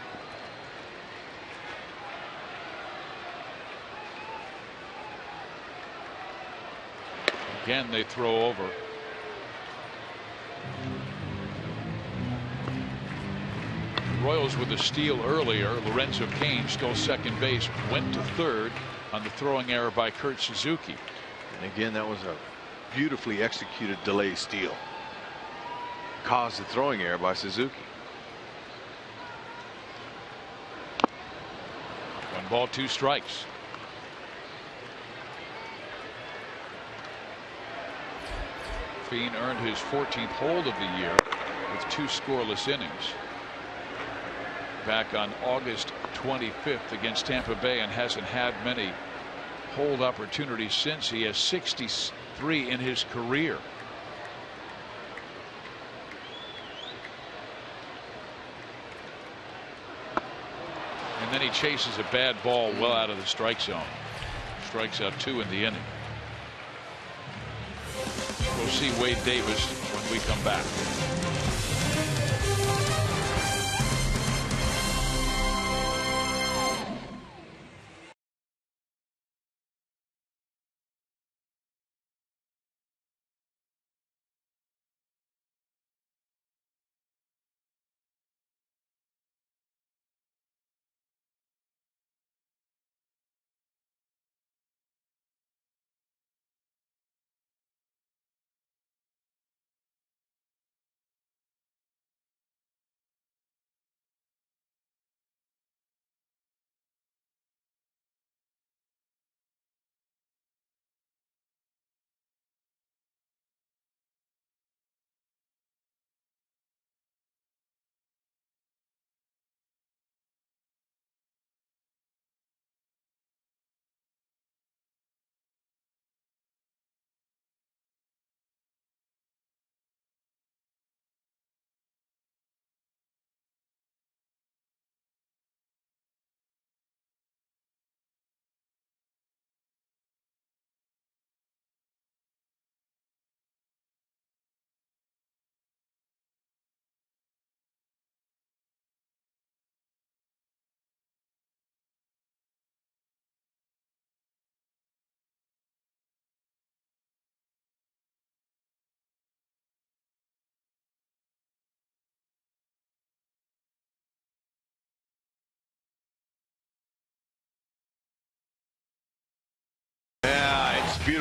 [SPEAKER 1] Again, they throw over. Royals with a steal earlier. Lorenzo Cain stole second base, went to third on the throwing error by Kurt Suzuki.
[SPEAKER 5] And again, that was a beautifully executed delay steal. Caused the throwing error by Suzuki.
[SPEAKER 1] 1 ball, 2 strikes. Fiend earned his 14th hold of the year with 2 scoreless innings back on August 25th against Tampa Bay, and hasn't had many hold opportunities since. He has 63 in his career. And then he chases a bad ball well out of the strike zone. Strikes out 2 in the inning. We'll see Wade Davis when we come back.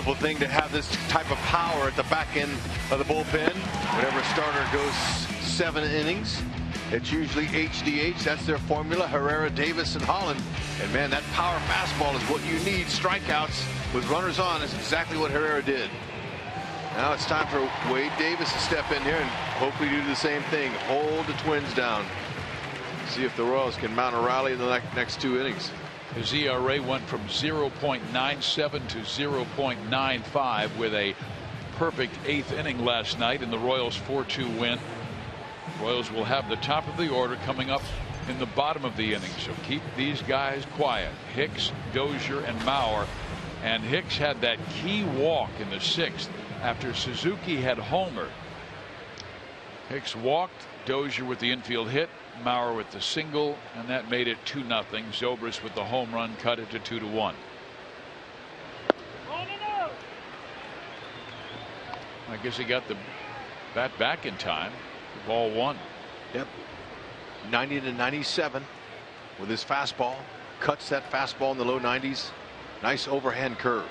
[SPEAKER 5] beautiful thing to have this type of power at the back end of the bullpen. Whenever a starter goes 7 innings, it's usually HDH. That's their formula. Herrera, Davis, and Holland. And man, that power fastball is what you need. Strikeouts with runners on is exactly what Herrera did. Now it's time for Wade Davis to step in here and hopefully do the same thing. Hold the Twins down. See if the Royals can mount a rally in the next 2 innings.
[SPEAKER 1] His ERA went from 0.97 to 0.95 with a perfect 8th inning last night in the Royals 4-2 win. Royals will have the top of the order coming up in the bottom of the inning, so keep these guys quiet. Hicks, Dozier, and Mauer. And Hicks had that key walk in the 6th after Suzuki had homered. Hicks walked, Dozier with the infield hit, Mauer with the single, and that made it 2-0. Zobrist with the home run cut it to 2-1. I guess he got the bat back in time. Ball 1.
[SPEAKER 5] Yep. 90 to 97 with his fastball. Cuts that fastball in the low 90s. Nice overhand curve.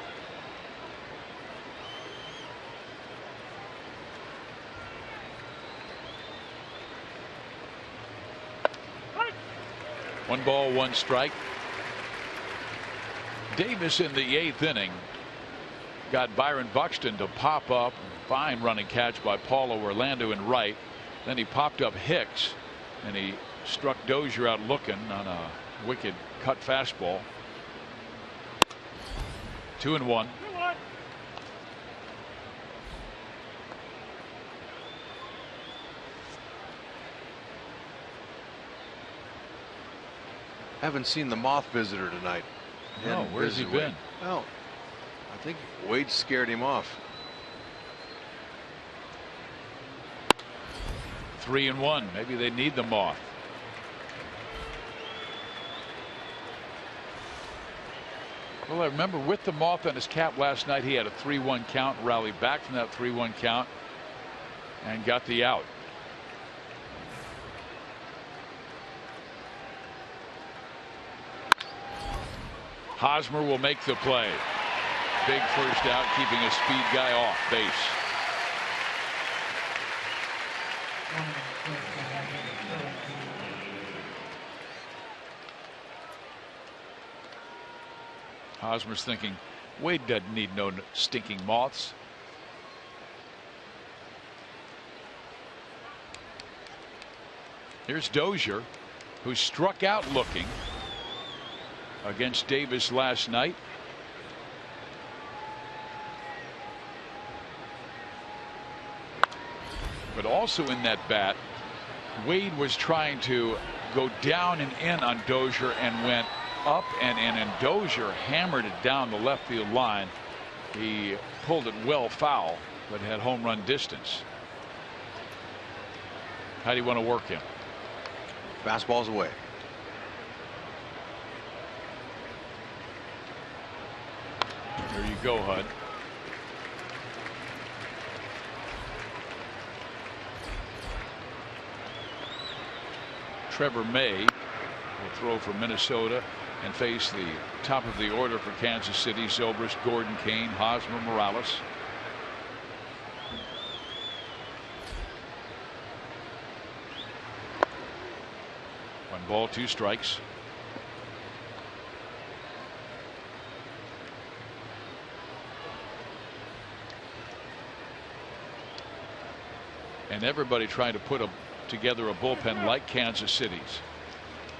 [SPEAKER 1] One ball, 1 strike. Davis in the 8th inning got Byron Buxton to pop up. Fine running catch by Paulo Orlando in right. Then he popped up Hicks and he struck Dozier out looking on a wicked cut fastball. 2-1.
[SPEAKER 5] Haven't seen the moth visitor tonight.
[SPEAKER 1] No, where's he been?
[SPEAKER 5] Well, I think Wade scared him off.
[SPEAKER 1] 3-1. Maybe they need the moth. Well, I remember with the moth on his cap last night, he had a 3-1 count, rallied back from that 3-1 count, and got the out. Hosmer will make the play. Big first out, keeping a speed guy off base. Hosmer's thinking Wade doesn't need no stinking moths. Here's Dozier, who struck out looking against Davis last night. But also in that bat, Wade was trying to go down and in on Dozier and went up and in, and Dozier hammered it down the left field line. He pulled it well foul, but had home run distance. How do you want to work him?
[SPEAKER 5] Fastball's away.
[SPEAKER 1] There you go, Hud. Trevor May will throw for Minnesota and face the top of the order for Kansas City. Zobrist, Gordon, Kane, Hosmer, Morales. One ball, 2 strikes. And everybody trying to put together a bullpen like Kansas City's.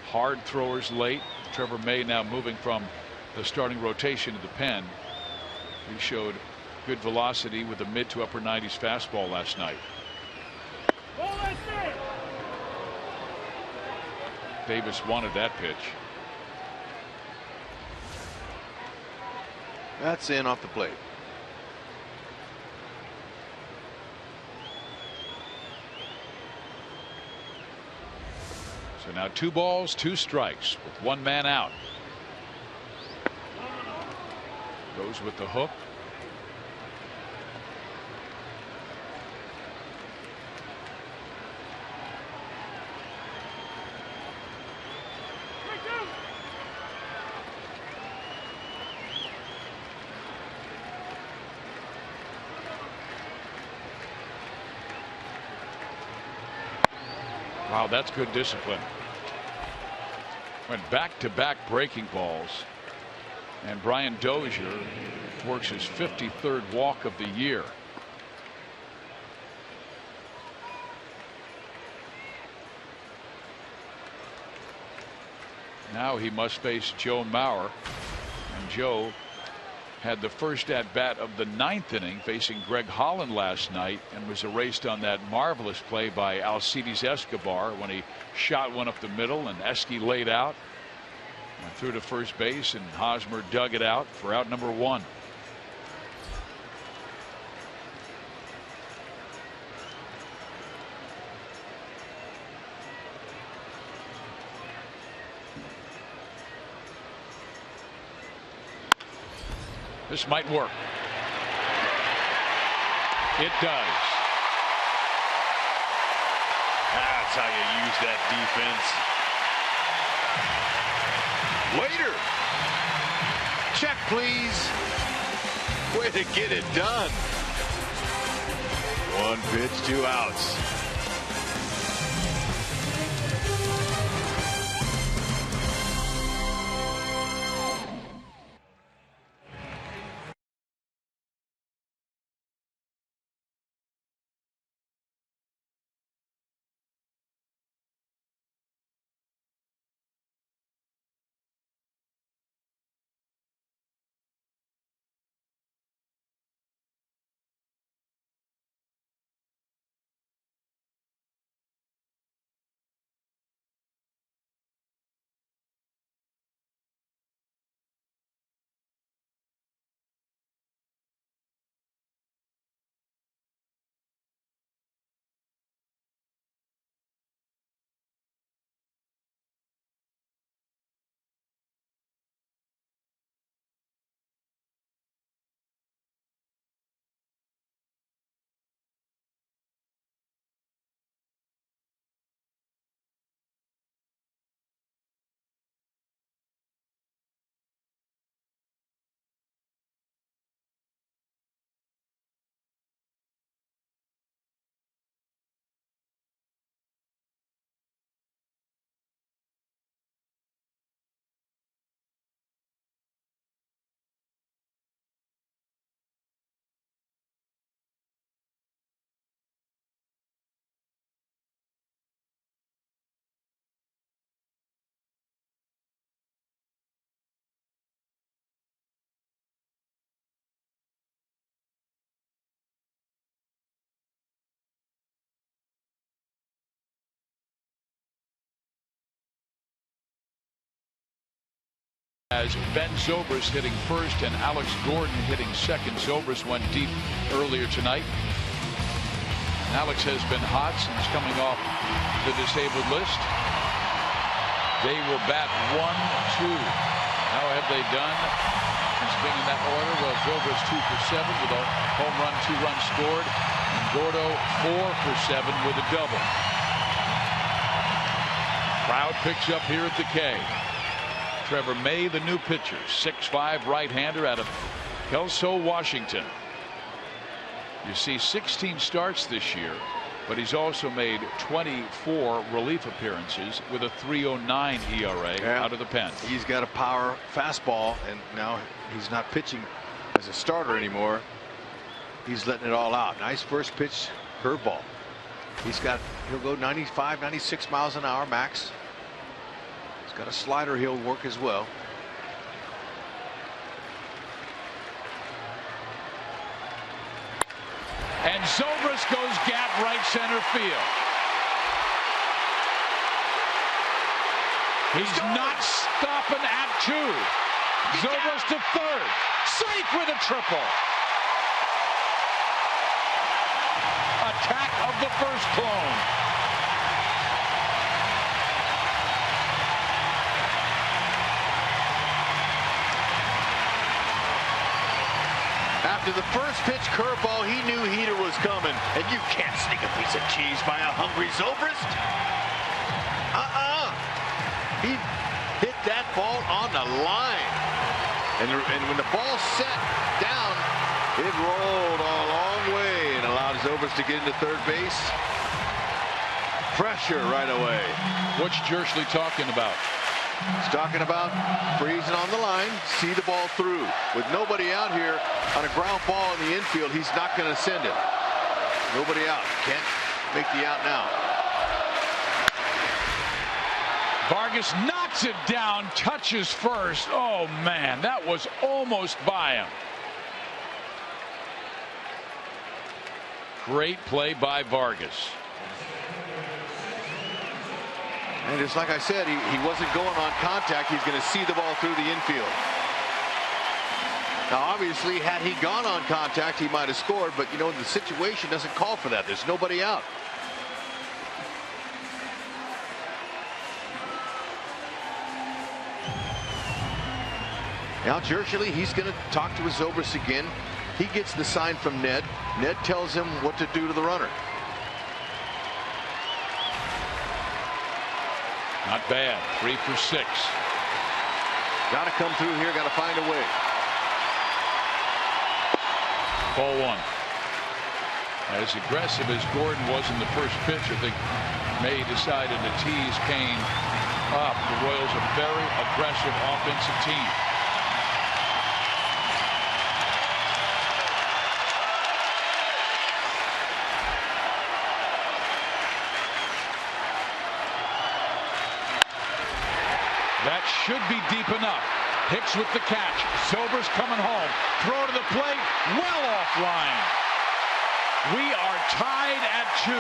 [SPEAKER 1] Hard throwers late. Trevor May now moving from the starting rotation to the pen. He showed good velocity with a mid to upper 90s fastball last night. Davis wanted that pitch.
[SPEAKER 5] That's in off the plate.
[SPEAKER 1] So now 2 balls, 2 strikes with 1 man out. Goes with the hook. Wow, that's good discipline. Went back-to-back breaking balls. And Brian Dozier works his 53rd walk of the year. Now he must face Joe Mauer. And Joe had the first at-bat of the 9th inning facing Greg Holland last night and was erased on that marvelous play by Alcides Escobar when he shot one up the middle and Esky laid out. Went through to first base and Hosmer dug it out for out number 1. This might work. It does.
[SPEAKER 5] That's how you use that defense. Waiter, check please. Way to get it done. 1 pitch, 2 outs.
[SPEAKER 1] As Ben Zobrist hitting first and Alex Gordon hitting second. Zobrist went deep earlier tonight. Alex has been hot since coming off the disabled list. They will bat 1-2. How have they done since being in that order? Well, Zobrist 2 for 7 with a home run, 2 runs scored, and Gordo 4 for 7 with a double. Crowd picks up here at the K. Trevor May, the new pitcher, 6'5" right-hander out of Kelso, Washington. You see 16 starts this year, but he's also made 24 relief appearances with a 3.09 ERA out of the pen.
[SPEAKER 5] He's got a power fastball, and now he's not pitching as a starter anymore. He's letting it all out. Nice first pitch curveball. He'll go 95, 96 miles an hour max. Got a slider he'll work as well.
[SPEAKER 1] And Zobrist goes gap right center field. He's not stopping at 2. Zobrist to third. Safe with a triple. Attack of the first clone.
[SPEAKER 2] After the first pitch curveball, he knew heater was coming. And you can't sneak a piece of cheese by a hungry Zobrist. He hit that ball on the line. And when the ball set down, it rolled a long way and allowed Zobrist to get into third base.
[SPEAKER 5] Pressure right away.
[SPEAKER 1] What's Jersley talking about?
[SPEAKER 5] He's talking about freezing on the line, see the ball through. With nobody out here on a ground ball in the infield, he's not going to send it. Nobody out. Can't make the out now.
[SPEAKER 1] Vargas knocks it down, touches first. Oh, man, that was almost by him. Great play by Vargas.
[SPEAKER 5] And just like I said, he wasn't going on contact. He's going to see the ball through the infield. Now, obviously, had he gone on contact, he might have scored. But, you know, the situation doesn't call for that. There's nobody out. Now, Jersley, he's going to talk to his Zobrist again. He gets the sign from Ned. Ned tells him what to do to the runner.
[SPEAKER 1] Not bad. 3 for 6.
[SPEAKER 5] Got to come through here. Got to find a way.
[SPEAKER 1] Ball 1. As aggressive as Gordon was in the first pitch, I think May decided to tease Kane up. The Royals are a very aggressive offensive team. That should be deep enough. Hicks with the catch. Zobrist coming home. Throw to the plate. Well offline. We are tied at 2.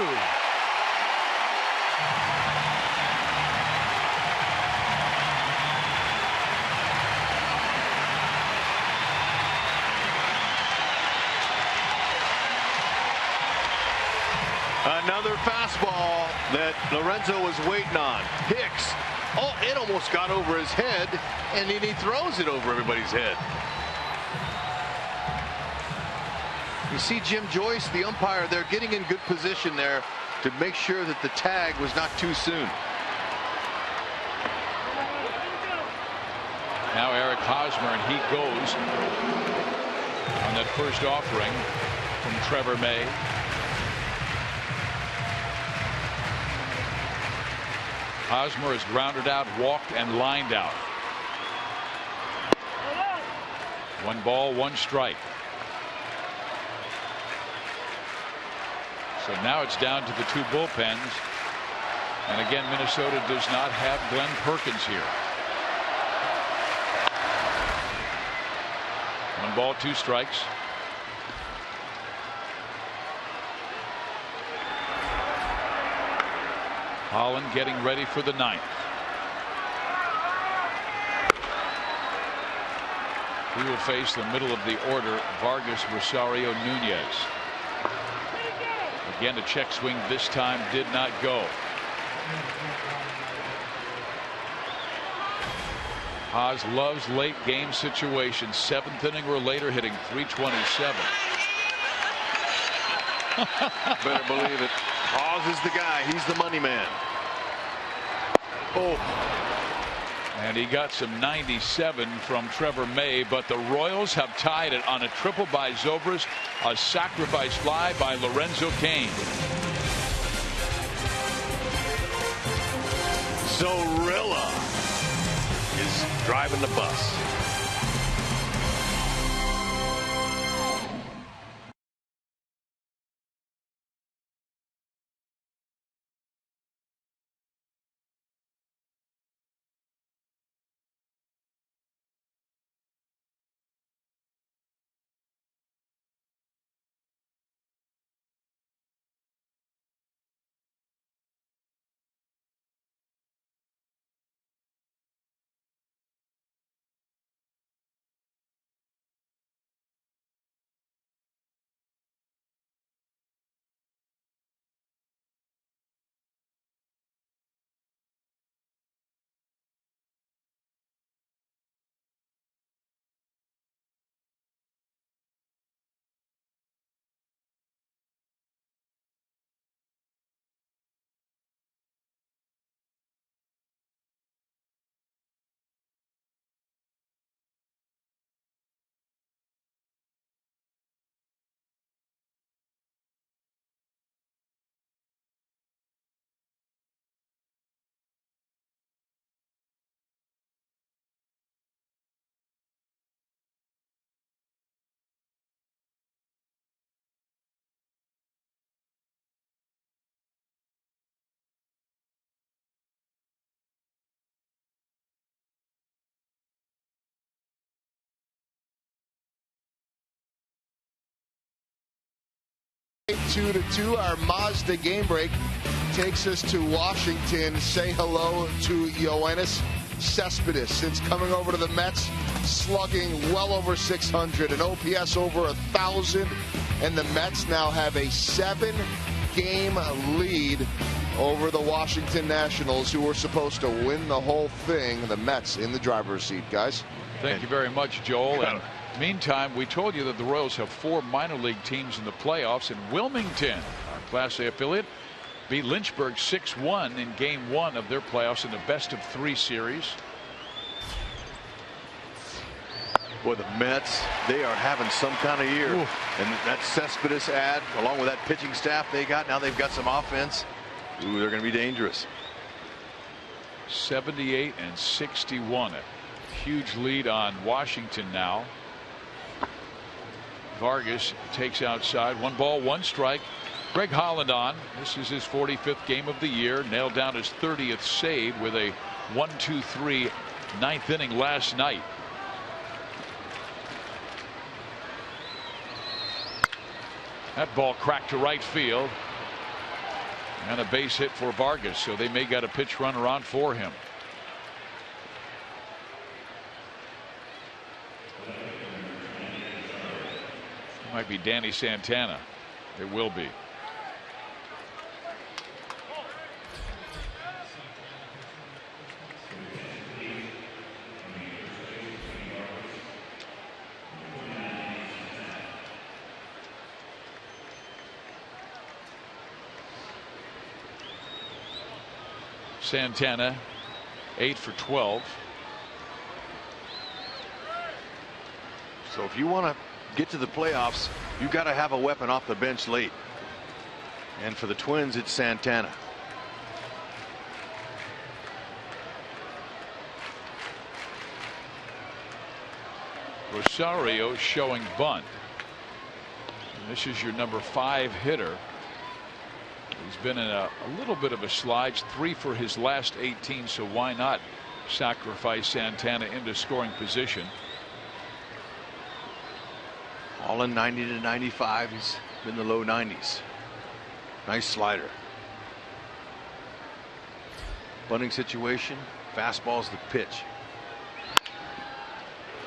[SPEAKER 5] Another fastball that Lorenzo was waiting on. Hicks. Oh, it almost got over his head, and then he throws it over everybody's head. You see Jim Joyce, the umpire, they're getting in good position there to make sure that the tag was not too soon.
[SPEAKER 1] Now Eric Hosmer, and he goes on that first offering from Trevor May. Hosmer has grounded out, walked, and lined out. 1 ball, 1 strike. So now it's down to the 2 bullpens. And again, Minnesota does not have Glenn Perkins here. 1 ball, 2 strikes. Holland getting ready for the 9th. He will face the middle of the order, Vargas, Rosario, Nunez. Again, a check swing this time did not go. Haas loves late game situations. 7th inning or later, hitting .327.
[SPEAKER 5] Better believe it. Haas is the guy. He's the money man. Oh.
[SPEAKER 1] And he got some 97 from Trevor May, but the Royals have tied it on a triple by Zobrist, a sacrifice fly by Lorenzo Cain.
[SPEAKER 5] Zorilla is driving the bus.
[SPEAKER 3] 2-2. Our Mazda game break takes us to Washington. Say hello to Yoenis Cespedes. Since coming over to the Mets, slugging well over 600, an OPS over 1,000, and the Mets now have a 7-game lead over the Washington Nationals, who were supposed to win the whole thing. The Mets in the driver's seat, guys.
[SPEAKER 1] Thank you very much, Joel. And meantime, we told you that the Royals have 4 minor league teams in the playoffs, and Wilmington, our Class A affiliate, beat Lynchburg 6-1 in Game 1 of their playoffs in the best-of-3 series.
[SPEAKER 5] Boy, the Mets, they are having some kind of year. Ooh. And that Cespedes ad, along with that pitching staff they got, now they've got some offense. Ooh, they're going to be dangerous.
[SPEAKER 1] 78-61. A huge lead on Washington now. Vargas takes outside. 1 ball, 1 strike. Greg Holland on. This is his 45th game of the year. Nailed down his 30th save with a 1-2-3 ninth inning last night. That ball cracked to right field. And a base hit for Vargas, so they may got a pitch runner on for him. It might be Danny Santana. It will be. Santana 8 for 12.
[SPEAKER 5] So if you want to get to the playoffs, you got to have a weapon off the bench late. And for the Twins, it's Santana.
[SPEAKER 1] Rosario showing bunt. And this is your number 5 hitter. He's been in a little bit of a slide, 3 for his last 18, so why not sacrifice Santana into scoring position?
[SPEAKER 5] All in 90 to 95. He's been in the low 90s. Nice slider. Bunting situation. Fastball's the pitch.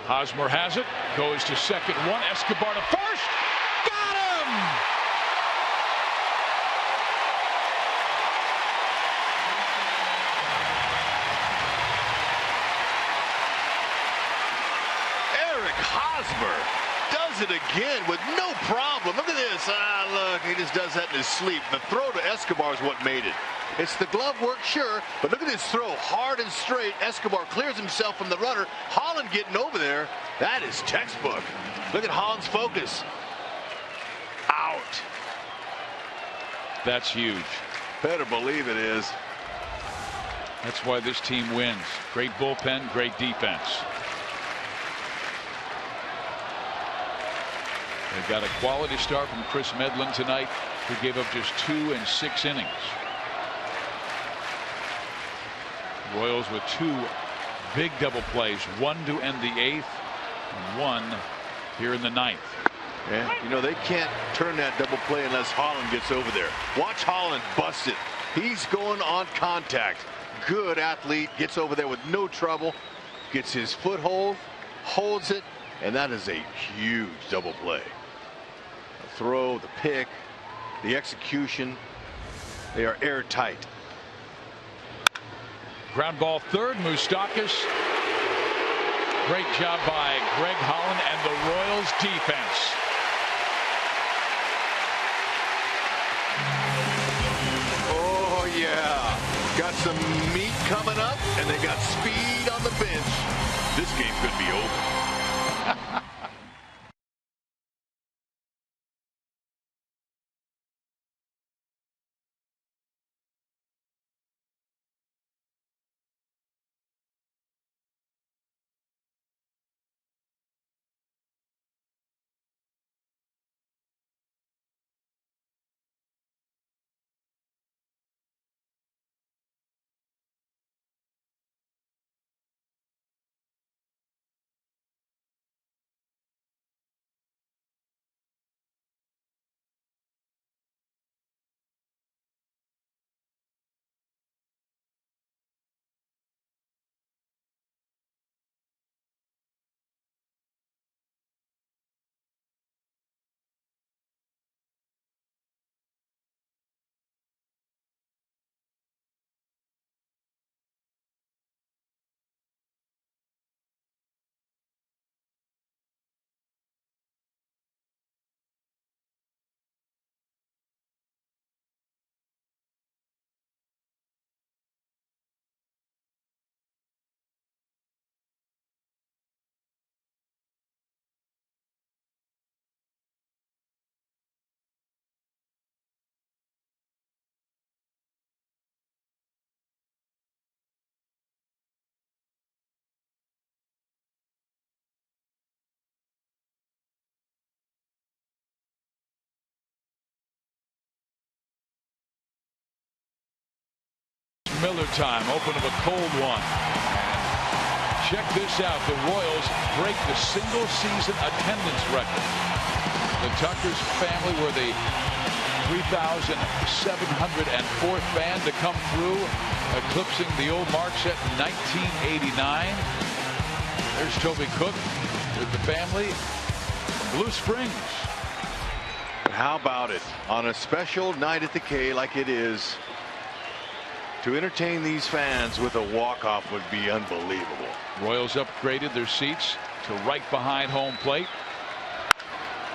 [SPEAKER 1] Hosmer has it. Goes to second. 1. Escobar to first. Got him!
[SPEAKER 5] Hosmer does it again with no problem. Look at this. Look, he just does that in his sleep. The throw to Escobar is what made it. It's the glove work, sure, but look at this throw, hard and straight. Escobar clears himself from the runner. Holland getting over there. That is textbook. Look at Holland's focus. Out.
[SPEAKER 1] That's huge.
[SPEAKER 5] Better believe it is.
[SPEAKER 1] That's why this team wins. Great bullpen, great defense. They've got a quality start from Chris Medlin tonight, who gave up just 2 in 6 innings. Royals with 2 big double plays, 1 to end the 8th and 1 here in the 9th.
[SPEAKER 5] Yeah, you know, they can't turn that double play unless Holland gets over there. Watch Holland bust it. He's going on contact. Good athlete, gets over there with no trouble, gets his foothold, holds it, and that is a huge double play. The throw, the pick, the execution, they are airtight.
[SPEAKER 1] Ground ball third. Moustakas. Great job by Greg Holland and the Royals defense.
[SPEAKER 5] Oh yeah, got some meat coming up, and they got speed on the bench. This game could be over.
[SPEAKER 1] Miller time. Open of a cold one. And check this out. The Royals break the single season attendance record. The Tucker's family were the 3,704th band to come through, eclipsing the old mark set in 1989. There's Toby Cook with the family from Blue Springs.
[SPEAKER 5] How about it on a special night at the K like it is, to entertain these fans with a walk-off would be unbelievable.
[SPEAKER 1] Royals upgraded their seats to right behind home plate.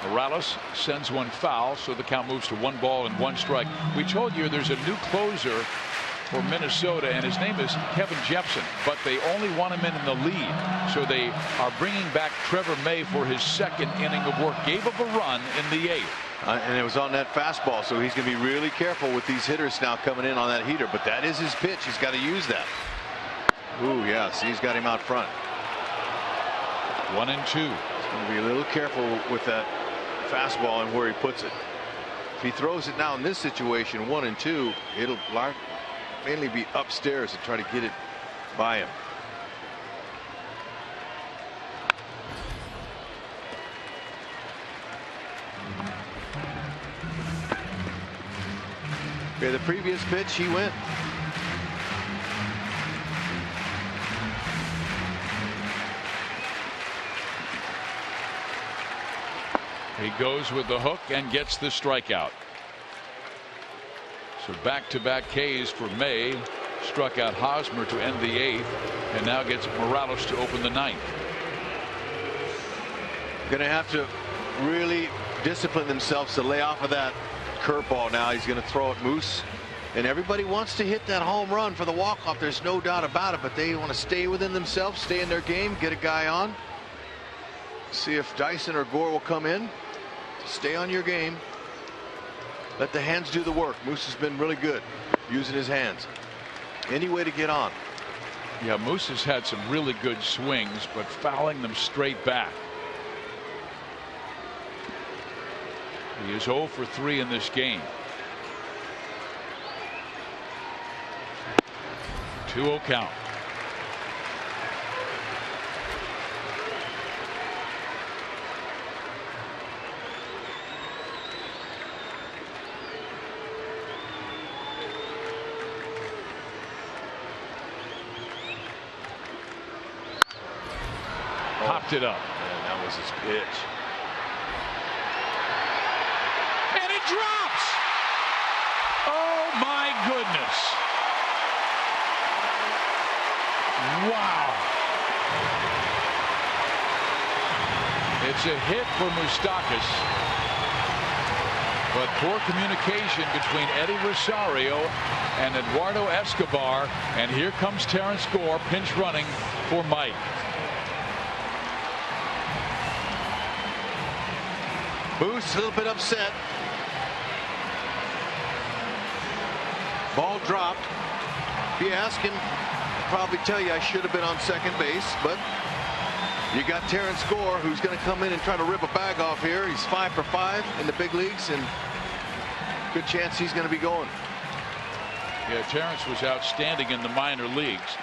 [SPEAKER 1] Morales sends one foul, so the count moves to 1 ball and 1 strike. We told you there's a new closer for Minnesota, and his name is Kevin Jepson, but they only want him in the lead, so they are bringing back Trevor May for his 2nd inning of work. Gave up a run in the 8th.
[SPEAKER 5] And it was on that fastball, so he's going to be really careful with these hitters now coming in on that heater, but that is his pitch. He's got to use that. Ooh, yes, he's got him out front.
[SPEAKER 1] 1-2.
[SPEAKER 5] He's going to be a little careful with that fastball and where he puts it. If he throws it now in this situation 1-2, it'll mainly be upstairs to try to get it by him. Okay, the previous pitch he went.
[SPEAKER 1] He goes with the hook and gets the strikeout. So back-to-back Ks for May. Struck out Hosmer to end the 8th, and now gets Morales to open the 9th.
[SPEAKER 5] Going to have to really discipline themselves to lay off of that curveball. Now he's going to throw at Moose, and everybody wants to hit that home run for the walk-off. There's no doubt about it, but they want to stay within themselves, stay in their game, get a guy on. See if Dyson or Gore will come in. Stay on your game. Let the hands do the work. Moose has been really good using his hands. Any way to get on.
[SPEAKER 1] Yeah, Moose has had some really good swings, but fouling them straight back. He is 0 for 3 in this game. 2-0 count. Popped it up.
[SPEAKER 5] And that was his pitch.
[SPEAKER 1] And it drops. Oh my goodness. Wow. It's a hit for Moustakas, but poor communication between Eddie Rosario and Eduardo Escobar, and here comes Terrence Gore pinch running for Mike.
[SPEAKER 5] Moose a little bit upset. Ball dropped. If you ask him, he'll probably tell you I should have been on second base, but you got Terrence Gore, who's going to come in and try to rip a bag off here. He's 5 for 5 in the big leagues, and good chance he's going to be going.
[SPEAKER 1] Yeah, Terrence was outstanding in the minor leagues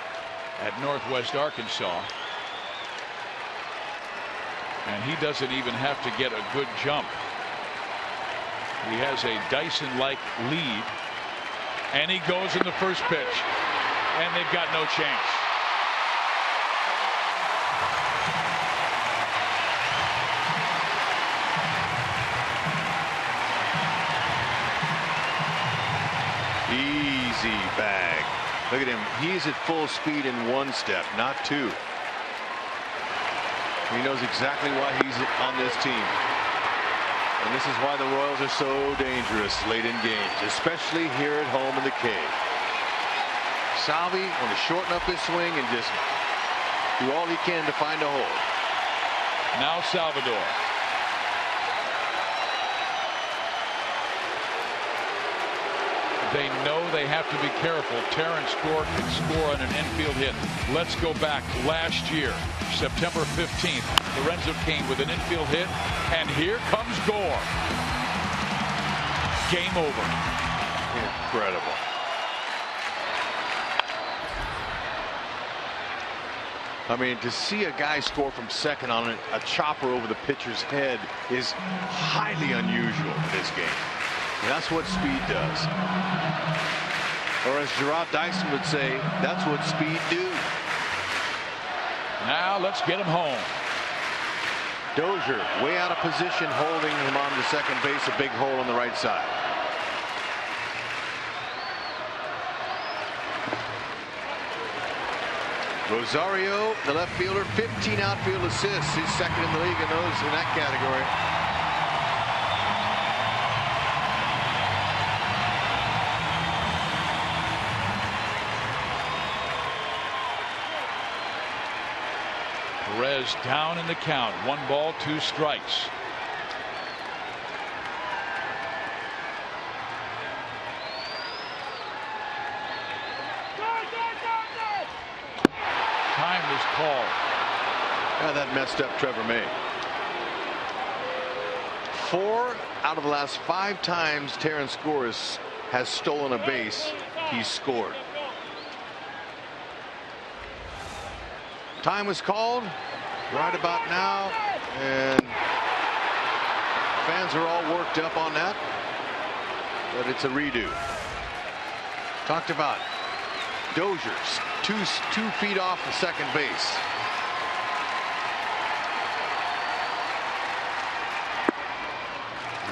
[SPEAKER 1] at Northwest Arkansas. And he doesn't even have to get a good jump. He has a Dyson-like lead. And he goes in the first pitch. And they've got no chance.
[SPEAKER 5] Easy bag. Look at him. He's at full speed in 1 step, not 2. He knows exactly why he's on this team. And this is why the Royals are so dangerous late in games, especially here at home in the K. Salvi want to shorten up his swing and just do all he can to find a hole.
[SPEAKER 1] Now Salvador. They know they have to be careful. Terrence Gore can score on an infield hit. Let's go back last year, September 15th. Lorenzo Cain with an infield hit, and here comes Gore. Game over.
[SPEAKER 5] Incredible. I mean, to see a guy score from second on a chopper over the pitcher's head is highly unusual in this game. And that's what speed does. Or as Gerard Dyson would say, that's what speed do.
[SPEAKER 1] Now let's get him home.
[SPEAKER 5] Dozier way out of position, holding him on to second base, a big hole on the right side. Rosario, the left fielder, 15 outfield assists. He's second in the league in that category.
[SPEAKER 1] Perez down in the count. 1 ball, 2 strikes. Time was called.
[SPEAKER 5] Yeah, that messed up Trevor May. 4 out of the last 5 times Terrence Scoris has stolen a base, he's scored. Time was called right about now, and fans are all worked up on that, but it's a redo. Talked about Dozier's 2 feet off the second base.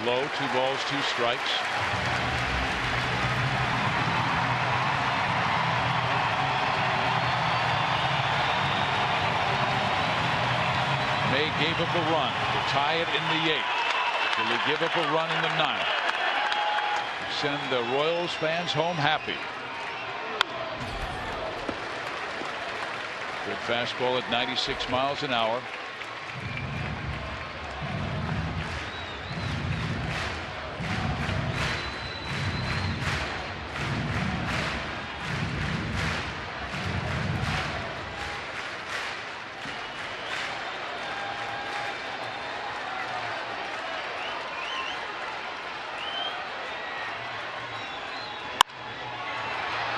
[SPEAKER 1] Low, 2 balls, 2 strikes. May gave up a run to tie it in the 8th. Will he give up a run in the 9th? Send the Royals fans home happy. Good fastball at 96 miles an hour.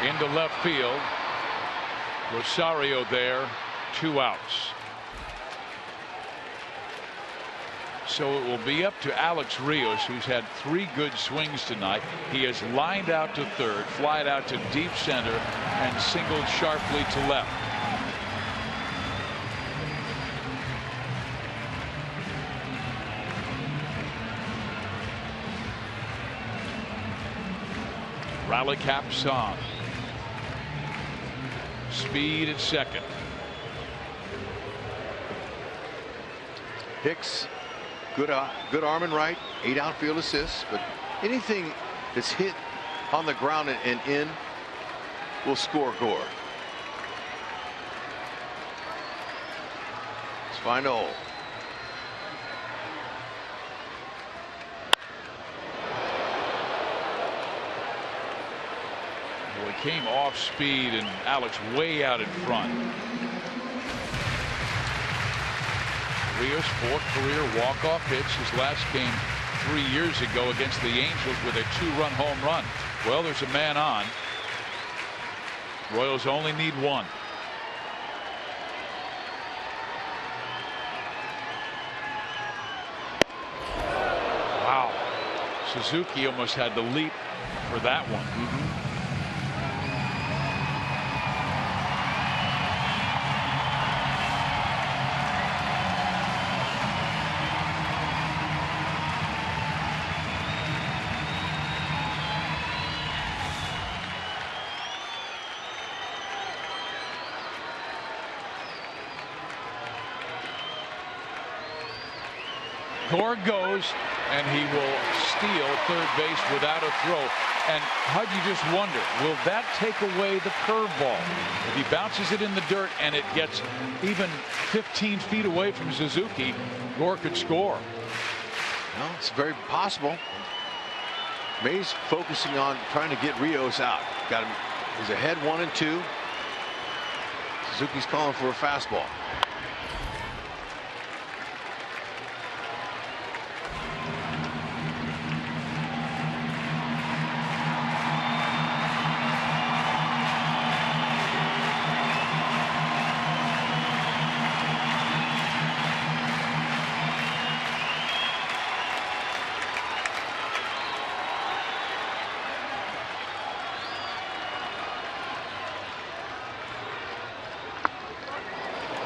[SPEAKER 1] Into left field. Rosario there, 2 outs. So it will be up to Alex Rios, who's had 3 good swings tonight. He has lined out to third, flied out to deep center, and singled sharply to left. Rally caps on. Speed at second.
[SPEAKER 5] Hicks, good arm and right, 8 outfield assists, but anything that's hit on the ground and in will score Gore. Let's find a hole.
[SPEAKER 1] Well, he came off speed and Alex way out in front. Rios' 4th career walk-off pitch. His last came 3 years ago against the Angels with a 2-run home run. Well, there's a man on. Royals only need 1. Wow. Suzuki almost had the leap for that one. Gore goes, and he will steal third base without a throw. And Hud, you just wonder, will that take away the curveball? If he bounces it in the dirt and it gets even 15 feet away from Suzuki, Gore could score.
[SPEAKER 5] Well, it's very possible. May's focusing on trying to get Rios out. Got him. He's ahead 1 and 2. Suzuki's calling for a fastball.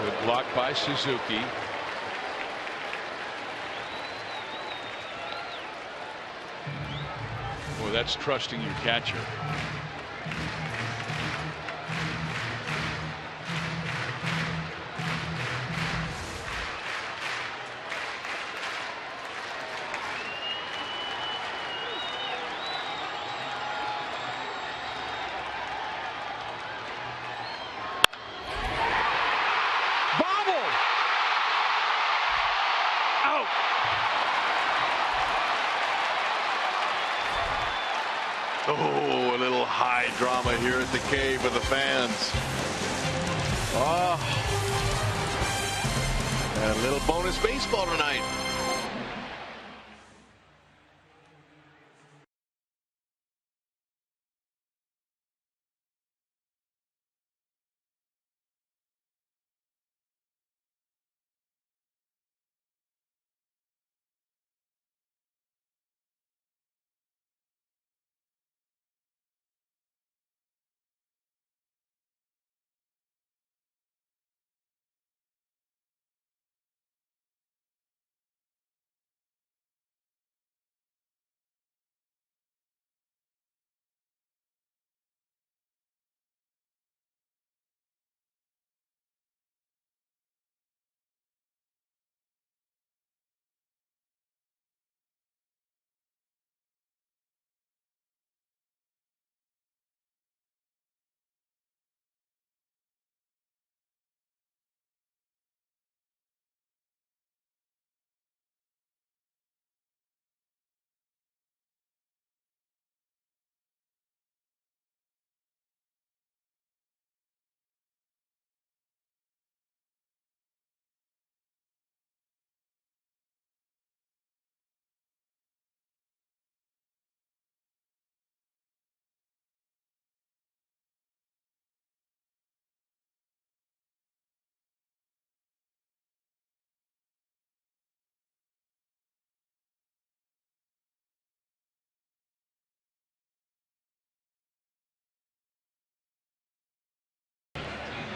[SPEAKER 1] Good block by Suzuki. Boy, that's trusting your catcher.
[SPEAKER 5] Oh, a little high drama here at the cave with the fans. Oh, and a little bonus baseball tonight.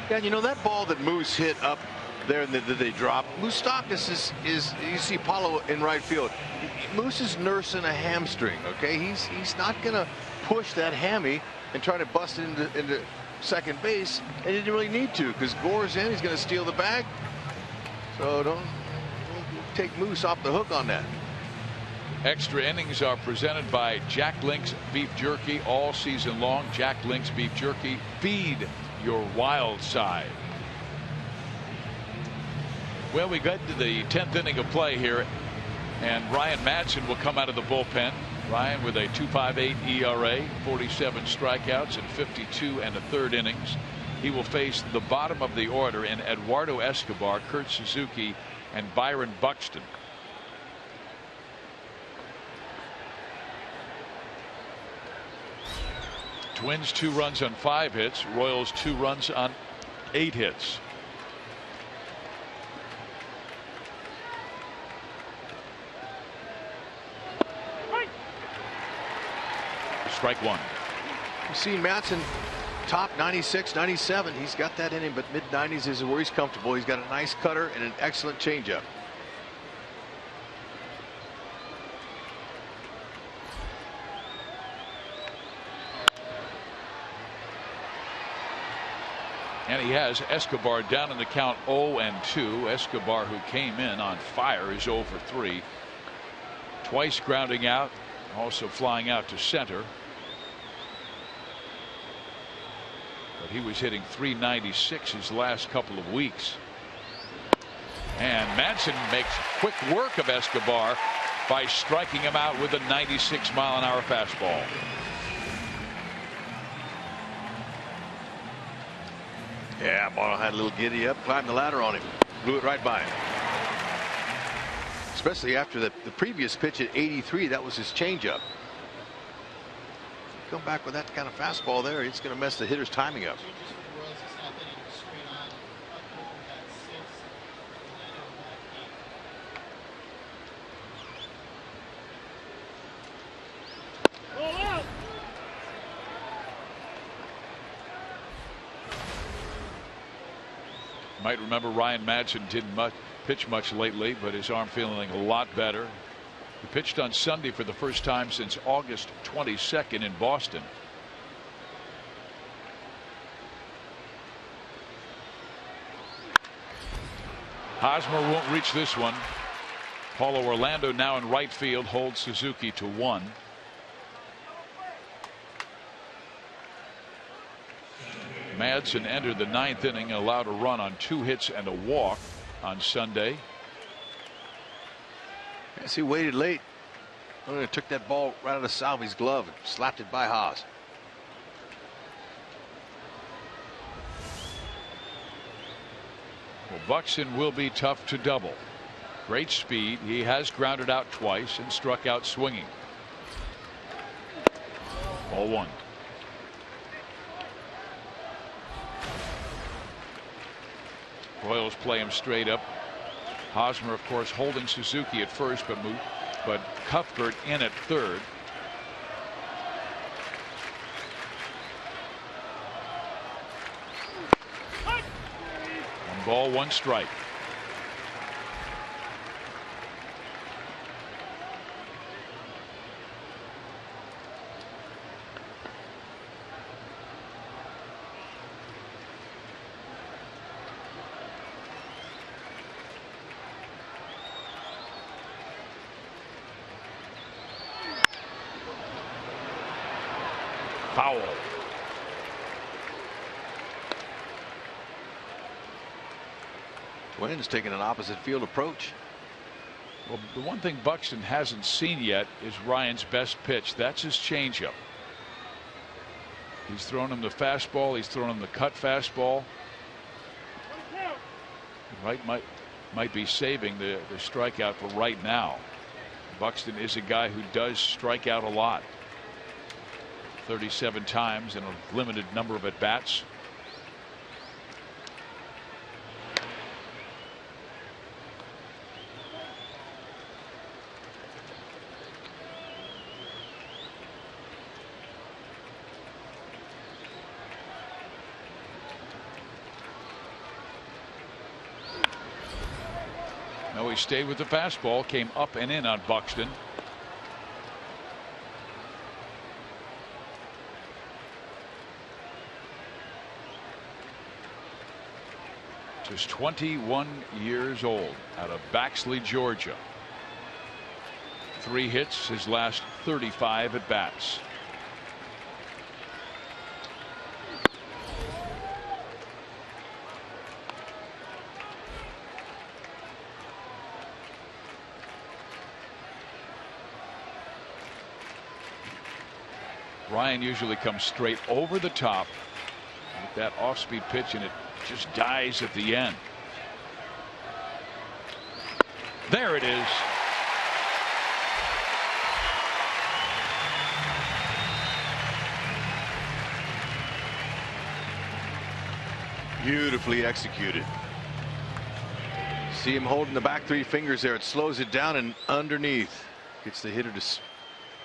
[SPEAKER 5] Yeah, you know that ball that Moose hit up there and that they dropped. Moustakas is you see Paulo in right field. Moose is nursing a hamstring. Okay, he's not gonna push that hammy and try to bust it into second base, and he didn't really need to because Gore's in. He's gonna steal the bag. So don't take Moose off the hook on that.
[SPEAKER 1] Extra innings are presented by Jack Link's Beef Jerky all season long. Jack Link's Beef Jerky. Feed your wild side. Well, we got to the 10th inning of play here, and Ryan Madson will come out of the bullpen. Ryan with a 2.58 ERA, 47 strikeouts and 52 1/3 innings. He will face the bottom of the order in Eduardo Escobar, Kurt Suzuki, and Byron Buxton. Twins 2 runs on 5 hits. Royals 2 runs on 8 hits. Strike one.
[SPEAKER 5] You've seen Madsen top 96, 97. He's got that in him, but mid-90s is where he's comfortable. He's got a nice cutter and an excellent changeup.
[SPEAKER 1] And he has Escobar down in the count 0-2. Escobar, who came in on fire, is 0 for 3. Twice grounding out, also flying out to center. But he was hitting .396 his last couple of weeks. And Madsen makes quick work of Escobar by striking him out with a 96-mile-an-hour fastball.
[SPEAKER 5] Yeah, Morrow had a little giddy up, climbed the ladder on him, blew it right by him. Especially after the previous pitch at 83, that was his changeup. Come back with that kind of fastball there, it's going to mess the hitter's timing up.
[SPEAKER 1] You might remember Ryan Madsen didn't pitch much lately, but his arm feeling a lot better. He pitched on Sunday for the first time since August 22nd in Boston. Hosmer won't reach this one. Paulo Orlando now in right field holds Suzuki to 1. Madsen entered the 9th inning, allowed a run on 2 hits and a walk on Sunday.
[SPEAKER 5] Yes, he waited late. Took that ball right out of Salvi's glove and slapped it by Haas.
[SPEAKER 1] Well, Buxton will be tough to double. Great speed. He has grounded out twice and struck out swinging. Ball 1. Royals play him straight up. Hosmer, of course, holding Suzuki at first, but Cuthbert in at third. One ball, 1 strike. Foul.
[SPEAKER 5] Twins taking an opposite field approach.
[SPEAKER 1] Well, the one thing Buxton hasn't seen yet is Ryan's best pitch. That's his changeup. He's thrown him the fastball. He's thrown him the cut fastball. Wright might be saving the strikeout for right now. Buxton is a guy who does strike out a lot. 37 times in a limited number of at bats. No, he stayed with the fastball, came up and in on Buxton. Just 21 years old, out of Baxley, Georgia. 3 hits his last 35 at bats. Ryan usually comes straight over the top with that off-speed pitch, and it just dies at the end. There it is.
[SPEAKER 5] Beautifully executed. See him holding the back 3 fingers there. It slows it down, and underneath gets the hitter to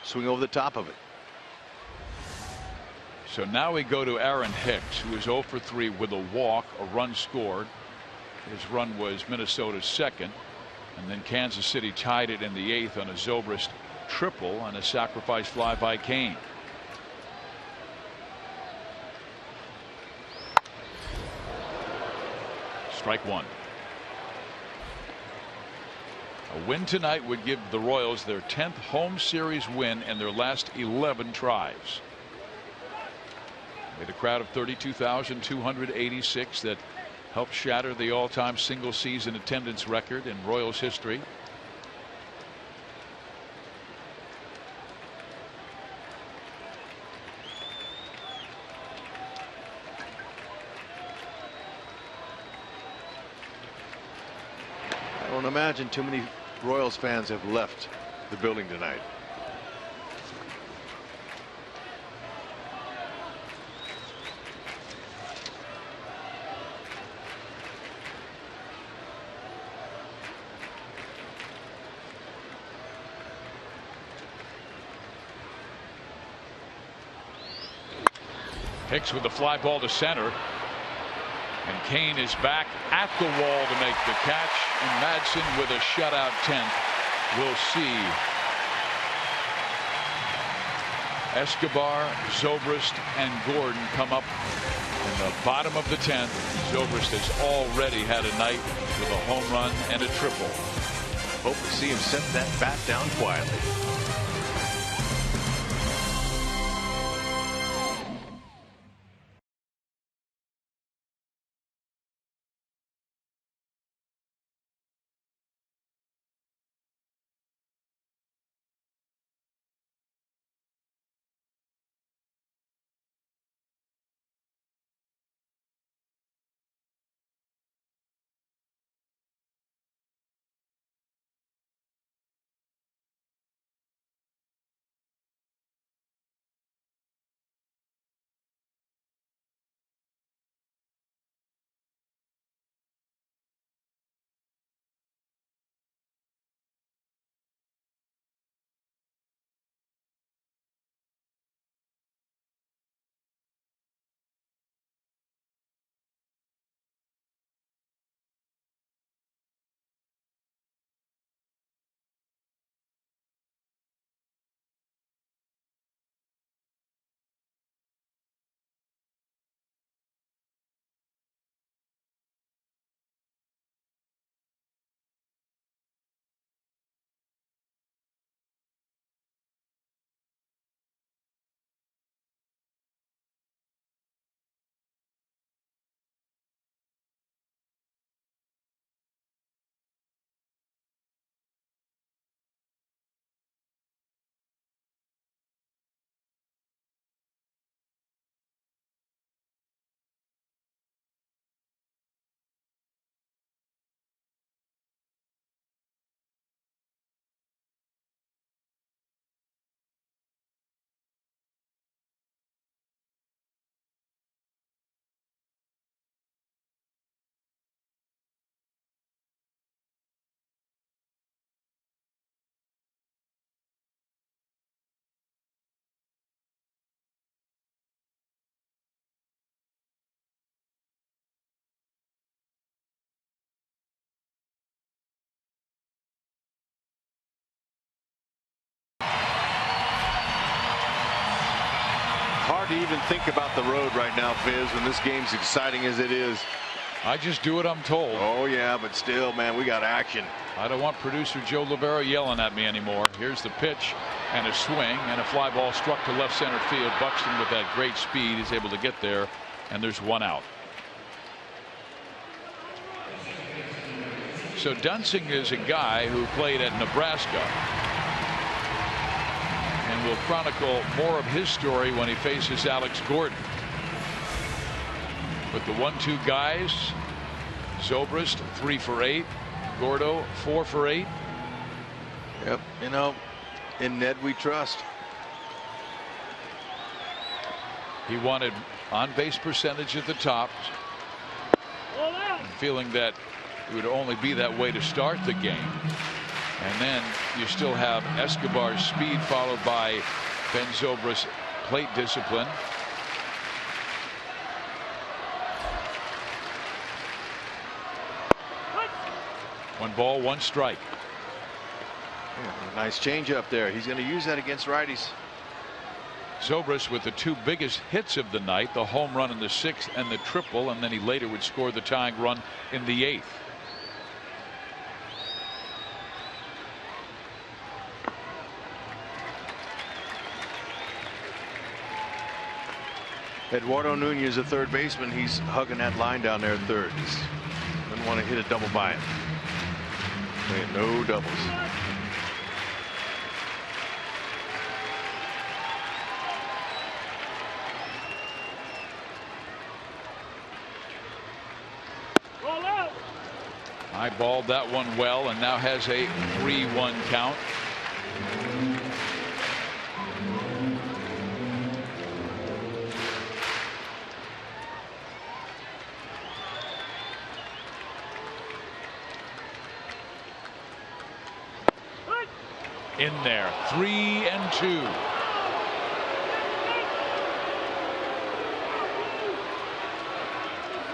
[SPEAKER 5] swing over the top of it.
[SPEAKER 1] So now we go to Aaron Hicks, who is 0 for 3 with a walk, a run scored. His run was Minnesota's second, and then Kansas City tied it in the 8th on a Zobrist triple and a sacrifice fly by Kane. Strike 1. A win tonight would give the Royals their 10th home series win in their last 11 tries. With a crowd of 32,286 that helped shatter the all-time single season attendance record in Royals history.
[SPEAKER 5] I don't imagine too many Royals fans have left the building tonight.
[SPEAKER 1] Hicks with the fly ball to center, and Kane is back at the wall to make the catch, and Madsen with a shutout 10th. We'll see. Escobar, Zobrist, and Gordon come up in the bottom of the 10th. Zobrist has already had a night with a home run and a triple.
[SPEAKER 5] Hope to see him set that bat down quietly. Hard to even think about the road right now, Fizz, when this game's exciting as it is.
[SPEAKER 1] I just do what I'm told.
[SPEAKER 5] Oh, yeah, but still, man, we got action.
[SPEAKER 1] I don't want producer Joe Lavero yelling at me anymore. Here's the pitch and a swing, and a fly ball struck to left center field. Buxton, with that great speed, is able to get there, and there's one out. So Dunsing is a guy who played at Nebraska, and we'll chronicle more of his story when he faces Alex Gordon. With the 1-2 guys, Zobrist 3 for 8, Gordo 4 for 8.
[SPEAKER 5] Yep, you know, in Ned we trust.
[SPEAKER 1] He wanted on-base percentage at the top, feeling that it would only be that way to start the game. And then you still have Escobar's speed, followed by Ben Zobrist's plate discipline. One ball, one strike.
[SPEAKER 5] Yeah, nice change up there. He's going to use that against righties.
[SPEAKER 1] Zobrist with the 2 biggest hits of the night, the home run in the 6th and the triple, and then he later would score the tying run in the 8th.
[SPEAKER 5] Eduardo Nunez, a third baseman, he's hugging that line down there at third. Doesn't want to hit a double by him. No doubles.
[SPEAKER 1] Eyeballed that one well, and now has a 3-1 count. In there, 3-2.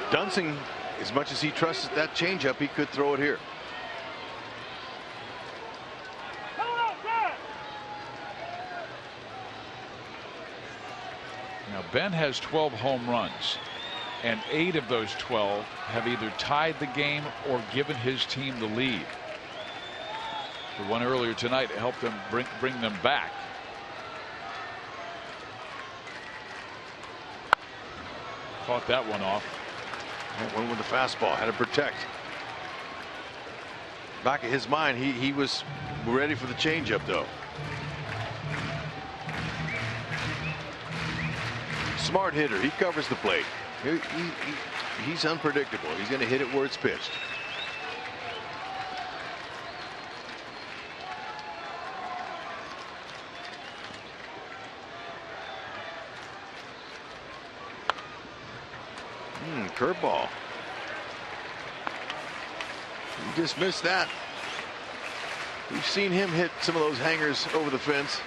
[SPEAKER 5] Dunsing as much as he trusts that changeup, he could throw it here.
[SPEAKER 1] Now Ben has 12 home runs, and 8 of those 12 have either tied the game or given his team the lead. The one earlier tonight helped them bring them back. Fought that one off.
[SPEAKER 5] That one with the fastball, had to protect. Back of his mind, he was ready for the changeup though. Smart hitter. He covers the plate. He's unpredictable. He's going to hit it where it's pitched. Curveball. He just missed that. We've seen him hit some of those hangers over the fence.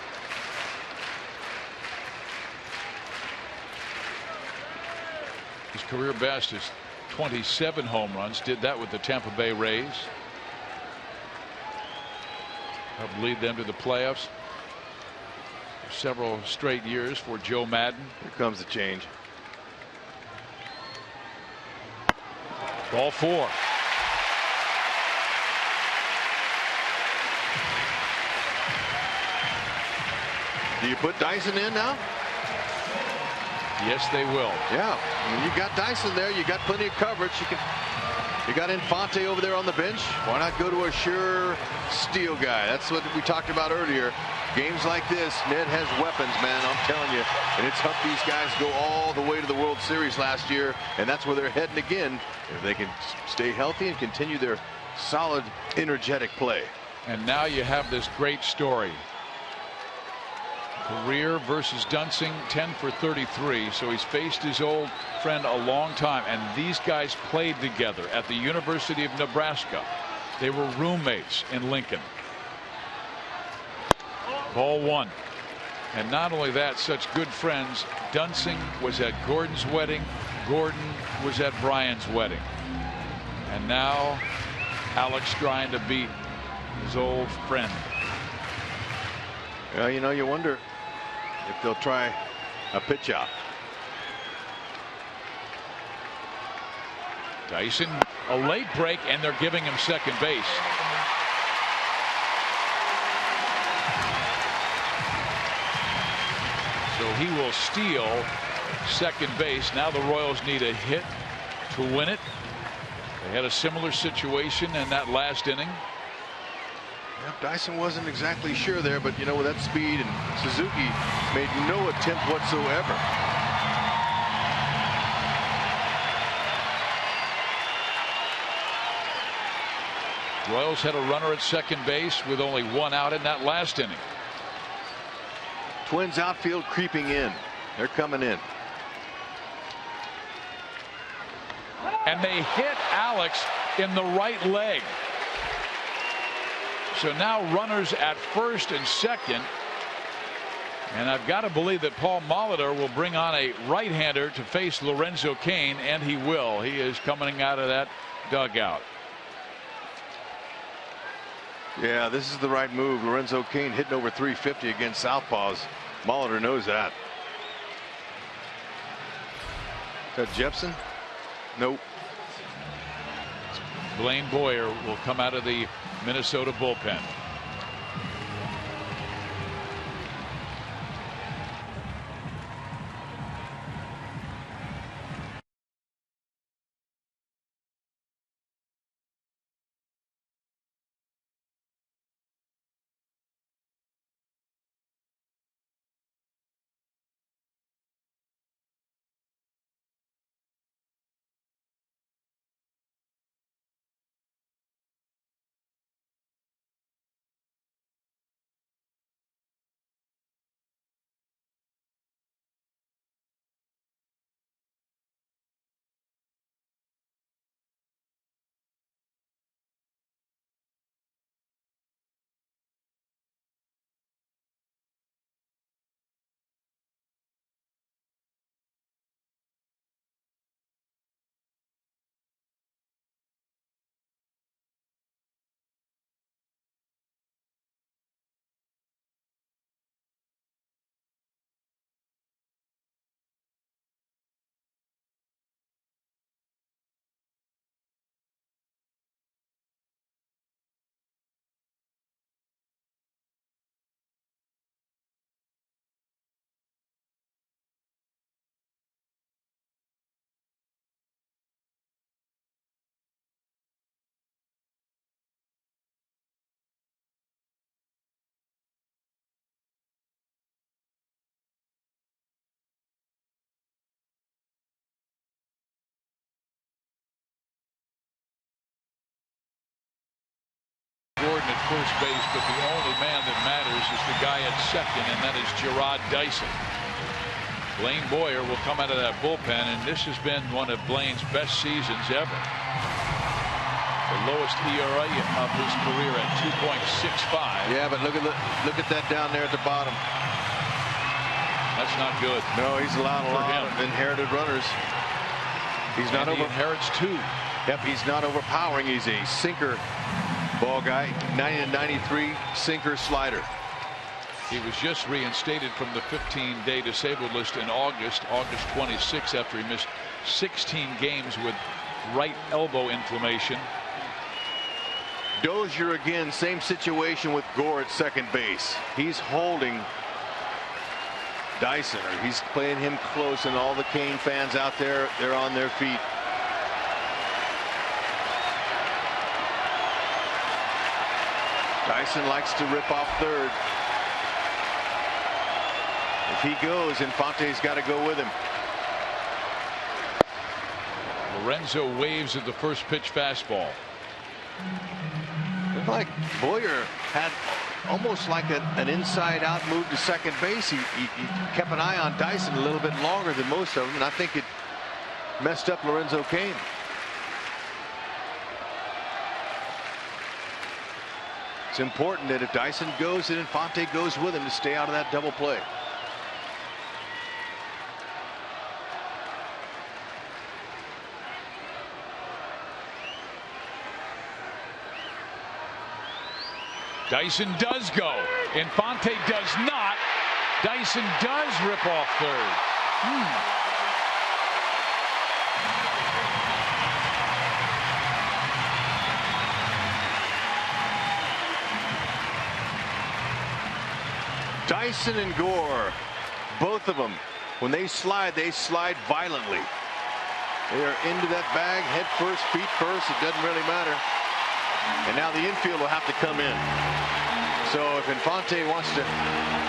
[SPEAKER 1] His career best is 27 home runs. Did that with the Tampa Bay Rays. Helped lead them to the playoffs for several straight years for Joe Madden.
[SPEAKER 5] Here comes the change.
[SPEAKER 1] Ball 4.
[SPEAKER 5] Do you put Dyson in now?
[SPEAKER 1] Yes, they will.
[SPEAKER 5] Yeah, when you got Dyson there, you got plenty of coverage. You got Infante over there on the bench. Why not go to a sure steal guy? That's what we talked about earlier. Games like this, Ned has weapons, man. I'm telling you, and it's helped these guys go all the way to the World Series last year, and that's where they're heading again. If they can stay healthy and continue their solid, energetic play.
[SPEAKER 1] And now you have this great story. Career versus Dunsing, 10 for 33. So he's faced his old friend a long time. And these guys played together at the University of Nebraska. They were roommates in Lincoln. Ball 1. And not only that, such good friends. Dunsing was at Gordon's wedding. Gordon was at Brian's wedding. And now Alex trying to beat his old friend.
[SPEAKER 5] Well, you know, you wonder if they'll try a pitch out.
[SPEAKER 1] Dyson, a late break, and they're giving him second base. So he will steal second base. Now the Royals need a hit to win it. They had a similar situation in that last inning.
[SPEAKER 5] Yep, Dyson wasn't exactly sure there, but you know, with that speed, and Suzuki made no attempt whatsoever.
[SPEAKER 1] Royals had a runner at second base with only one out in that last inning.
[SPEAKER 5] Twins outfield creeping in. They're coming in.
[SPEAKER 1] And they hit Alex in the right leg. So now runners at first and second. And I've got to believe that Paul Molitor will bring on a right-hander to face Lorenzo Cain, and he will. He is coming out of that dugout.
[SPEAKER 5] Yeah, this is the right move. Lorenzo Cain hitting over 350 against southpaws. Molitor knows that. Is that Jepson? Nope.
[SPEAKER 1] Blaine Boyer will come out of the Minnesota bullpen. Gordon at first base, but the only man that matters is the guy at second, and that is Gerard Dyson. Blaine Boyer will come out of that bullpen, and this has been one of Blaine's best seasons ever. The lowest ERA of his career at 2.65.
[SPEAKER 5] Yeah, but look at that down there at the bottom.
[SPEAKER 1] That's not good.
[SPEAKER 5] No, he's allowed a lot of inherited runners. He's not
[SPEAKER 1] He inherits 2.
[SPEAKER 5] Yep, he's not overpowering. He's a sinker ball guy. 90-93 sinker slider.
[SPEAKER 1] He was just reinstated from the 15-day disabled list in August 26, after he missed 16 games with right elbow inflammation.
[SPEAKER 5] Dozier again, same situation with Gore at second base. He's holding Dyson, or he's playing him close, and all the Kane fans out there, they're on their feet. Dyson likes to rip off third. If he goes, Infante's got to go with him.
[SPEAKER 1] Lorenzo waves at the first pitch fastball.
[SPEAKER 5] Looked like Boyer had almost like an inside-out move to second base. He kept an eye on Dyson a little bit longer than most of them, and I think it messed up Lorenzo Cain. It's important that if Dyson goes, that Infante goes with him to stay out of that double play.
[SPEAKER 1] Dyson does go. Infante does not. Dyson does rip off third.
[SPEAKER 5] Dyson and Gore, both of them, when they slide violently. They are into that bag, head first, feet first. It doesn't really matter. And now the infield will have to come in. So if Infante wants to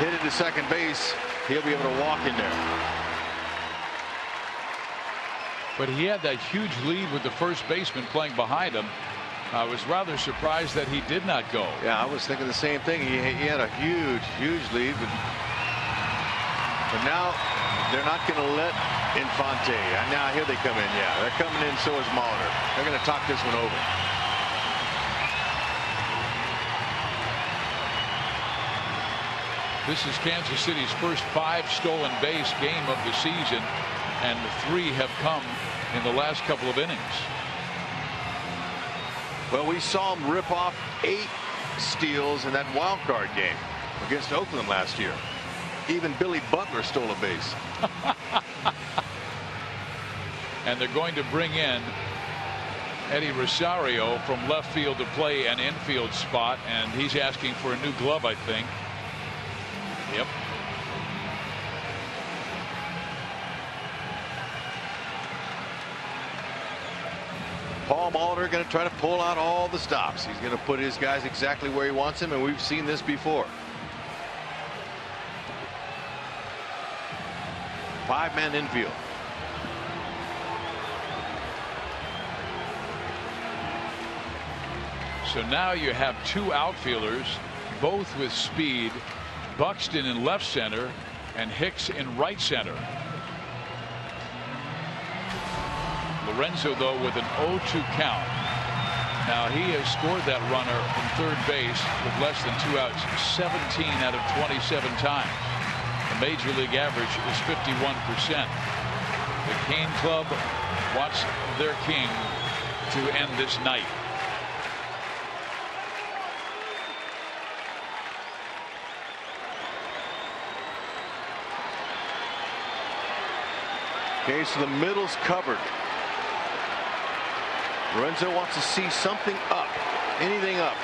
[SPEAKER 5] hit it to second base, he'll be able to walk in there.
[SPEAKER 1] But he had that huge lead with the first baseman playing behind him. I was rather surprised that he did not go.
[SPEAKER 5] Yeah, I was thinking the same thing. He had a huge lead. But now they're not going to let Infante. And now here they come in. Yeah, they're coming in, so is Molitor. They're going to talk this one over.
[SPEAKER 1] This is Kansas City's first 5 stolen base game of the season, and 3 have come in the last couple of innings.
[SPEAKER 5] Well, we saw him rip off 8 steals in that wild card game against Oakland last year. Even Billy Butler stole a base.
[SPEAKER 1] And they're going to bring in Eddie Rosario from left field to play an infield spot, and he's asking for a new glove, I think. Yep.
[SPEAKER 5] Paul Molitor going to try to pull out all the stops. He's going to put his guys exactly where he wants them, and we've seen this before. 5-man infield.
[SPEAKER 1] So now you have 2 outfielders, both with speed. Buxton in left center and Hicks in right center. Lorenzo, though, with an 0-2 count. Now he has scored that runner from third base with less than 2 outs 17 out of 27 times. The major league average is 51%. The Kane Club wants their king to end this night.
[SPEAKER 5] Okay, so the middle's covered. Lorenzo wants to see something up, anything up.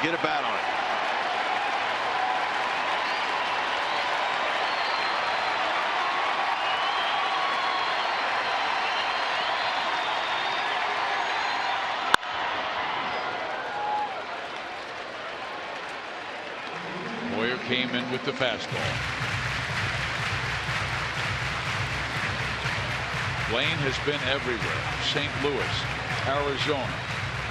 [SPEAKER 5] Get a bat on it.
[SPEAKER 1] Boyer came in with the fastball. Blaine has been everywhere. St. Louis, Arizona,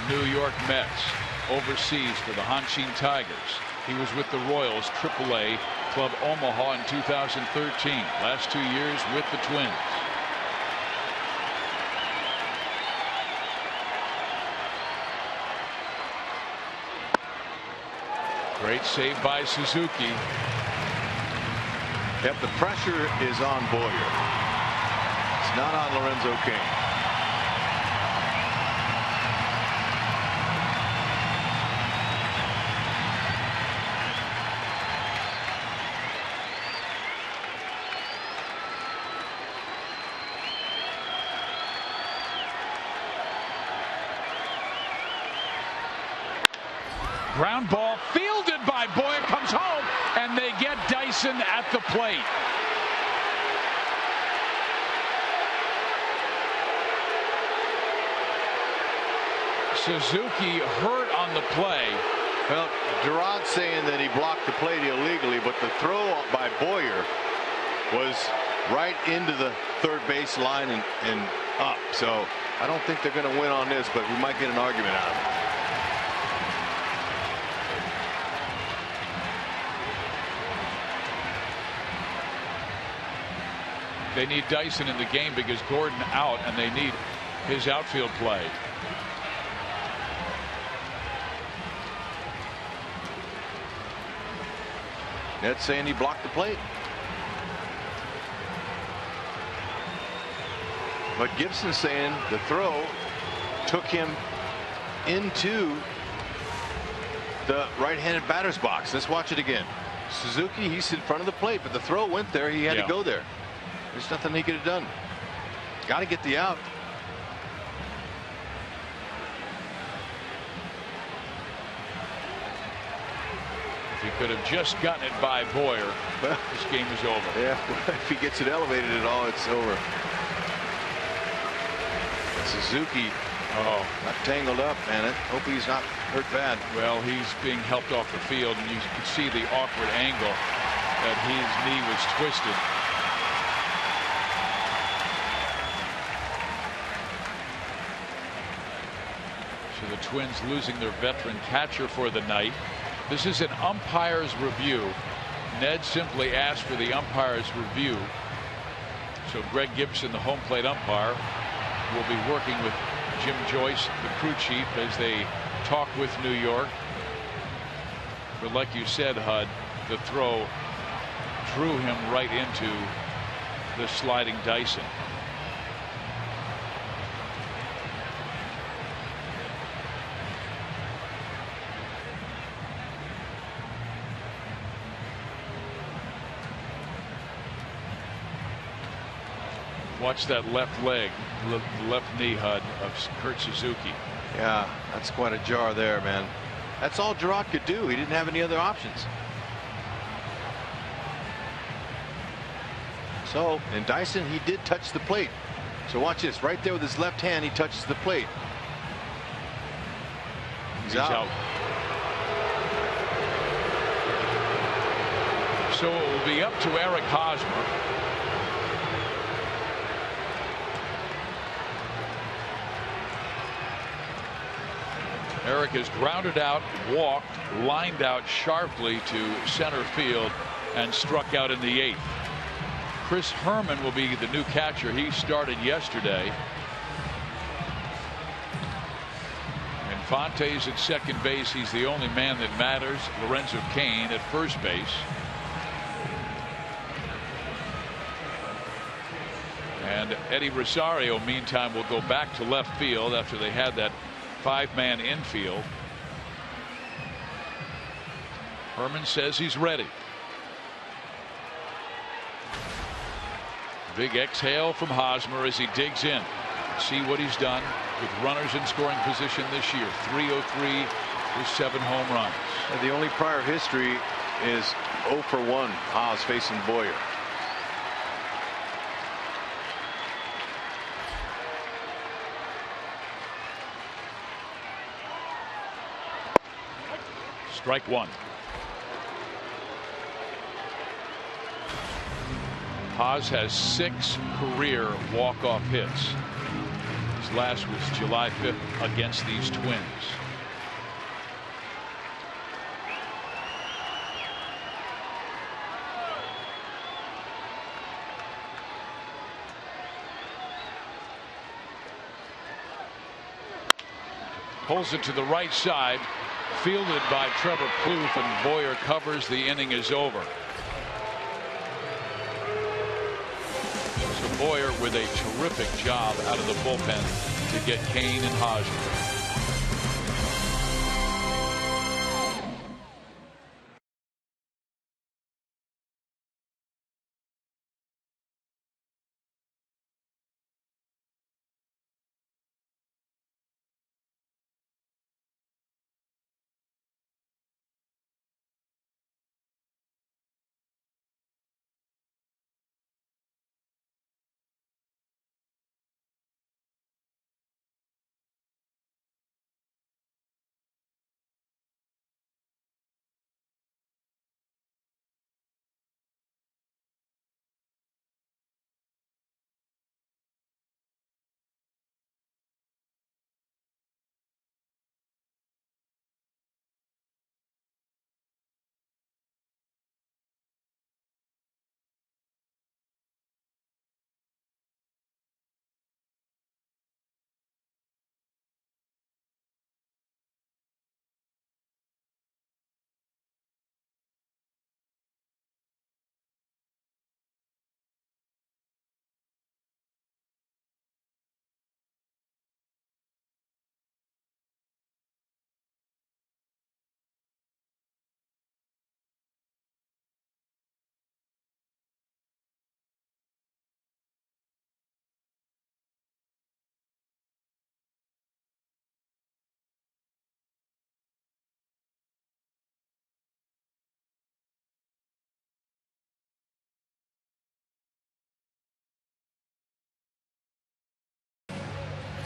[SPEAKER 1] New York Mets, overseas for the Hanshin Tigers. He was with the Royals AAA Club Omaha in 2013. Last 2 years with the Twins. Great save by Suzuki.
[SPEAKER 5] Yep, the pressure is on Boyer. It's not on Lorenzo King.
[SPEAKER 1] Ground ball fielded by Boyer, comes home, and they get Dyson at the plate. Suzuki hurt on the play.
[SPEAKER 5] Well, Duran's saying that he blocked the plate illegally, but the throw by Boyer was right into the third base line and up. So I don't think they're going to win on this, but we might get an argument out of it.
[SPEAKER 1] They need Dyson in the game because Gordon out, and they need his outfield play.
[SPEAKER 5] Ned's saying he blocked the plate. But Gibson's saying the throw took him into the right-handed batter's box. Let's watch it again. Suzuki, he's in front of the plate, but the throw went there. He had to go there. There's nothing he could have done. Got to get the out.
[SPEAKER 1] If he could have just gotten it by Boyer, this game is over.
[SPEAKER 5] Yeah, if he gets it elevated at all, it's over. Suzuki, not tangled up, man. I hope he's not hurt bad.
[SPEAKER 1] Well, he's being helped off the field, and you can see the awkward angle that his knee was twisted. So the Twins losing their veteran catcher for the night. This is an umpire's review. Ned simply asked for the umpire's review. So Greg Gibson, the home plate umpire, will be working with Jim Joyce, the crew chief, as they talk with New York. But like you said, Hud, the throw drew him right into the sliding Dyson. Watch that left leg, left knee, Hud, of Kurt Suzuki.
[SPEAKER 5] Yeah, that's quite a jar there, man. That's all Gerard could do. He didn't have any other options. So, and Dyson, he did touch the plate. So watch this. Right there with his left hand, he touches the plate. He's out.
[SPEAKER 1] So it will be up to Eric Hosmer. Eric has grounded out, walked, lined out sharply to center field, and struck out in the 8th. Chris Herman will be the new catcher. He started yesterday. Infante's at second base. He's the only man that matters. Lorenzo Cain at first base. And Eddie Rosario, meantime, will go back to left field after they had that 5-man infield. Herman says he's ready. Big exhale from Hosmer as he digs in. See what he's done with runners in scoring position this year. 303 with 7 home runs.
[SPEAKER 5] And the only prior history is 0 for 1 Haas facing Boyer.
[SPEAKER 1] Strike 1. Haas has 6 career walk-off hits. His last was July 5th against these Twins. Pulls it to the right side. Fielded by Trevor Plouffe, and Boyer covers. The inning is over. So Boyer with a terrific job out of the bullpen to get Kane and Hosmer.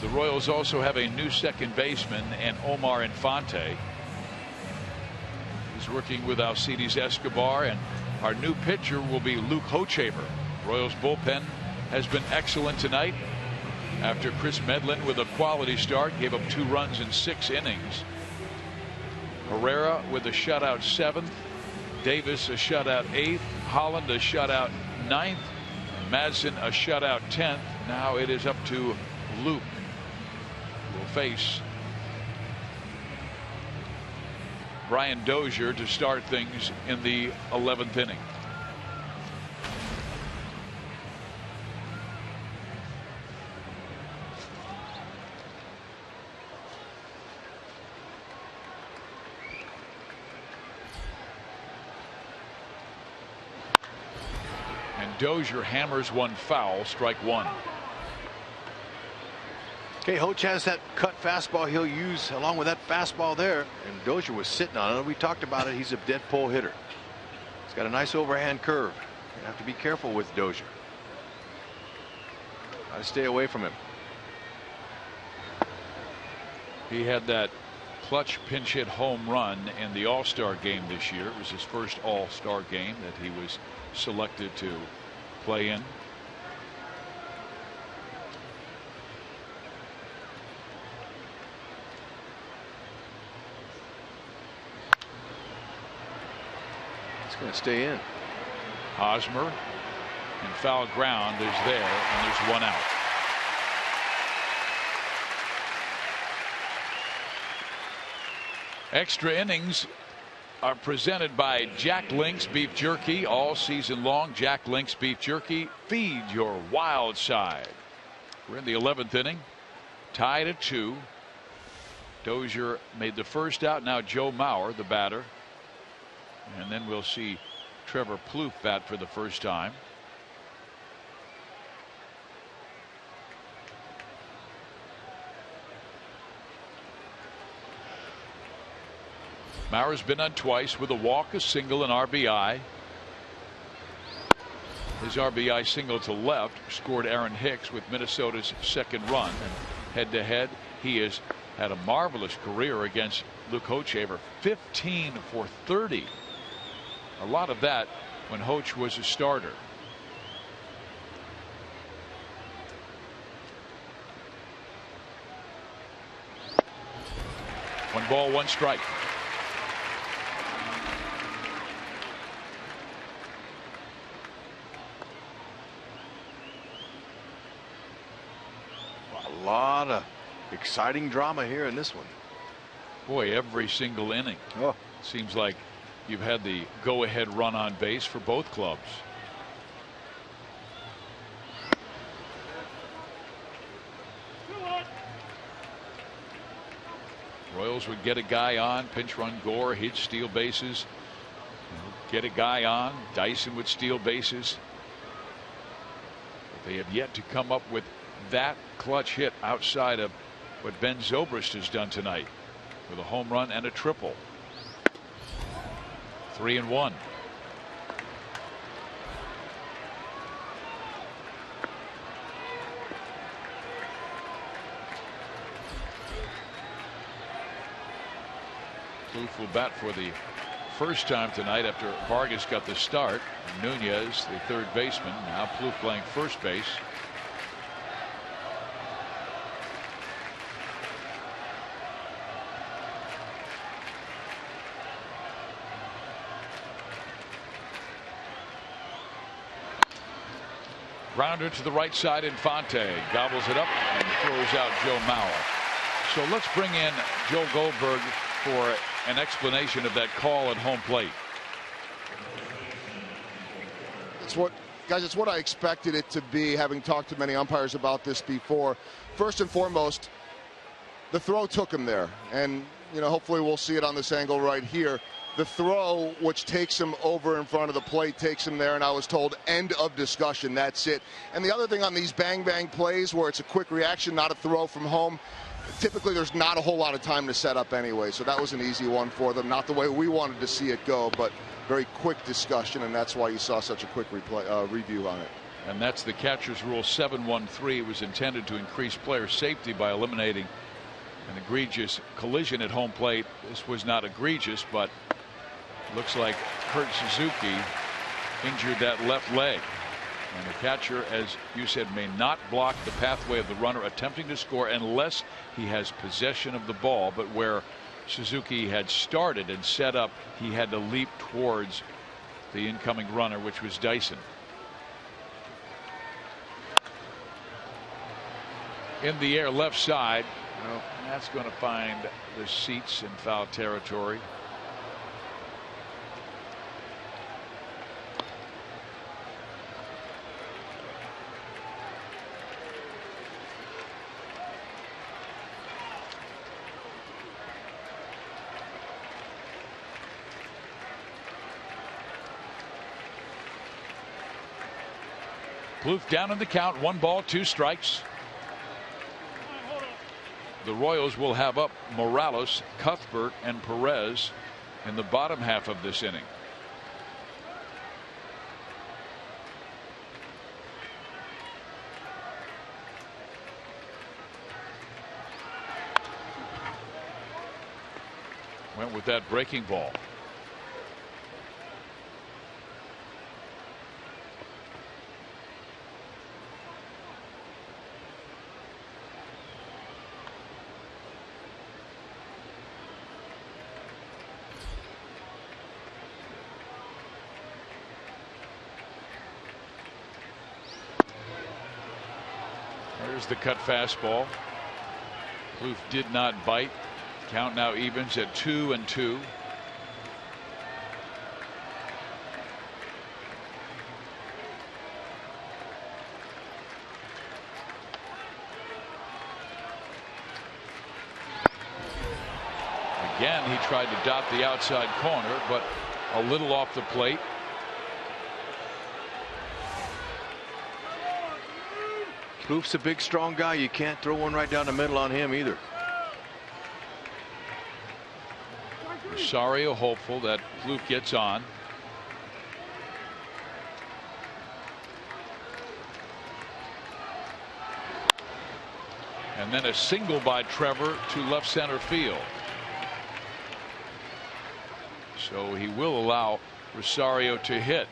[SPEAKER 1] The Royals also have a new second baseman, and Omar Infante. He's working with Alcides Escobar, and our new pitcher will be Luke Hochevar. Royals bullpen has been excellent tonight after Chris Medlin with a quality start gave up 2 runs in 6 innings. Herrera with a shutout 7th, Davis a shutout 8th, Holland a shutout 9th, Madsen a shutout 10th. Now it is up to Luke. Will face Brian Dozier to start things in the 11th inning. And Dozier hammers one foul, strike 1.
[SPEAKER 5] Okay, Hoch has that cut fastball he'll use along with that fastball there, and Dozier was sitting on it. We talked about it. He's a dead pull hitter. He's got a nice overhand curve. You have to be careful with Dozier. Got to stay away from him.
[SPEAKER 1] He had that clutch pinch hit home run in the All-Star game this year. It was his first All-Star game that he was selected to play in.
[SPEAKER 5] Going to stay in.
[SPEAKER 1] Hosmer, and foul ground is there, and there's 1 out. Extra innings are presented by Jack Link's Beef Jerky. All season long, Jack Link's Beef Jerky. Feed your wild side. We're in the 11th inning, tied at 2. Dozier made the first out. Now Joe Mauer, the batter. And then we'll see Trevor Plouffe bat for the first time. Mauer's been on twice with a walk, a single, and RBI. His RBI single to left scored Aaron Hicks with Minnesota's second run. And head to head, he has had a marvelous career against Luke Hochevar. 15 for 30. A lot of that when Hoch was a starter. One ball, one strike.
[SPEAKER 5] A lot of exciting drama here in this one.
[SPEAKER 1] Boy, every single inning. Seems like you've had the go-ahead run on base for both clubs. Royals would get a guy on, pinch run Gore, he'd steal bases. Get a guy on, Dyson would steal bases. But they have yet to come up with that clutch hit outside of what Ben Zobrist has done tonight with a home run and a triple. 3-1. Plouffe will bat for the first time tonight after Vargas got the start. Nunez, the third baseman, now Plouffe playing first base. Grounder to the right side. Infante gobbles it up and throws out Joe Mauer. So let's bring in Joe Goldberg for an explanation of that call at home plate.
[SPEAKER 3] It's what I expected it to be, having talked to many umpires about this before. First and foremost, the throw took him there, and hopefully we'll see it on this angle right here. The throw, which takes him over in front of the plate, takes him there, and I was told, end of discussion, that's it. And the other thing on these bang-bang plays where it's a quick reaction, not a throw from home, typically there's not a whole lot of time to set up anyway, so that was an easy one for them. Not the way we wanted to see it go, but very quick discussion, and that's why you saw such a quick review on it.
[SPEAKER 1] And that's the catcher's rule 7-1-3. It was intended to increase player safety by eliminating an egregious collision at home plate. This was not egregious, but looks like Kurt Suzuki injured that left leg. And the catcher, as you said, may not block the pathway of the runner attempting to score unless he has possession of the ball. But where Suzuki had started and set up, he had to leap towards the incoming runner, which was Dyson. In the air left side. Well, that's going to find the seats in foul territory. Plouffe down in the count, 1 ball, 2 strikes. The Royals will have up Morales, Cuthbert, and Perez in the bottom half of this inning. Went with that breaking ball. There's the cut fastball. Plouffe did not bite. Count now evens at 2-2. Again, he tried to dot the outside corner, but a little off the plate.
[SPEAKER 5] Plouffe's a big, strong guy. You can't throw one right down the middle on him either.
[SPEAKER 1] Rosario hopeful that Plouffe gets on. And then a single by Trevor to left center field. So he will allow Rosario to hit.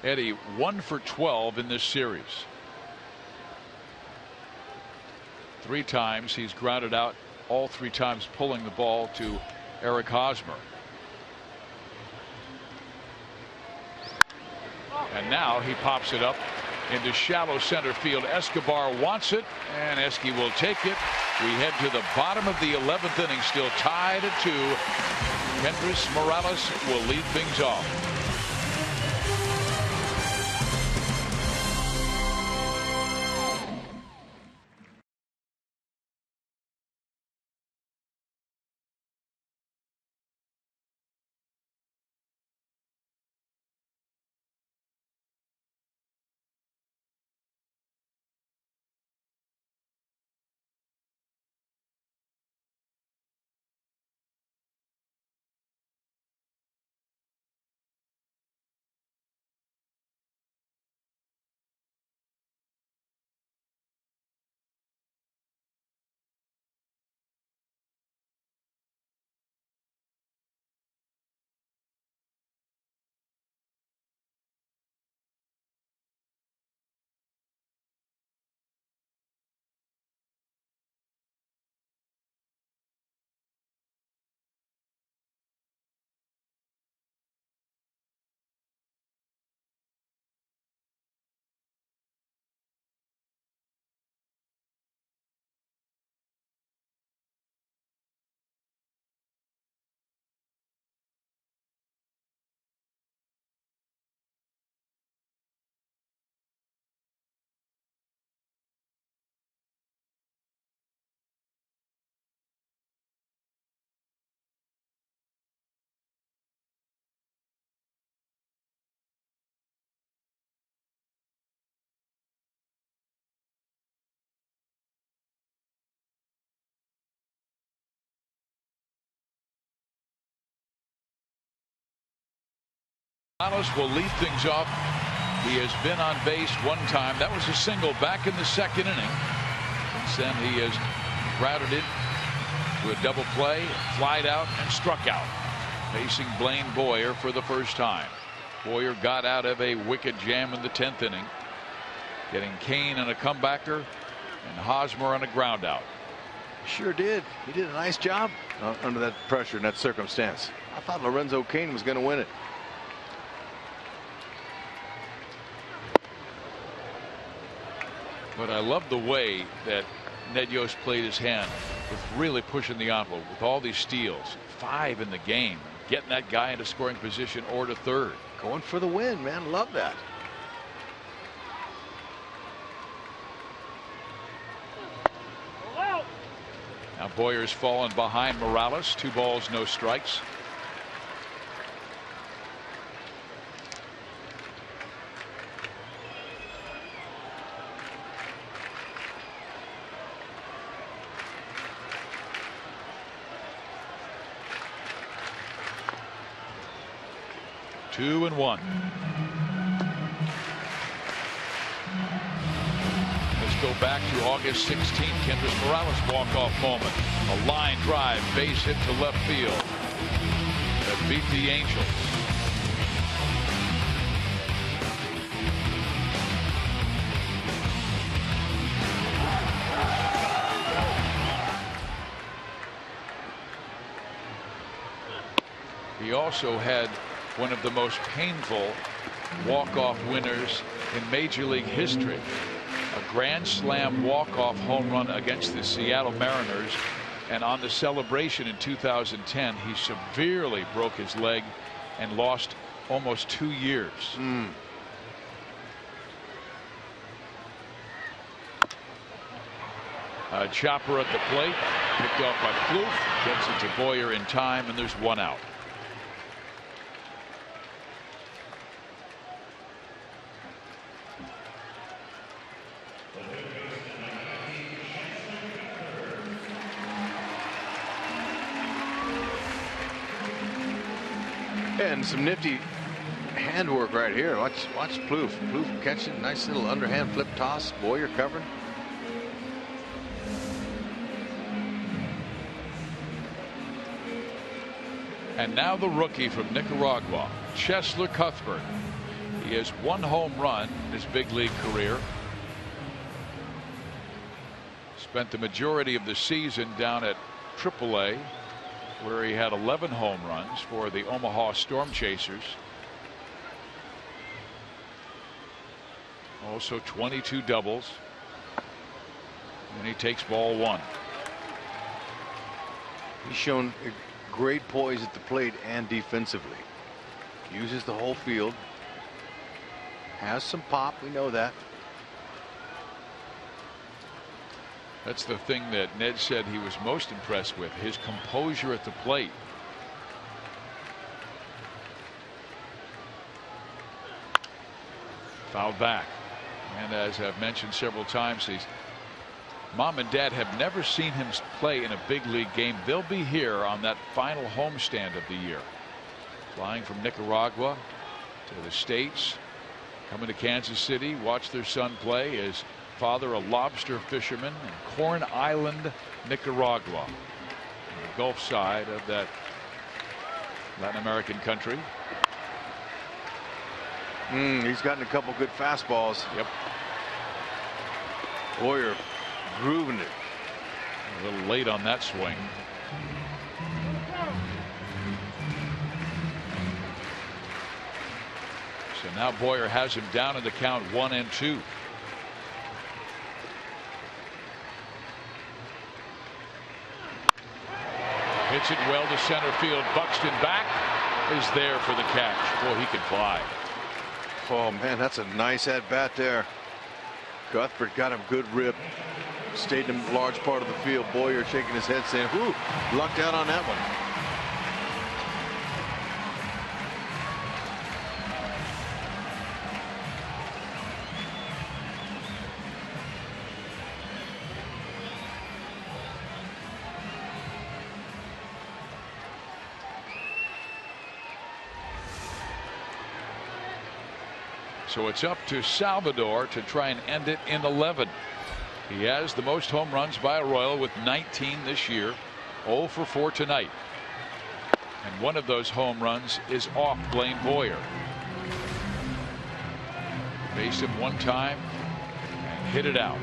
[SPEAKER 1] Eddie 1 for 12 in this series. 3 times he's grounded out, all 3 times pulling the ball to Eric Hosmer. And now he pops it up into shallow center field. Escobar wants it, and Esky will take it. We head to the bottom of the 11th inning, still tied at 2. Kendrys Morales will lead things off. Morales will lead things off. He has been on base 1 time. That was a single back in the 2nd inning. Since then he has grounded it to a double play, flied out, and struck out. Facing Blaine Boyer for the first time. Boyer got out of a wicked jam in the 10th inning, getting Kane on a comebacker and Hosmer on a ground out.
[SPEAKER 5] Sure did. He did a nice job under that pressure in that circumstance. I thought Lorenzo Cain was going to win it.
[SPEAKER 1] But I love the way that Ned Yost played his hand with really pushing the envelope with all these steals. 5 in the game. Getting that guy into scoring position or to third.
[SPEAKER 5] Going for the win, man. Love that.
[SPEAKER 1] Now Boyer's fallen behind Morales. 2 balls, no strikes. Two and 1. Let's go back to August 16th. Kendrys Morales walk-off moment. A line drive, base hit to left field that beat the Angels. He also had one of the most painful walk-off winners in Major League history. A grand slam walk-off home run against the Seattle Mariners, and on the celebration in 2010 he severely broke his leg and lost almost 2 years. A chopper at the plate, picked off by Plouffe, gets it to Boyer in time, and there's 1 out.
[SPEAKER 5] And some nifty handwork right here. Watch Plouffe. Plouffe catching, nice little underhand flip toss. Boyer covering.
[SPEAKER 1] And now the rookie from Nicaragua, Cheslor Cuthbert. He has 1 home run in his big league career. He's Spent the majority of the season down at AAA, where he had 11 home runs for the Omaha Storm Chasers. Also 22 doubles. And he takes ball one.
[SPEAKER 5] He's shown great poise at the plate and defensively. Uses the whole field. Has some pop, we know that.
[SPEAKER 1] That's the thing that Ned said he was most impressed with, his composure at the plate. Fouled back. And as I've mentioned several times, his mom and dad have never seen him play in a big league game. They'll be here on that final homestand of the year. Flying from Nicaragua to the States, coming to Kansas City, watch their son play. His father, a lobster fisherman in Corn Island, Nicaragua, on the Gulf side of that Latin American country.
[SPEAKER 5] He's gotten a couple good fastballs.
[SPEAKER 1] Yep.
[SPEAKER 5] Boyer grooving it.
[SPEAKER 1] A little late on that swing. So now Boyer has him down in the count 1-2. Hits it well to center field. Buxton back is there for the catch. Boy, he can fly.
[SPEAKER 5] Oh man, that's a nice at bat there. Cuthbert got him good rip. Stayed in a large part of the field. Boyer shaking his head saying, whoo, lucked out on that one.
[SPEAKER 1] So it's up to Salvador to try and end it in 11. He has the most home runs by a Royal with 19 this year. 0 for 4 tonight. And one of those home runs is off Blaine Boyer. Faced him one time and hit it out.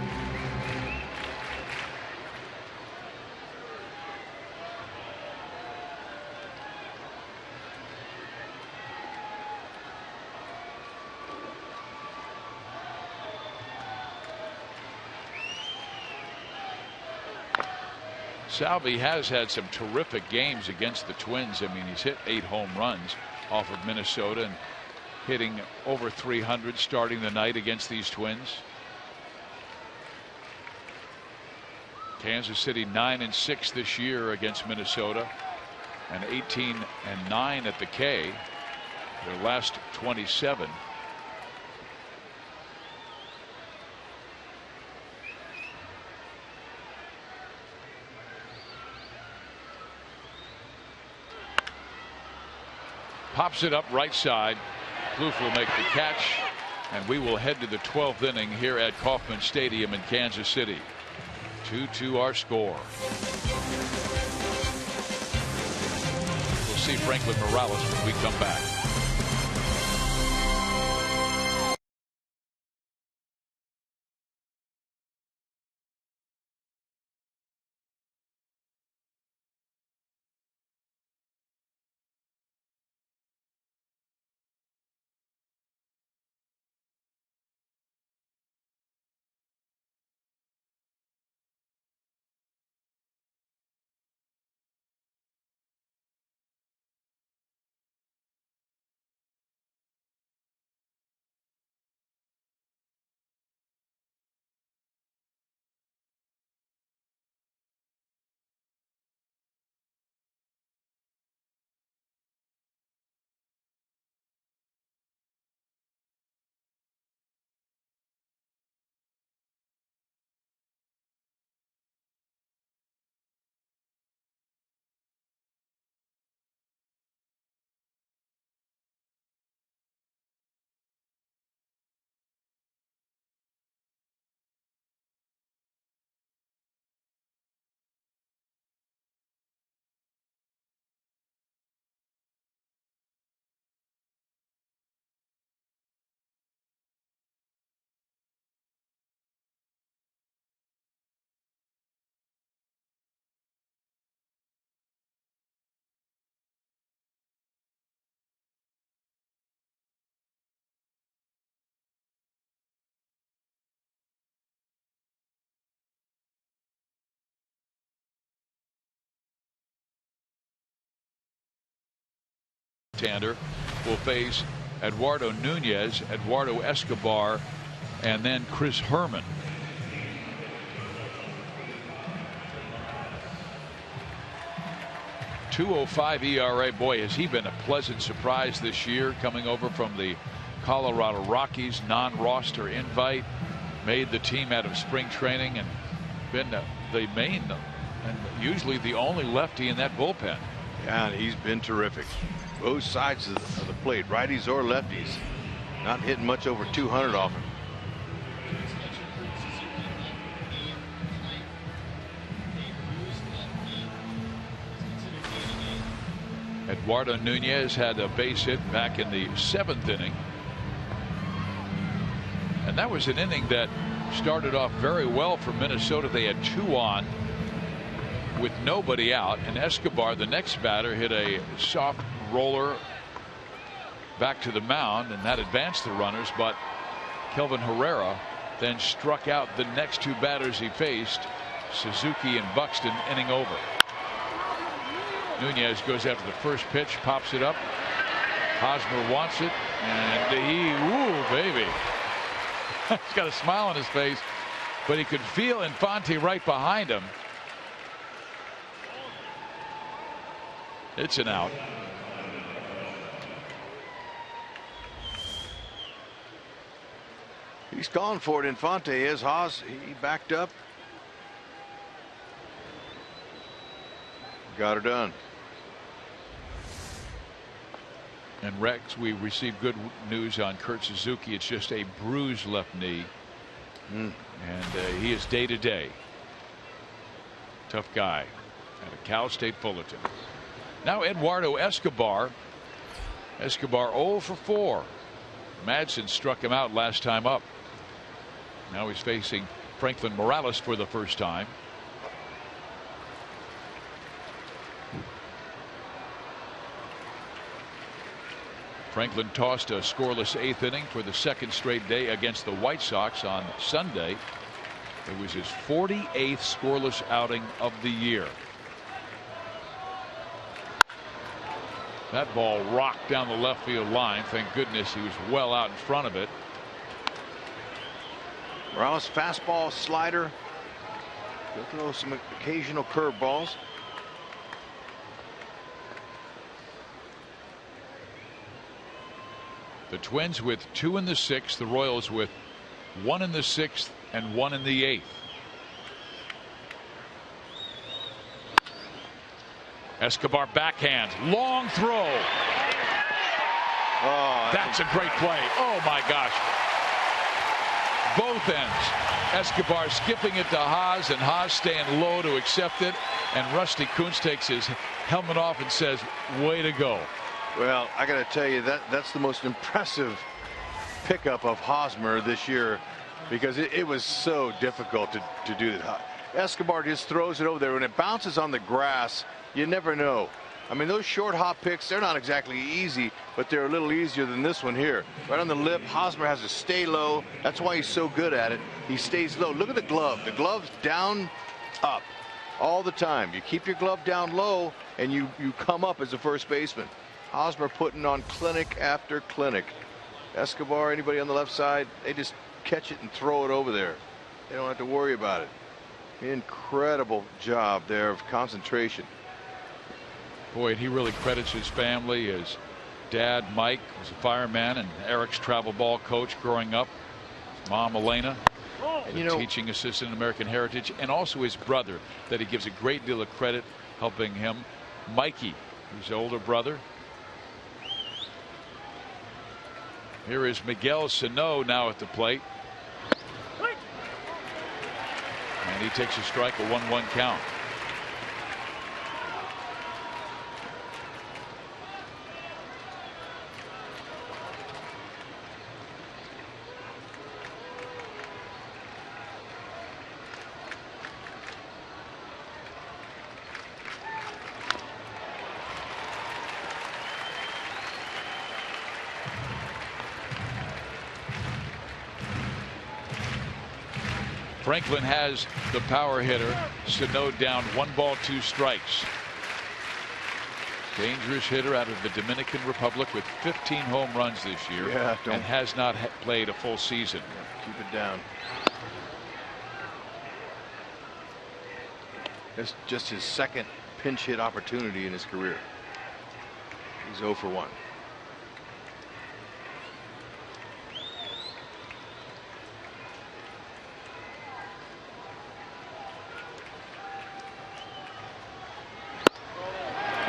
[SPEAKER 1] Salvi has had some terrific games against the Twins. I mean, he's hit 8 home runs off of Minnesota and hitting over 300 starting the night against these Twins. Kansas City 9-6 this year against Minnesota and 18-9 at the K. Their last 27. Pops it up right side. Plouffe will make the catch, and we will head to the 12th inning here at Kauffman Stadium in Kansas City. 2-2 our score. We'll see Franklin Morales when we come back. left-hander, will face Eduardo Nunez, Eduardo Escobar, and then Chris Herman. .205 ERA. Boy, has he been a pleasant surprise this year, coming over from the Colorado Rockies, non-roster invite, made the team out of spring training, and been the main and usually the only lefty in that bullpen.
[SPEAKER 5] Yeah, and he's been terrific. Both sides of the plate, righties or lefties. Not hitting much over 200 off him.
[SPEAKER 1] Eduardo Nunez had a base hit back in the 7th inning. And that was an inning that started off very well for Minnesota. They had 2 on with nobody out, and Escobar, the next batter, hit a soft roller back to the mound, and that advanced the runners. But Kelvin Herrera then struck out the next 2 batters he faced, Suzuki and Buxton, inning over. Nunez goes after the first pitch, pops it up. Hosmer wants it, and ooh, baby. He's got a smile on his face, but he could feel Infante right behind him. It's an out.
[SPEAKER 5] He's calling for it. Infante is. Haas, he backed up. Got her done.
[SPEAKER 1] And Rex, we received good news on Kurt Suzuki. It's just a bruised left knee. And he is day to day. Tough guy. At a Cal State Fullerton. Now Eduardo Escobar. Escobar 0 for 4. Madsen struck him out last time up. Now he's facing Franklin Morales for the first time. Franklin tossed a scoreless 8th inning for the 2nd straight day against the White Sox on Sunday. It was his 48th scoreless outing of the year. That ball rocked down the left field line. Thank goodness he was well out in front of it.
[SPEAKER 5] Morales fastball, slider. He'll throw some occasional curveballs.
[SPEAKER 1] The Twins with 2 in the 6th. The Royals with 1 in the 6th and 1 in the 8th. Escobar backhands. Long throw.
[SPEAKER 5] Oh,
[SPEAKER 1] that's a great play. Oh my gosh. Both ends. Escobar skipping it to Haas, and Haas staying low to accept it. And Rusty Kuntz takes his helmet off and says, way to go.
[SPEAKER 5] Well, I got to tell you, that's the most impressive pickup of Hosmer this year, because it was so difficult to do that. Escobar just throws it over there. When it bounces on the grass, you never know. I mean, those short hop picks, they're not exactly easy, but they're a little easier than this one here. Right on the lip, Hosmer has to stay low. That's why he's so good at it. He stays low. Look at the glove. The glove's down, up all the time. You keep your glove down low, and you come up as a first baseman. Hosmer putting on clinic after clinic. Escobar, anybody on the left side, they just catch it and throw it over there. They don't have to worry about it. Incredible job there of concentration.
[SPEAKER 1] Boy, and he really credits his family. His dad, Mike, was a fireman and Eric's travel ball coach growing up. His mom, Elena, the teaching assistant in American Heritage, and also his brother, that he gives a great deal of credit helping him. Mikey, his older brother. Here is Miguel Sano now at the plate. And he takes a strike, a 1-1 count. Franklin has the power hitter. Sano down 1 ball, 2 strikes. Dangerous hitter out of the Dominican Republic with 15 home runs this year.
[SPEAKER 5] Yeah,
[SPEAKER 1] and has not played a full season.
[SPEAKER 5] Keep it down. It's just his second pinch hit opportunity in his career. He's 0 for 1.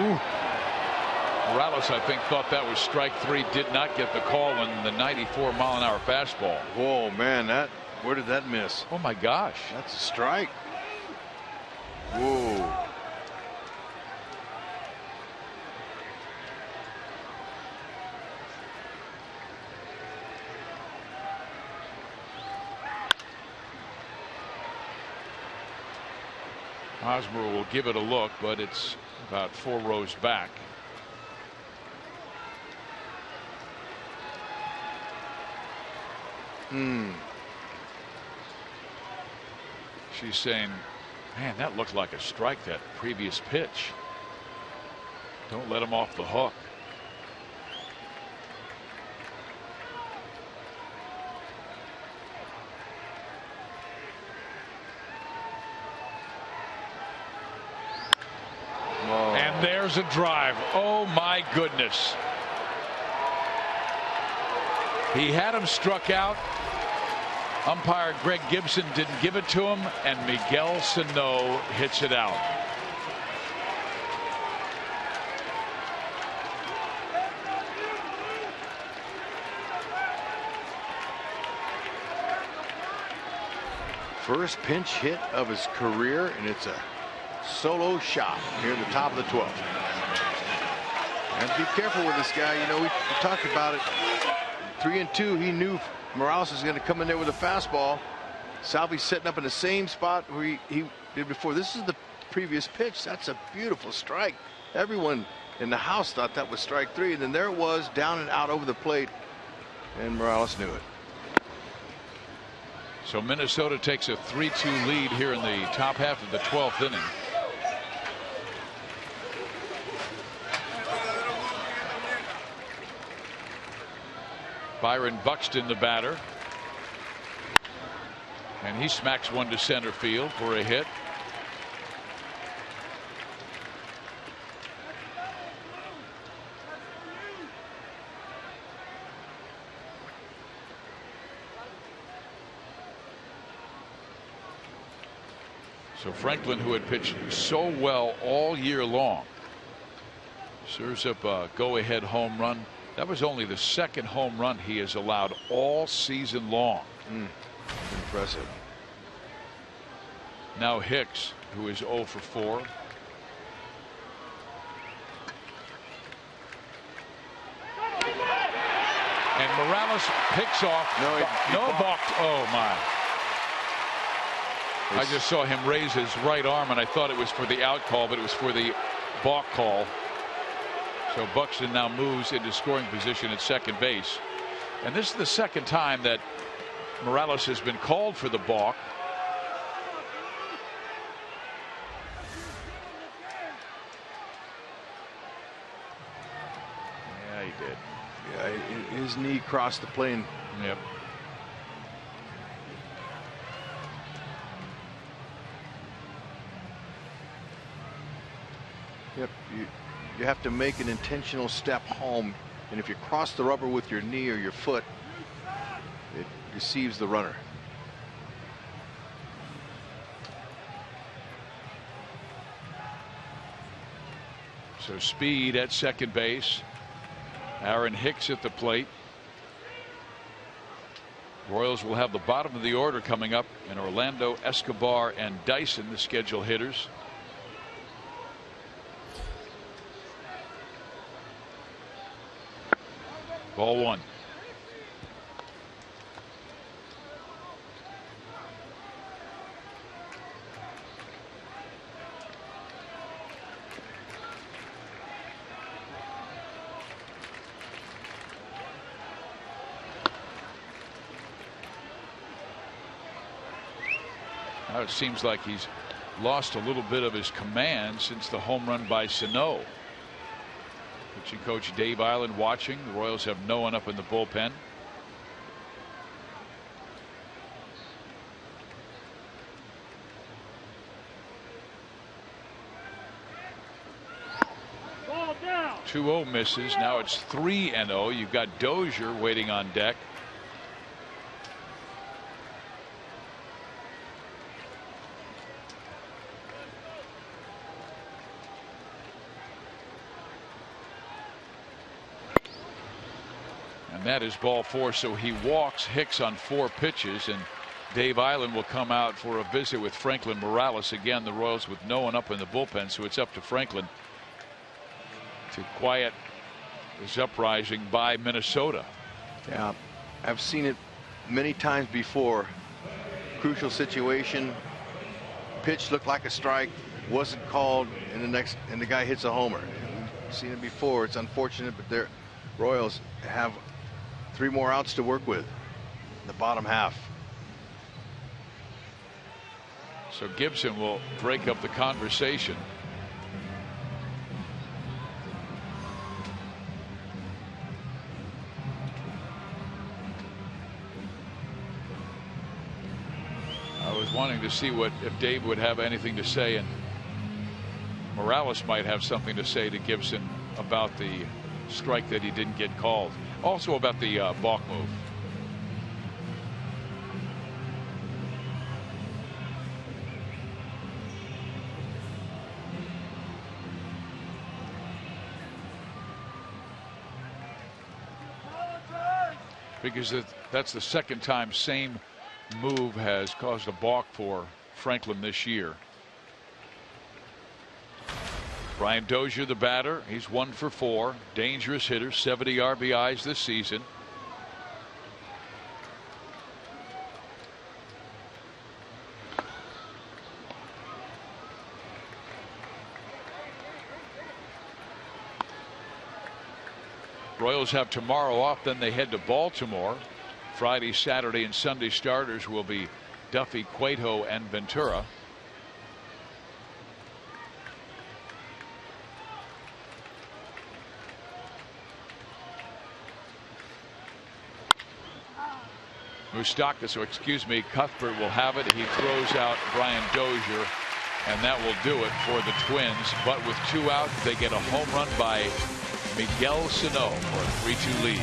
[SPEAKER 1] Ooh. Morales, I think, thought that was strike 3. Did not get the call on the 94-mile-an-hour fastball.
[SPEAKER 5] Whoa, man, where did that miss?
[SPEAKER 1] Oh my gosh,
[SPEAKER 5] that's a strike. Whoa.
[SPEAKER 1] Hosmer will give it a look, but it's about 4 rows back. She's saying, man, that looked like a strike, that previous pitch. Don't let him off the hook.
[SPEAKER 5] Whoa.
[SPEAKER 1] And there's a drive. Oh my goodness. He had him struck out. Umpire Greg Gibson didn't give it to him, and Miguel Sano hits it out.
[SPEAKER 5] First pinch hit of his career, and it's a solo shot here at the top of the 12th. And be careful with this guy. You know, we talked about it. 3-2. He knew Morales is going to come in there with a fastball. Salvi's setting up in the same spot where he did before. This is the previous pitch. That's a beautiful strike. Everyone in the house thought that was strike 3, and then there it was, down and out over the plate, and Morales knew it.
[SPEAKER 1] So Minnesota takes a 3-2 lead here in the top half of the 12th inning. Byron Buxton, the batter, and he smacks one to center field for a hit. So Franklin, who had pitched so well all year long, serves up a go-ahead home run. That was only the second home run he has allowed all season long.
[SPEAKER 5] Impressive.
[SPEAKER 1] Now Hicks, who is 0 for 4. And Morales picks off. No balked. Oh my. I just saw him raise his right arm, and I thought it was for the out call, but it was for the balk call. So Buxton now moves into scoring position at second base. And this is the second time that Morales has been called for the balk. Yeah, he did.
[SPEAKER 5] Yeah, his knee crossed the plane.
[SPEAKER 1] Yep.
[SPEAKER 5] Yep. You have to make an intentional step home, and if you cross the rubber with your knee or your foot, it deceives the runner.
[SPEAKER 1] So speed at second base. Aaron Hicks at the plate. Royals will have the bottom of the order coming up, and Orlando, Escobar, and Dyson, the scheduled hitters. Ball 1. Now it seems like he's lost a little bit of his command since the home run by Sano. Pitching coach Dave Island watching. The Royals have no one up in the bullpen.
[SPEAKER 6] Ball down.
[SPEAKER 1] 2-0 misses. Now it's 3-0. You've got Dozier waiting on deck. And that is ball 4, so he walks Hicks on 4 pitches, and Dave Island will come out for a visit with Franklin Morales. Again, the Royals with no one up in the bullpen, so it's up to Franklin to quiet this uprising by Minnesota.
[SPEAKER 5] Yeah, I've seen it many times before. Crucial situation, pitch looked like a strike, wasn't called, and the guy hits a homer. We've seen it before. It's unfortunate, but the Royals have 3 more outs to work with in the bottom half.
[SPEAKER 1] So Gibson will break up the conversation. I was wanting to see if Dave would have anything to say, and Morales might have something to say to Gibson about the strike that he didn't get called. Also about the balk move. Because that's the second time same move has caused a balk for Franklin this year. Brian Dozier, the batter. He's 1 for 4. Dangerous hitter, 70 RBIs this season. Royals have tomorrow off, then they head to Baltimore. Friday, Saturday, and Sunday starters will be Duffy, Cueto, and Ventura. Cuthbert will have it. He throws out Brian Dozier, and that will do it for the Twins. But with 2 out, they get a home run by Miguel Sano for a 3-2 lead.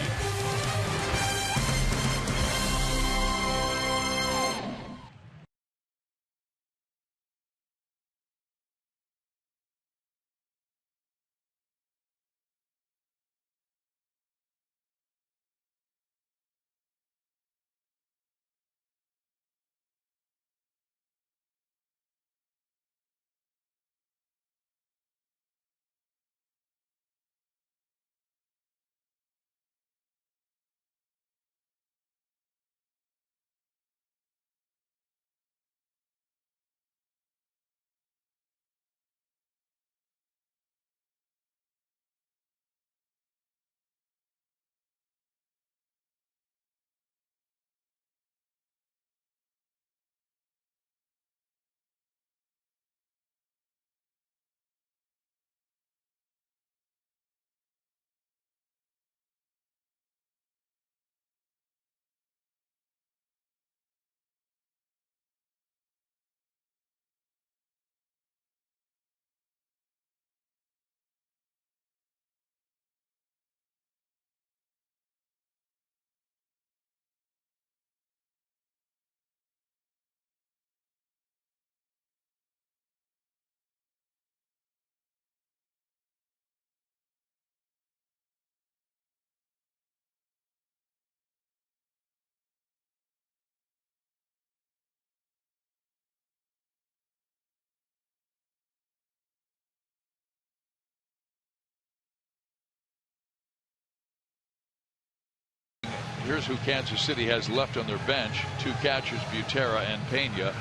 [SPEAKER 1] Here's who Kansas City has left on their bench. 2 catchers, Butera and Pena,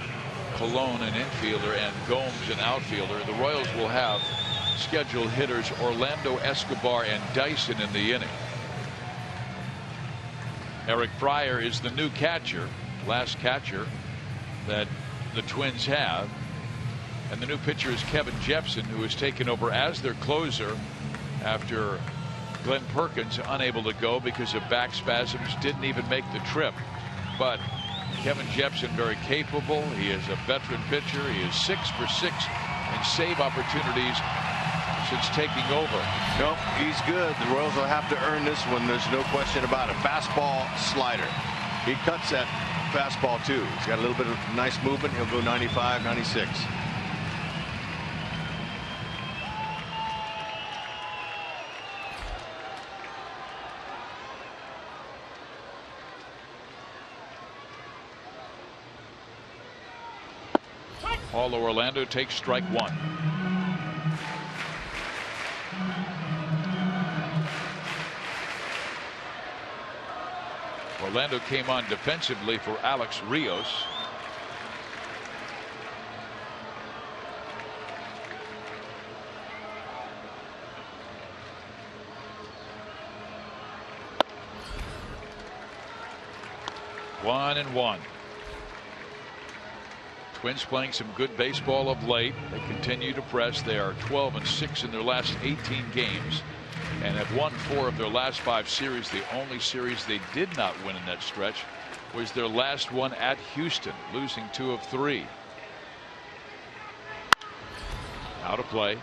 [SPEAKER 1] Colon an infielder, and Gomes an outfielder. The Royals will have scheduled hitters Orlando Escobar and Dyson in the inning. Eric Fryer is the new catcher, last catcher that the Twins have. And the new pitcher is Kevin Jepson, who has taken over as their closer after Glenn Perkins unable to go because of back spasms, didn't even make the trip. But Kevin Jepsen very capable. He is a veteran pitcher. He is 6 for 6 in save opportunities since taking over.
[SPEAKER 5] Nope, he's good. The Royals will have to earn this one. There's no question about it. Fastball, slider. He cuts that fastball too. He's got a little bit of nice movement. He'll go 95, 96.
[SPEAKER 1] Paulo Orlando takes strike one. Orlando came on defensively for Alex Rios. One and one. Twins playing some good baseball of late. They continue to press. They are 12-6 in their last 18 games and have won 4 of their last 5 series. The only series they did not win in that stretch was their last one at Houston, losing 2 of 3. Now to play.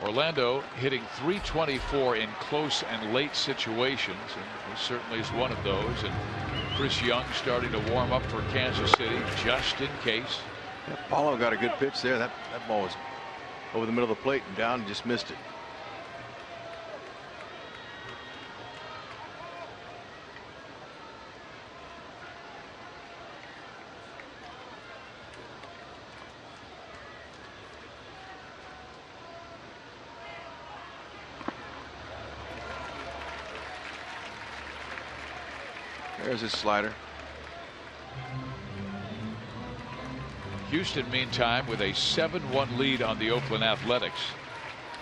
[SPEAKER 1] Orlando hitting .324 in close and late situations, and he certainly is one of those. And Chris Young starting to warm up for Kansas City just in case.
[SPEAKER 5] Yeah, Paulo got a good pitch there. That ball was over the middle of the plate and down, and just missed it. There's his slider.
[SPEAKER 1] Houston, meantime, with a 7-1 lead on the Oakland Athletics.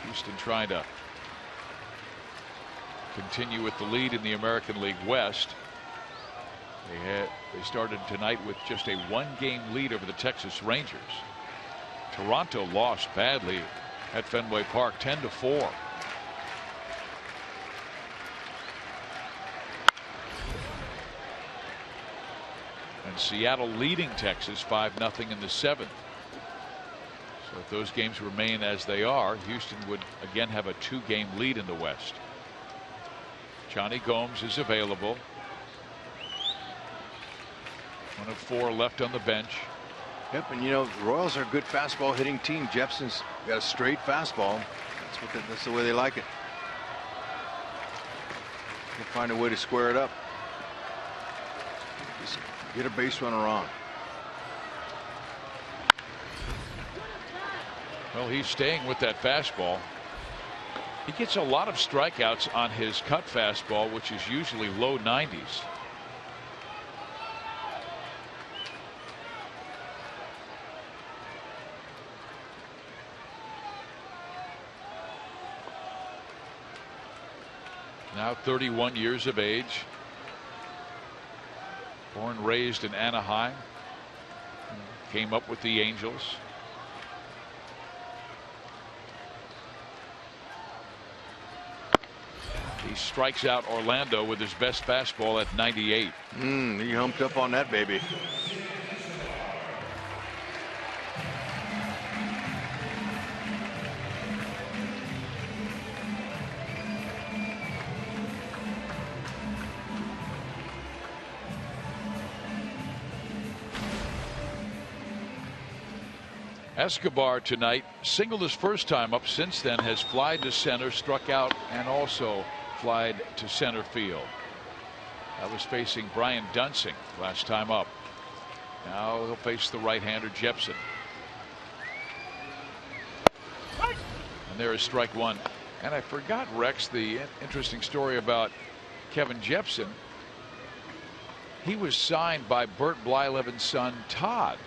[SPEAKER 1] Houston trying to continue with the lead in the American League West. They started tonight with just a 1-game lead over the Texas Rangers. Toronto lost badly at Fenway Park, 10-4. And Seattle leading Texas 5-0 in the 7th. So if those games remain as they are, Houston would again have a 2-game lead in the West. Johnny Gomes is available. 1 of 4 left on the bench.
[SPEAKER 5] Yep, and you know the Royals are a good fastball hitting team. Jepsen's got a straight fastball. That's the way they like it. They'll find a way to square it up. Just get a base runner on.
[SPEAKER 1] Well, he's staying with that fastball. He gets a lot of strikeouts on his cut fastball, which is usually low 90s. Now 31 years of age. Born, raised in Anaheim. Came up with the Angels. He strikes out Orlando with his best fastball at 98.
[SPEAKER 5] He humped up on that baby.
[SPEAKER 1] Escobar tonight singled his first time up. Since then has flied to center, struck out, and also flied to center field. That was facing Brian Dunsing last time up. Now he'll face the right-hander Jepsen. And there is strike one. And I forgot, Rex, the interesting story about Kevin Jepsen. He was signed by Bert Blyleven's son Todd,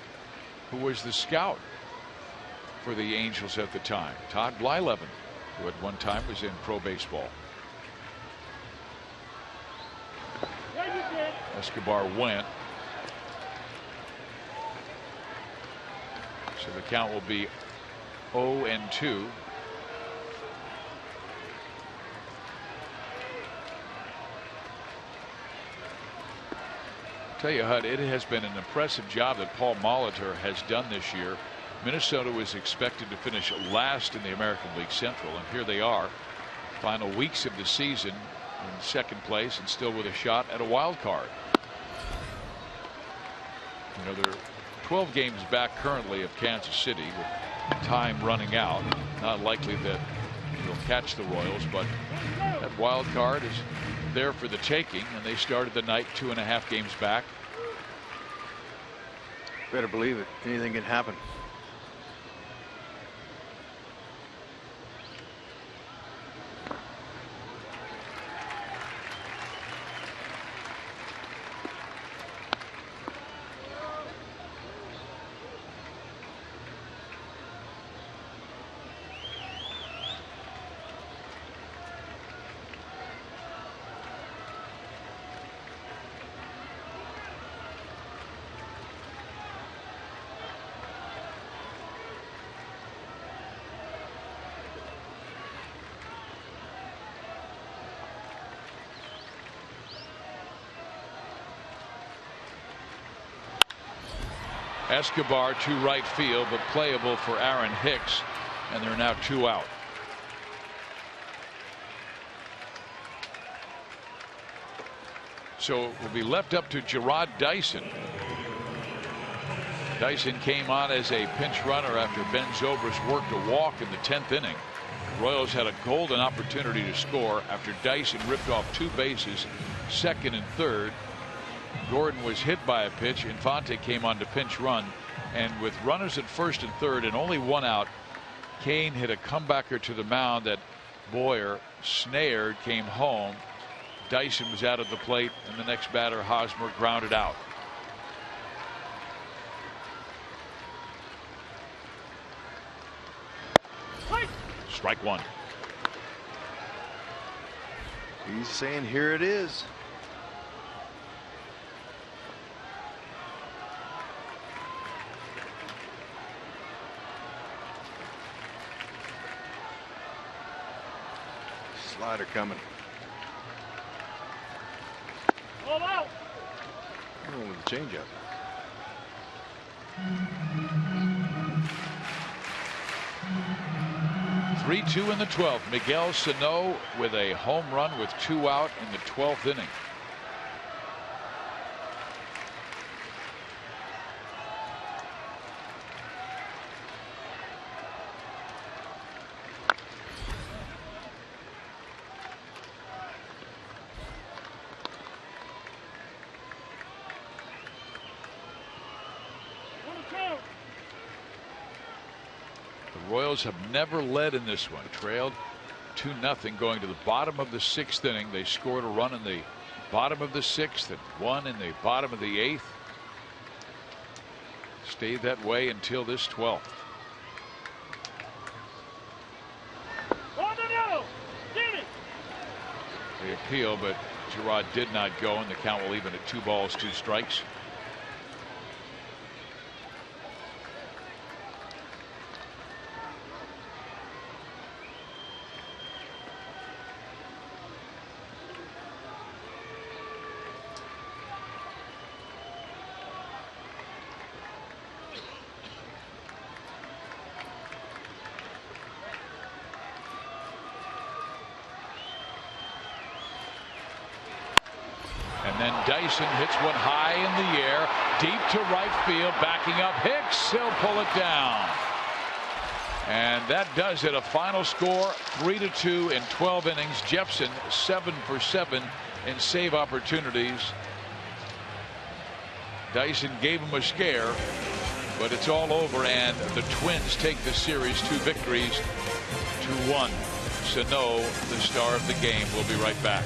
[SPEAKER 1] who was the scout for the Angels at the time. Todd Blyleven, who at one time was in pro baseball. Escobar went. So the count will be 0-2. Tell you, Hud, it has been an impressive job that Paul Molitor has done this year. Minnesota was expected to finish last in the American League Central, and here they are, final weeks of the season in second place and still with a shot at a wild card. You know, they're 12 games back currently of Kansas City with time running out. Not likely that he'll catch the Royals, but that wild card is there for the taking, and they started the night 2.5 games back.
[SPEAKER 5] Better believe it. Anything can happen.
[SPEAKER 1] Escobar to right field, but playable for Aaron Hicks, and they're now 2 out. So it will be left up to Gerard Dyson. Dyson came on as a pinch runner after Ben Zobrist worked a walk in the 10th inning. The Royals had a golden opportunity to score after Dyson ripped off 2 bases, second and third. Gordon was hit by a pitch. Infante came on to pinch run, and with runners at first and third and only 1 out, Kane hit a comebacker to the mound that Boyer snared, came home. Dyson was out of the plate, and the next batter, Hosmer, grounded out. Strike 1.
[SPEAKER 5] He's saying here it is. Slider coming.
[SPEAKER 6] All out.
[SPEAKER 5] Oh, with the changeup.
[SPEAKER 1] Three 3-2 in the 12th. Miguel Sano with a home run with 2 out in the 12th inning. Royals have never led in this one. Trailed 2-0 going to the bottom of the 6th inning. They scored a run in the bottom of the 6th and 1 in the bottom of the 8th. Stayed that way until this 12th. They appeal, but Gerard did not go, and the count will even at 2 balls, 2 strikes. Dyson hits one high in the air, deep to right field, backing up Hicks. He'll pull it down. And that does it. A final score 3-2 in 12 innings. Jepson 7 for 7 in save opportunities. Dyson gave him a scare, but it's all over, and the Twins take the series 2 victories to 1. Sano, the star of the game. We'll be right back.